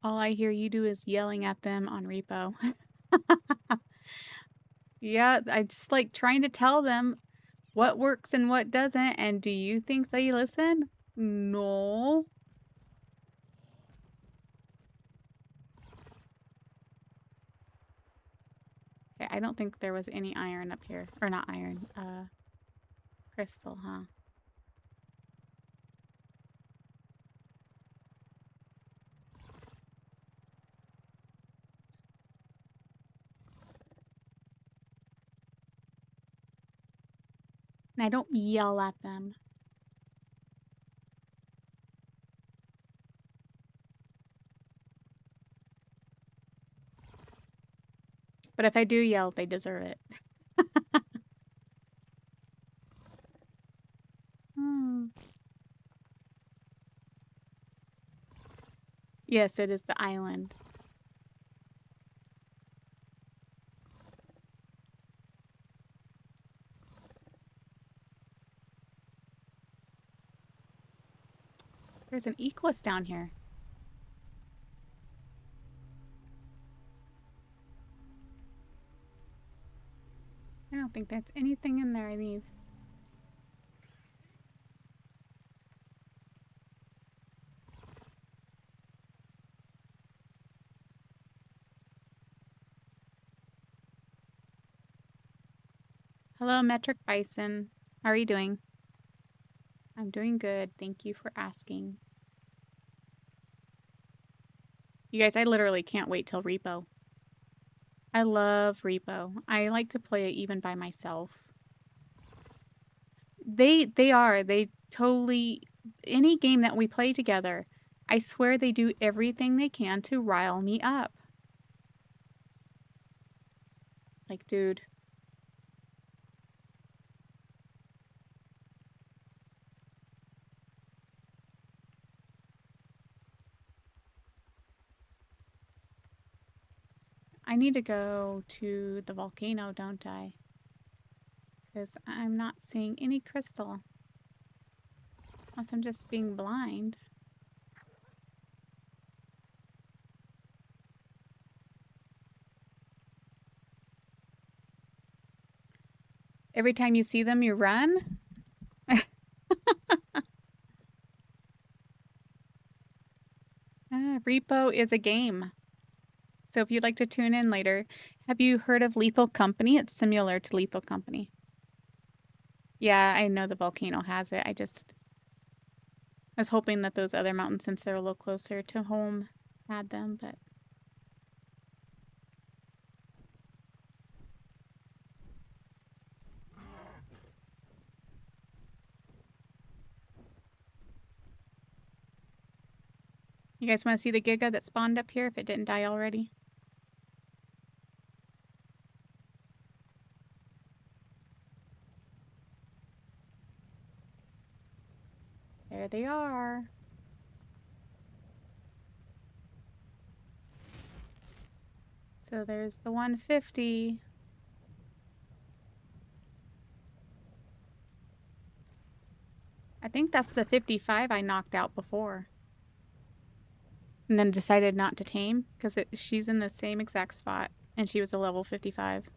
All I hear you do is yelling at them on Repo. Yeah, I just like trying to tell them what works and what doesn't, and do you think they listen? No. Okay, I don't think there was any iron up here. Or not iron, crystal, huh? And I don't yell at them. But if I do yell, they deserve it. Hmm. Yes, it is the island. There's an Equus down here. I don't think that's anything in there I need. Hello, Metric Bison. How are you doing? I'm doing good. Thank you for asking. You guys, I literally can't wait till Repo. I love Repo. I like to play it even by myself. They are. They totally any game that we play together, I swear they do everything they can to rile me up. Like, dude. I need to go to the volcano, don't I? Because I'm not seeing any crystal. Unless I'm just being blind. Every time you see them, you run? Repo is a game. So if you'd like to tune in later, have you heard of Lethal Company? It's similar to Lethal Company. Yeah, I know the volcano has it. I was hoping that those other mountains, since they're a little closer to home, had them, but... You guys want to see the Giga that spawned up here if it didn't die already? There they are. So there's the 150. I think that's the 55 I knocked out before. And then decided not to tame because she's in the same exact spot and she was a level 55.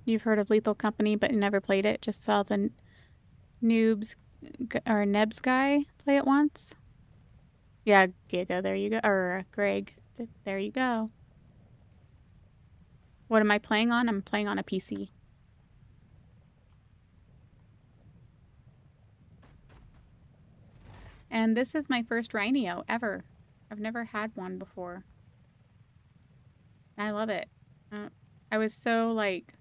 You've heard of Lethal Company but never played it, just saw the Noobs or Nebs guy play it once. Yeah, Giga, there you go. Or Greg, there you go. What am I playing on? I'm playing on a PC. And this is my first Rhinio ever. I've never had one before. I love it. I was so, like,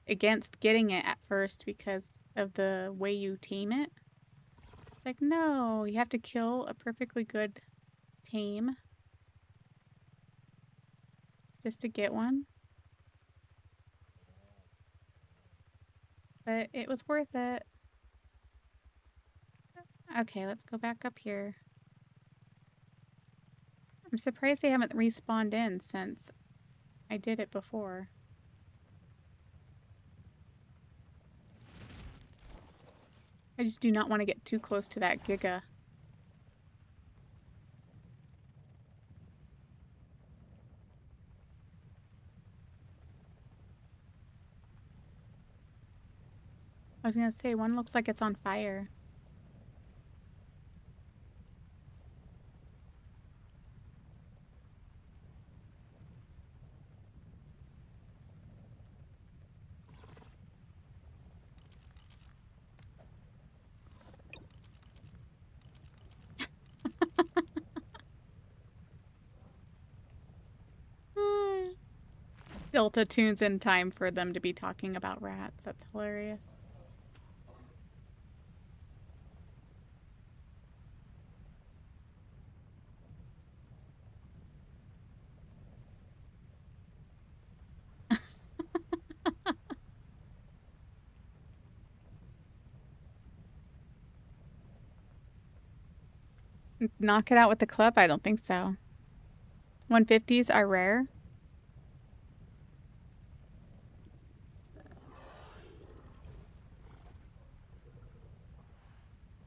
against getting it at first because of the way you tame it. It's like, no, you have to kill a perfectly good tame just to get one. But it was worth it. Okay, let's go back up here. I'm surprised they haven't respawned in since I did it before. I just do not want to get too close to that Giga. I was gonna say, one looks like it's on fire. Delta tunes in time for them to be talking about rats. That's hilarious. Knock it out with the club? I don't think so. 150s are rare.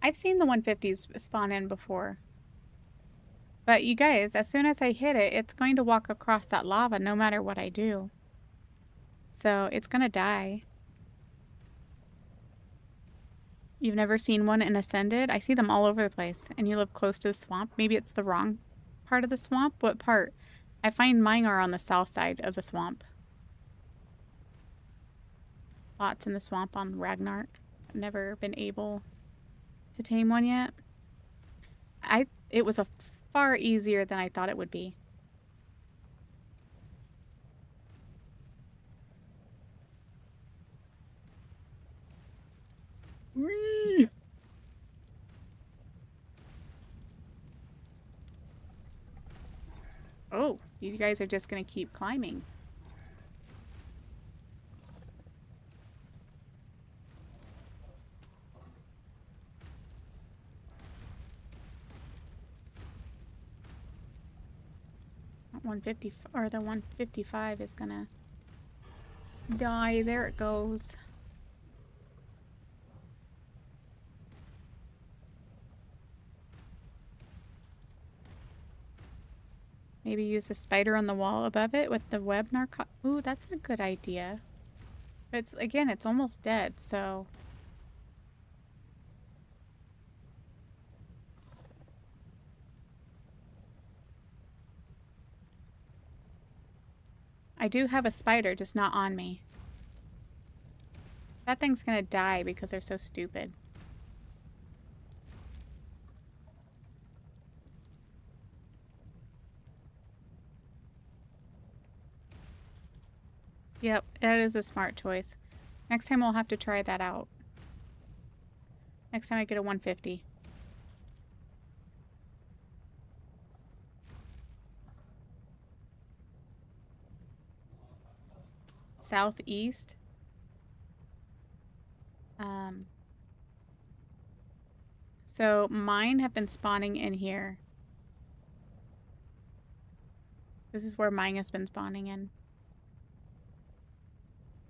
I've seen the 150s spawn in before. But you guys, as soon as I hit it, it's going to walk across that lava no matter what I do. So it's going to die. You've never seen one in Ascended? I see them all over the place. And you live close to the swamp. Maybe it's the wrong part of the swamp. What part? I find mine are on the south side of the swamp. Lots in the swamp on Ragnarok. I've never been able to tame one yet. It was a far easier than I thought it would be. Whee! Oh, you guys are just gonna keep climbing. That 150 or the 155 is gonna die. There it goes. Maybe use a spider on the wall above it with the web narco. Ooh, that's a good idea. But it's, again, it's almost dead, so. I do have a spider, just not on me. That thing's gonna die because they're so stupid. Yep, that is a smart choice. Next time we'll have to try that out. Next time I get a 150. Southeast. So mine have been spawning in here. This is where mine has been spawning in.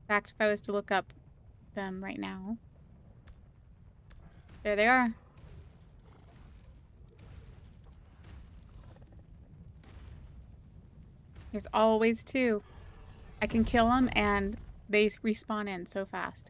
In fact, if I was to look up them right now. There they are. There's always two. I can kill them and they respawn in so fast.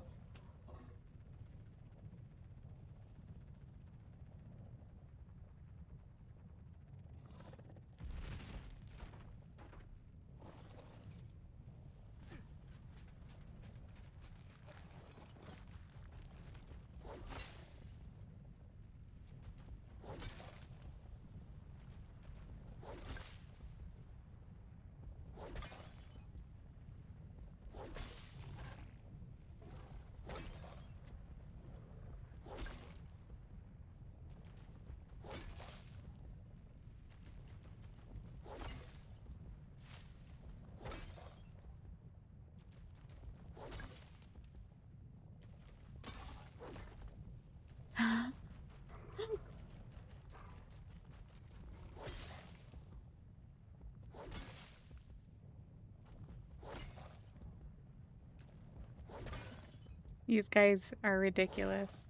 These guys are ridiculous.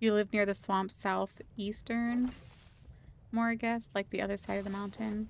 You live near the swamp southeastern, more I guess, like the other side of the mountain.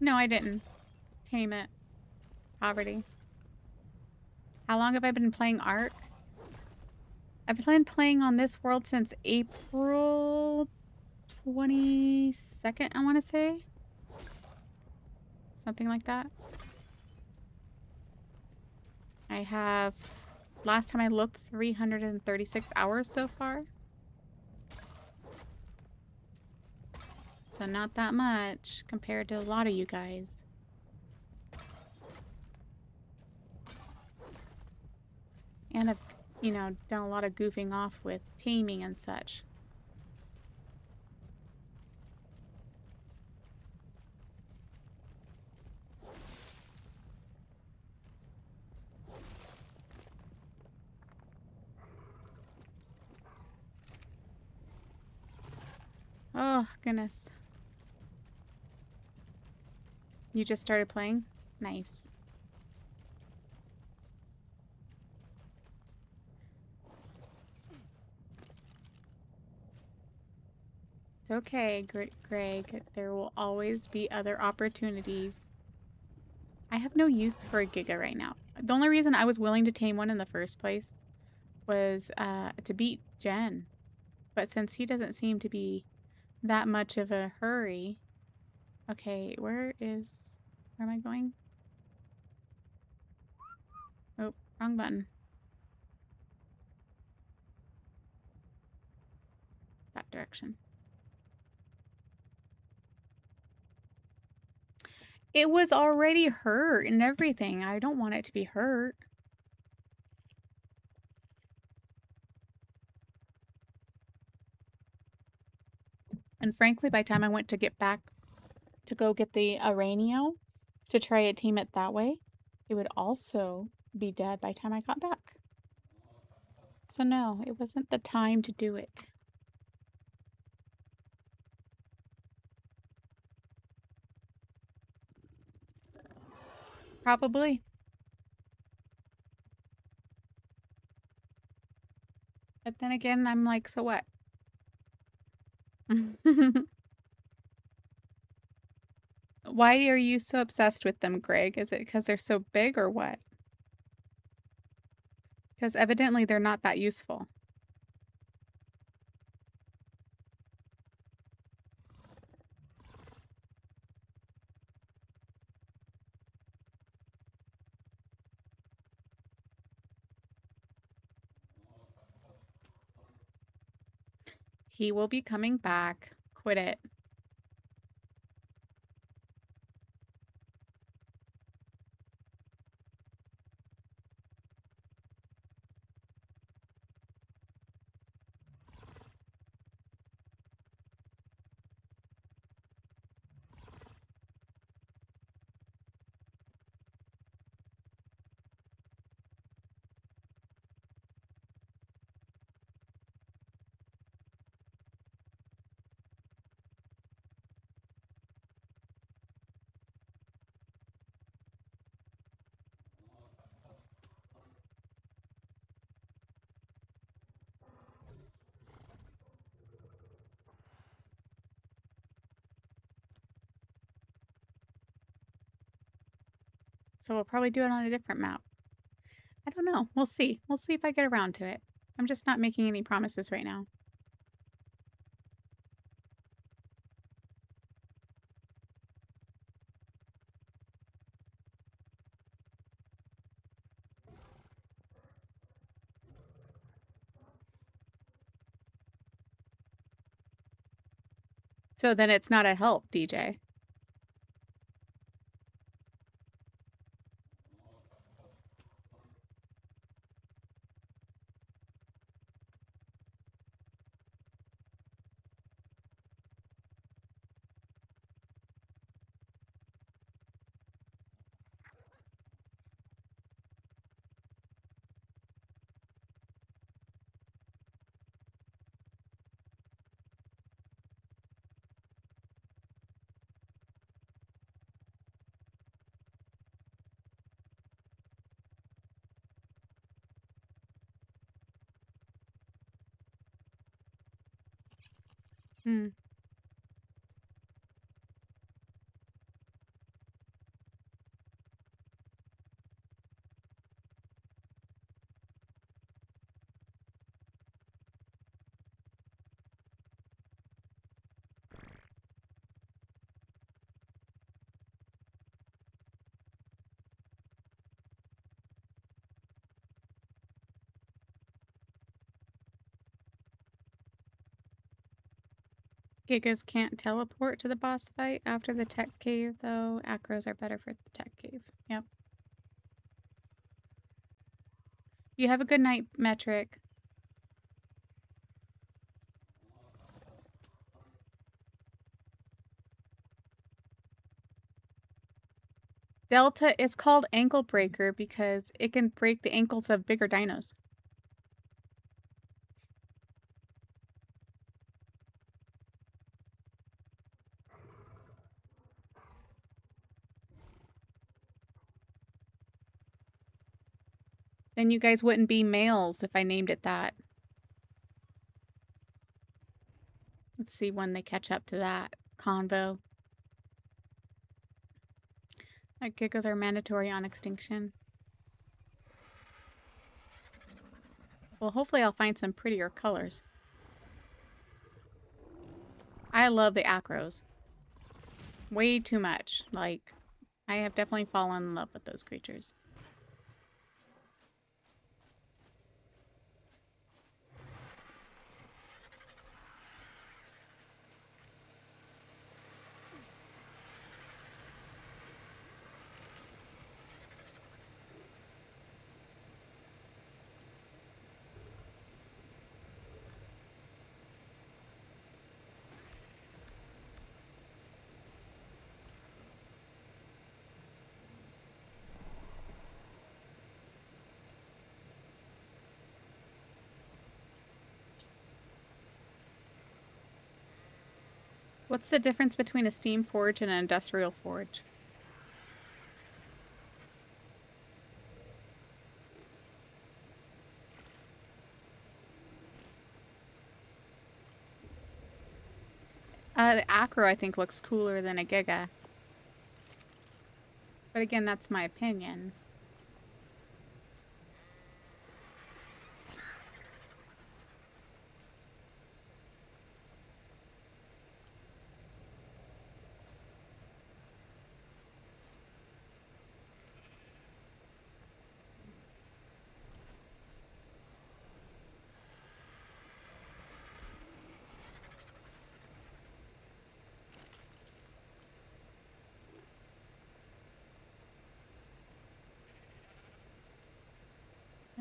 No, I didn't tame it. Poverty. How long have I been playing Ark? I've been playing on this world since April 22nd, I want to say. Something like that. I have, last time I looked, 336 hours so far. So not that much compared to a lot of you guys. And I've, you know, done a lot of goofing off with taming and such. Oh, goodness. You just started playing? Nice. It's okay, Greg. There will always be other opportunities. I have no use for a Giga right now. The only reason I was willing to tame one in the first place was to beat Jen. But since he doesn't seem to be that much of a hurry... Okay, where am I going? Oh, wrong button. That direction. It was already hurt and everything. I don't want it to be hurt. And frankly, by the time I went to get back to go get the Aranio to try to tame it that way, it would also be dead by the time I got back. So no, it wasn't the time to do it. Probably. But then again, I'm like, so what? Why are you so obsessed with them, Greg? Is it because they're so big or what? Because evidently they're not that useful. He will be coming back. Quit it. So we'll probably do it on a different map. I don't know. We'll see. We'll see if I get around to it. I'm just not making any promises right now. So then it's not a help, DJ. Hmm. Gigas can't teleport to the boss fight after the tech cave, though. Acros are better for the tech cave. Yep. You have a good night, Metric. Delta is called ankle breaker because it can break the ankles of bigger dinos. Then you guys wouldn't be males if I named it that. Let's see when they catch up to that convo. Like gigas are mandatory on extinction. Well, hopefully I'll find some prettier colors. I love the acros. Way too much. Like, I have definitely fallen in love with those creatures. What's the difference between a steam forge and an industrial forge? The Acro, I think, looks cooler than a Giga. But again, that's my opinion.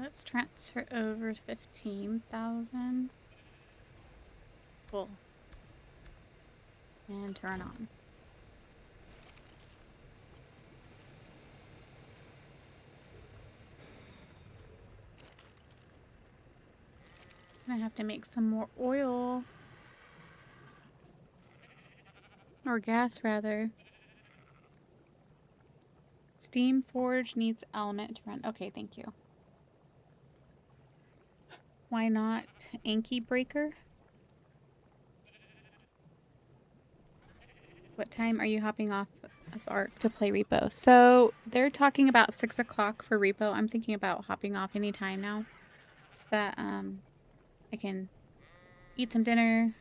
Let's transfer over 15,000. Full. And turn on. I have to make some more oil. Or gas, rather. Steam forge needs element to run. Okay, thank you. Why not Anki breaker? What time are you hopping off of ARC to play repo? So they're talking about 6 o'clock for repo. I'm thinking about hopping off anytime now, so that I can eat some dinner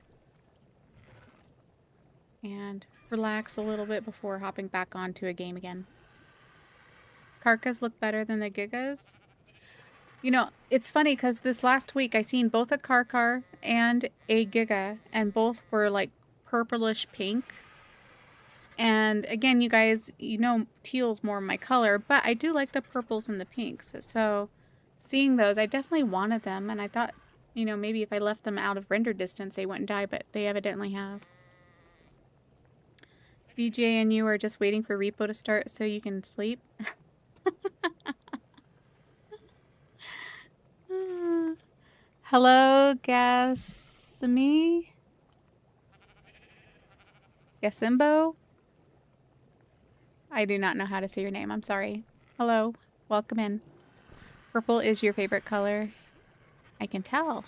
and relax a little bit before hopping back onto a game again. Karkas look better than the Gigas. You know, it's funny because this last week I seen both a Karkar and a Giga, and both were like purplish pink. And again, you guys, you know, teal's more my color, but I do like the purples and the pinks. So seeing those, I definitely wanted them, and I thought, you know, maybe if I left them out of render distance, they wouldn't die, but they evidently have. DJ and you are just waiting for repo to start so you can sleep. Hello, Gasmi? Gasimbo? I do not know how to say your name. I'm sorry. Hello. Welcome in. Purple is your favorite color. I can tell.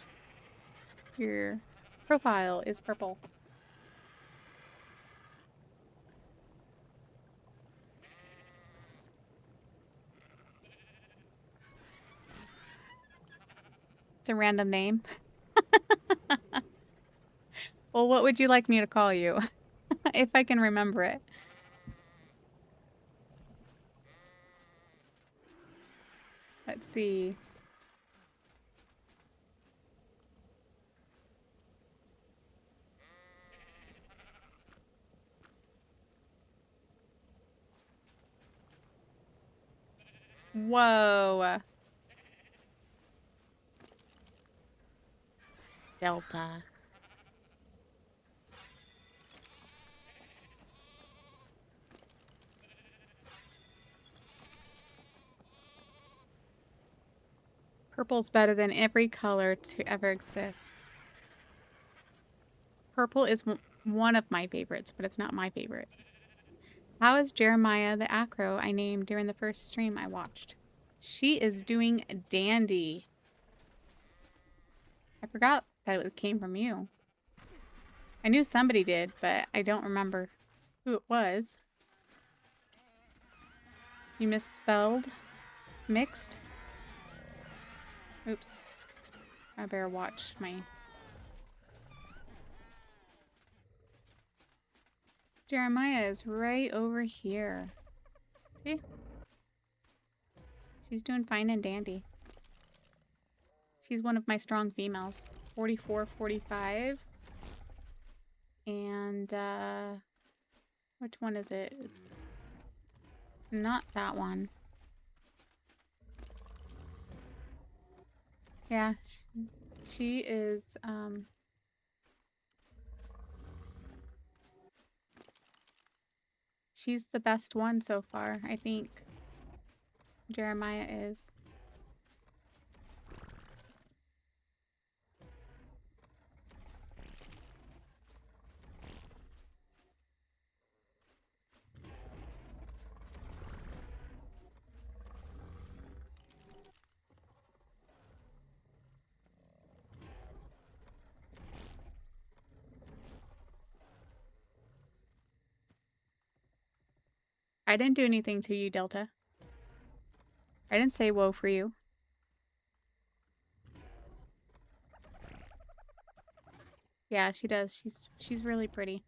Your profile is purple. It's a random name. Well, what would you like me to call you? If I can remember it. Let's see. Whoa. Delta. Purple's better than every color to ever exist. Purple is one of my favorites, but it's not my favorite. How is Jeremiah the Acro I named during the first stream I watched? She is doing dandy. I forgot that it came from you. I knew somebody did, but I don't remember who it was. You misspelled mixed? Oops. I better watch my... Jeremiah is right over here. See? She's doing fine and dandy. She's one of my strong females. 44, 45. And, which one is it? It's not that one. Yeah, she is, she's the best one so far, I think. Jeremiah is. I didn't do anything to you, Delta. I didn't say whoa for you. Yeah, she does. She's really pretty.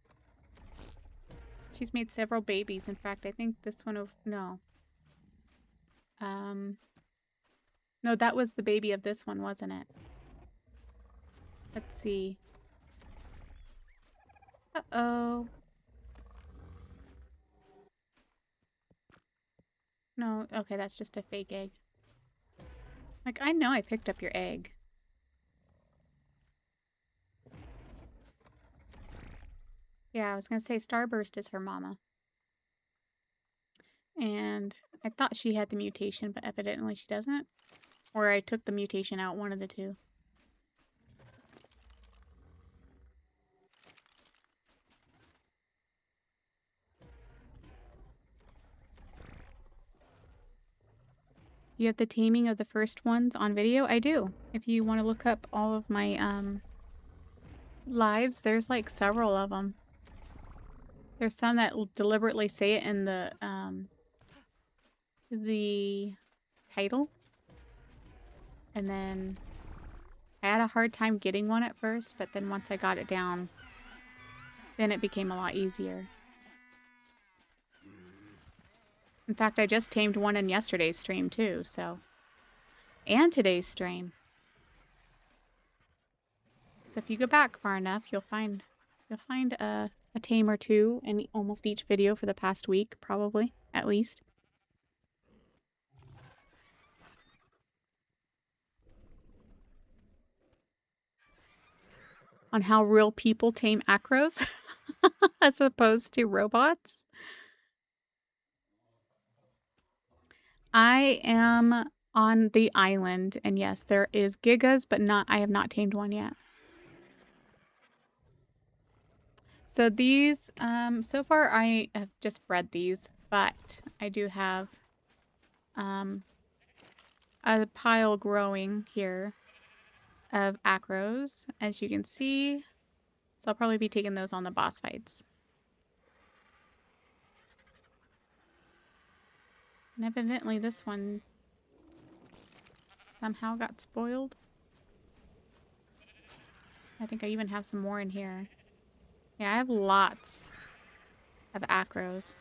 She's made several babies. In fact, I think this one no. Um no, that was the baby of this one, wasn't it? Let's see. Uh-oh. No, okay, that's just a fake egg. Like, I know I picked up your egg. Yeah, I was gonna say Starburst is her mama. And I thought she had the mutation, but evidently she doesn't. Or I took the mutation out, one of the two. You have the taming of the first ones on video? I do. If you want to look up all of my lives, there's like several of them. There's some that deliberately say it in the title. And then I had a hard time getting one at first, but then once I got it down, then it became a lot easier. In fact, I just tamed one in yesterday's stream too, so. And today's stream. So if you go back far enough, you'll find a tame or two in almost each video for the past week, probably, at least. On how real people tame acros as opposed to robots. I am on the island, and yes, there is gigas, but I have not tamed one yet. So these, so far I have just bred these, but I do have a pile growing here of acros, as you can see. So I'll probably be taking those on the boss fights. And evidently this one somehow got spoiled. I think I even have some more in here. Yeah, I have lots of acros.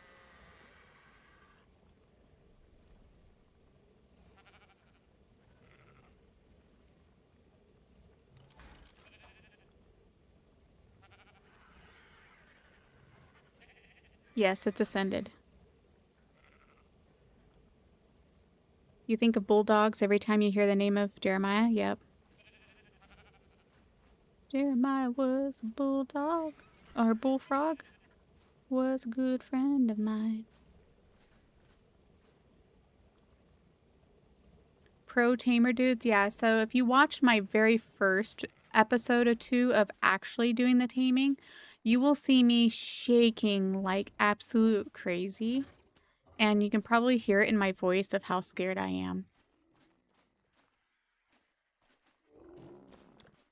Yes, it's ascended. You think of bulldogs every time you hear the name of Jeremiah? Yep. Jeremiah was a bulldog, or bullfrog, was a good friend of mine. Pro tamer dudes, yeah. So if you watched my very first episode or two of actually doing the taming, you will see me shaking like absolute crazy. And you can probably hear it in my voice of how scared I am.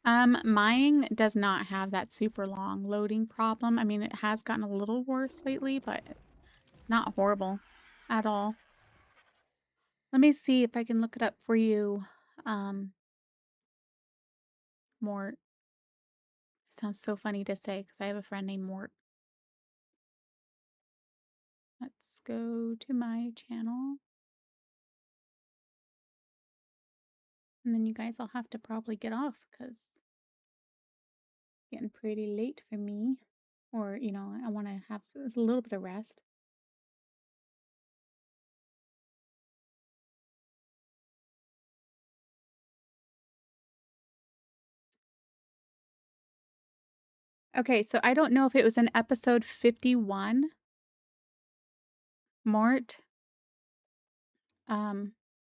Mine does not have that super long loading problem. I mean, it has gotten a little worse lately, but not horrible at all. Let me see if I can look it up for you. Mort. Sounds so funny to say because I have a friend named Mort. Let's go to my channel. And then you guys will have to probably get off because it's getting pretty late for me. Or, you know, I want to have a little bit of rest. Okay, so I don't know if it was in episode 51. Mort.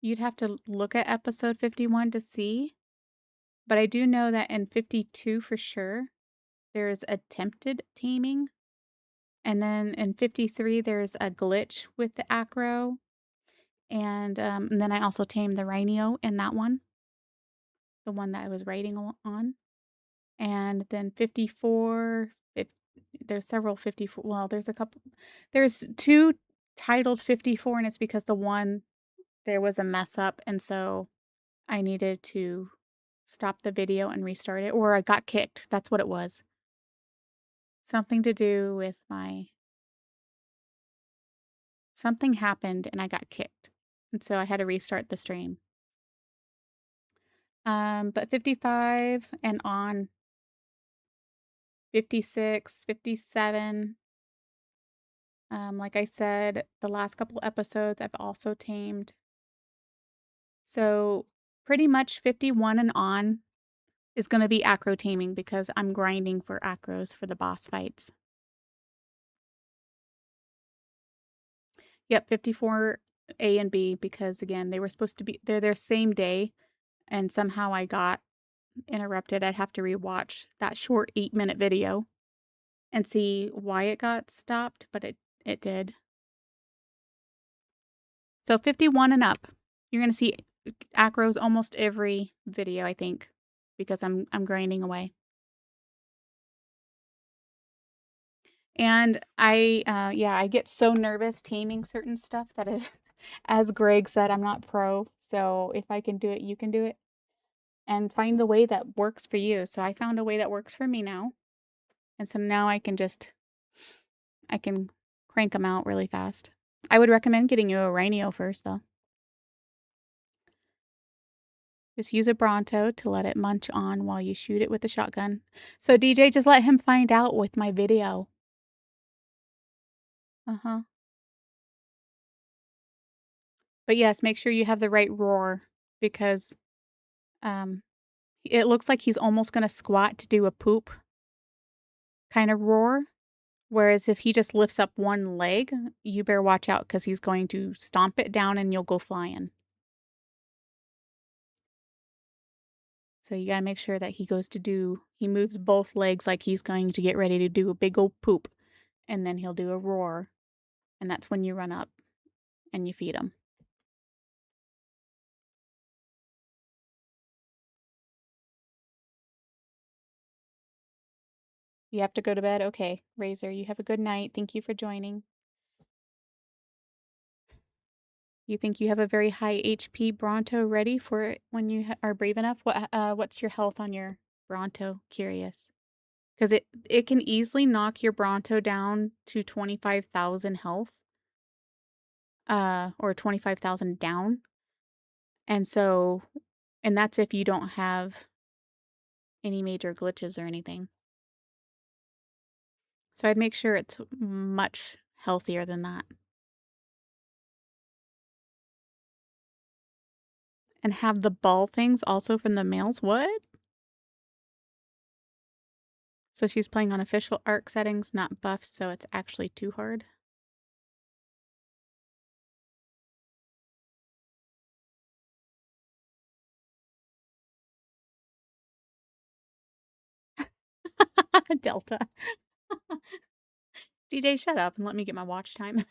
You'd have to look at episode 51 to see. But I do know that in 52 for sure, there's attempted taming. And then in 53, there's a glitch with the acro. And then I also tamed the rhino in that one. The one that I was writing on. And then 54, there's several 54, well, there's a couple, there's two titled 54, and it's because there was a mess up, and so I needed to stop the video and restart it, or I got kicked. That's what it was. Something to do with something happened and I got kicked. And so I had to restart the stream. But 55 and on, 56, 57. Like I said, the last couple episodes I've also tamed. So pretty much 51 and on is going to be acro taming because I'm grinding for acros for the boss fights. Yep, 54 A and B because again, they were supposed to be they're their same day and somehow I got interrupted. I'd have to rewatch that short 8-minute video and see why it got stopped, but it did. So 51 and up. You're going to see acros almost every video, I think, because I'm grinding away. And I get so nervous taming certain stuff that as Greg said, I'm not pro. So if I can do it, you can do it. And find the way that works for you. So I found a way that works for me now. And so now I can crank them out really fast. I would recommend getting you a Rhinio first, though. Just use a Bronto to let it munch on while you shoot it with the shotgun. So DJ, just let him find out with my video. Uh-huh. But yes, make sure you have the right roar because it looks like he's almost going to squat to do a poop kind of roar. Whereas if he just lifts up one leg, you better watch out because he's going to stomp it down and you'll go flying. So you gotta make sure that he moves both legs like he's going to get ready to do a big old poop. And then he'll do a roar. And that's when you run up and you feed him. You have to go to bed? Okay, Razor, you have a good night. Thank you for joining. You think you have a very high HP Bronto ready for it when you are brave enough? What's your health on your Bronto? Curious. Because it can easily knock your Bronto down to 25,000 health. Or 25,000 down. And so, and that's if you don't have any major glitches or anything. So I'd make sure it's much healthier than that. And have the ball things also from the males. What? So she's playing on official arc settings, not buffs, so it's actually too hard. Delta. DJ, shut up and let me get my watch time.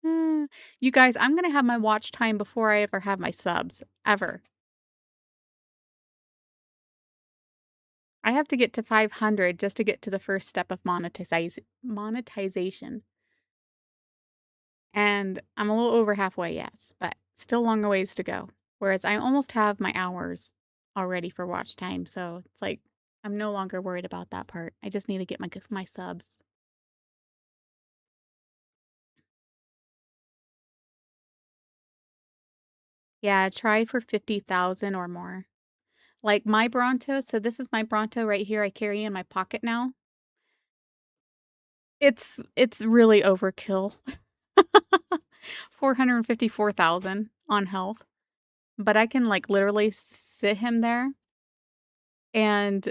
You guys, I'm going to have my watch time before I ever have my subs. Ever. I have to get to 500 just to get to the first step of monetization. And I'm a little over halfway, yes, but still long a ways to go. Whereas I almost have my hours already for watch time, so it's like I'm no longer worried about that part. I just need to get my subs. Yeah, try for 50,000 or more. Like my Bronto, so this is my Bronto right here I carry in my pocket now. It's really overkill. 454,000 on health. But I can like literally sit him there and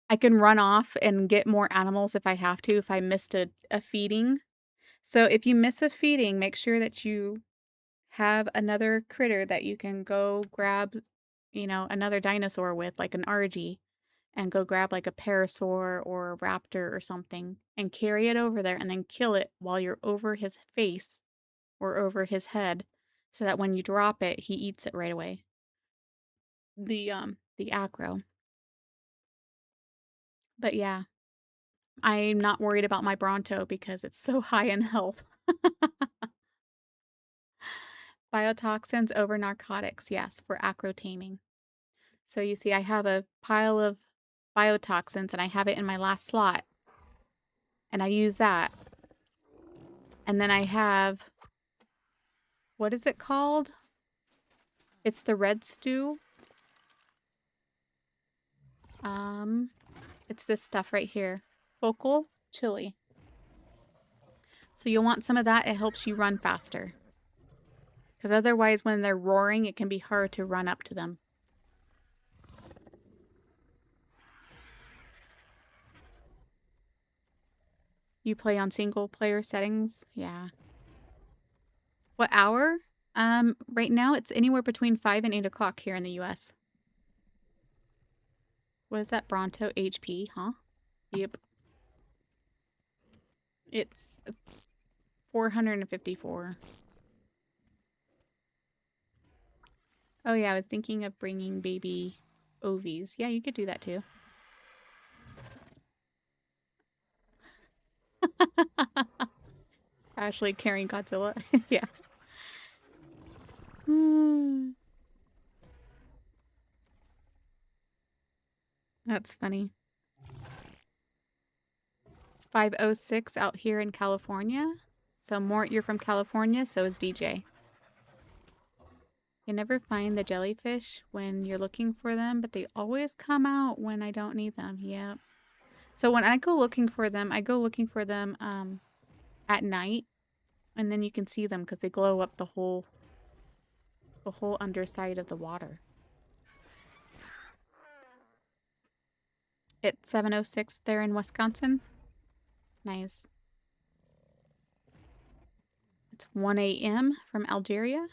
I can run off and get more animals if I have to, if I missed a feeding. So if you miss a feeding, make sure that you have another critter that you can go grab, another dinosaur with, like an RG, and go grab like a parasaur or a raptor or something and carry it over there and then kill it while you're over his face or over his head so that when you drop it, he eats it right away. The acro. But yeah, I'm not worried about my Bronto because it's so high in health. Biotoxins over narcotics, yes, for acro taming. So you see, I have a pile of biotoxins and I have it in my last slot. And I use that. And then I have, what is it called? It's the red stew. It's this stuff right here. Focal chili. So you'll want some of that. It helps you run faster. Because otherwise, when they're roaring, it can be hard to run up to them. You play on single player settings? Yeah. What hour? Right now it's anywhere between 5 and 8 o'clock here in the US. What is that? Bronto HP, huh? Yep. It's 454. Oh yeah, I was thinking of bringing baby ovies. Yeah, you could do that too. Ashley carrying Godzilla. Yeah. That's funny. It's 5:06 out here in California. So Mort, you're from California, so is DJ. You never find the jellyfish when you're looking for them, but they always come out when I don't need them. Yep. So when I go looking for them, at night, and then you can see them because they glow up the whole underside of the water. It's 7:06 there in Wisconsin. Nice. It's 1 a.m. from Algeria.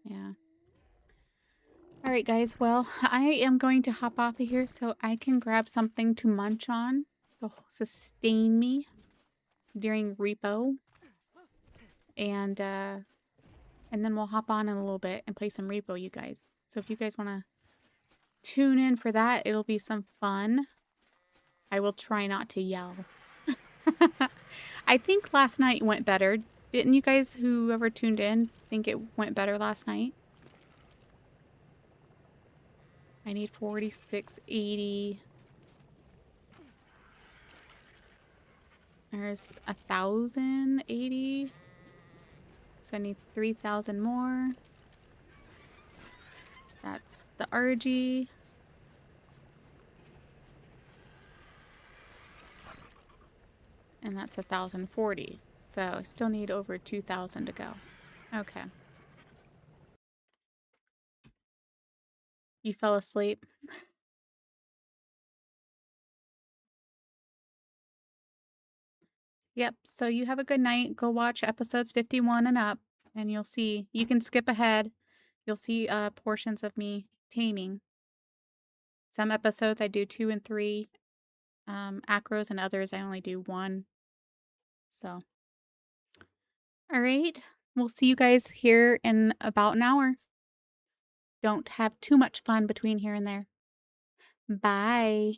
Yeah. All right, guys. Well, I am going to hop off of here so I can grab something to munch on to sustain me during repo. And then we'll hop on in a little bit and play some repo, you guys. So if you guys want to tune in for that, it'll be some fun. I will try not to yell. I think last night went better. Didn't you guys, whoever tuned in, think it went better last night? I need 4680. There's 1080. So I need 3000 more. That's the RG. And that's 1040. So I still need over 2000 to go. Okay. You fell asleep? Yep. So you have a good night. Go watch episodes 51 and up, and you'll see. You can skip ahead. You'll see portions of me taming. Some episodes I do 2 and 3 acros, and others I only do 1. So, all right. We'll see you guys here in about an hour. Don't have too much fun between here and there. Bye.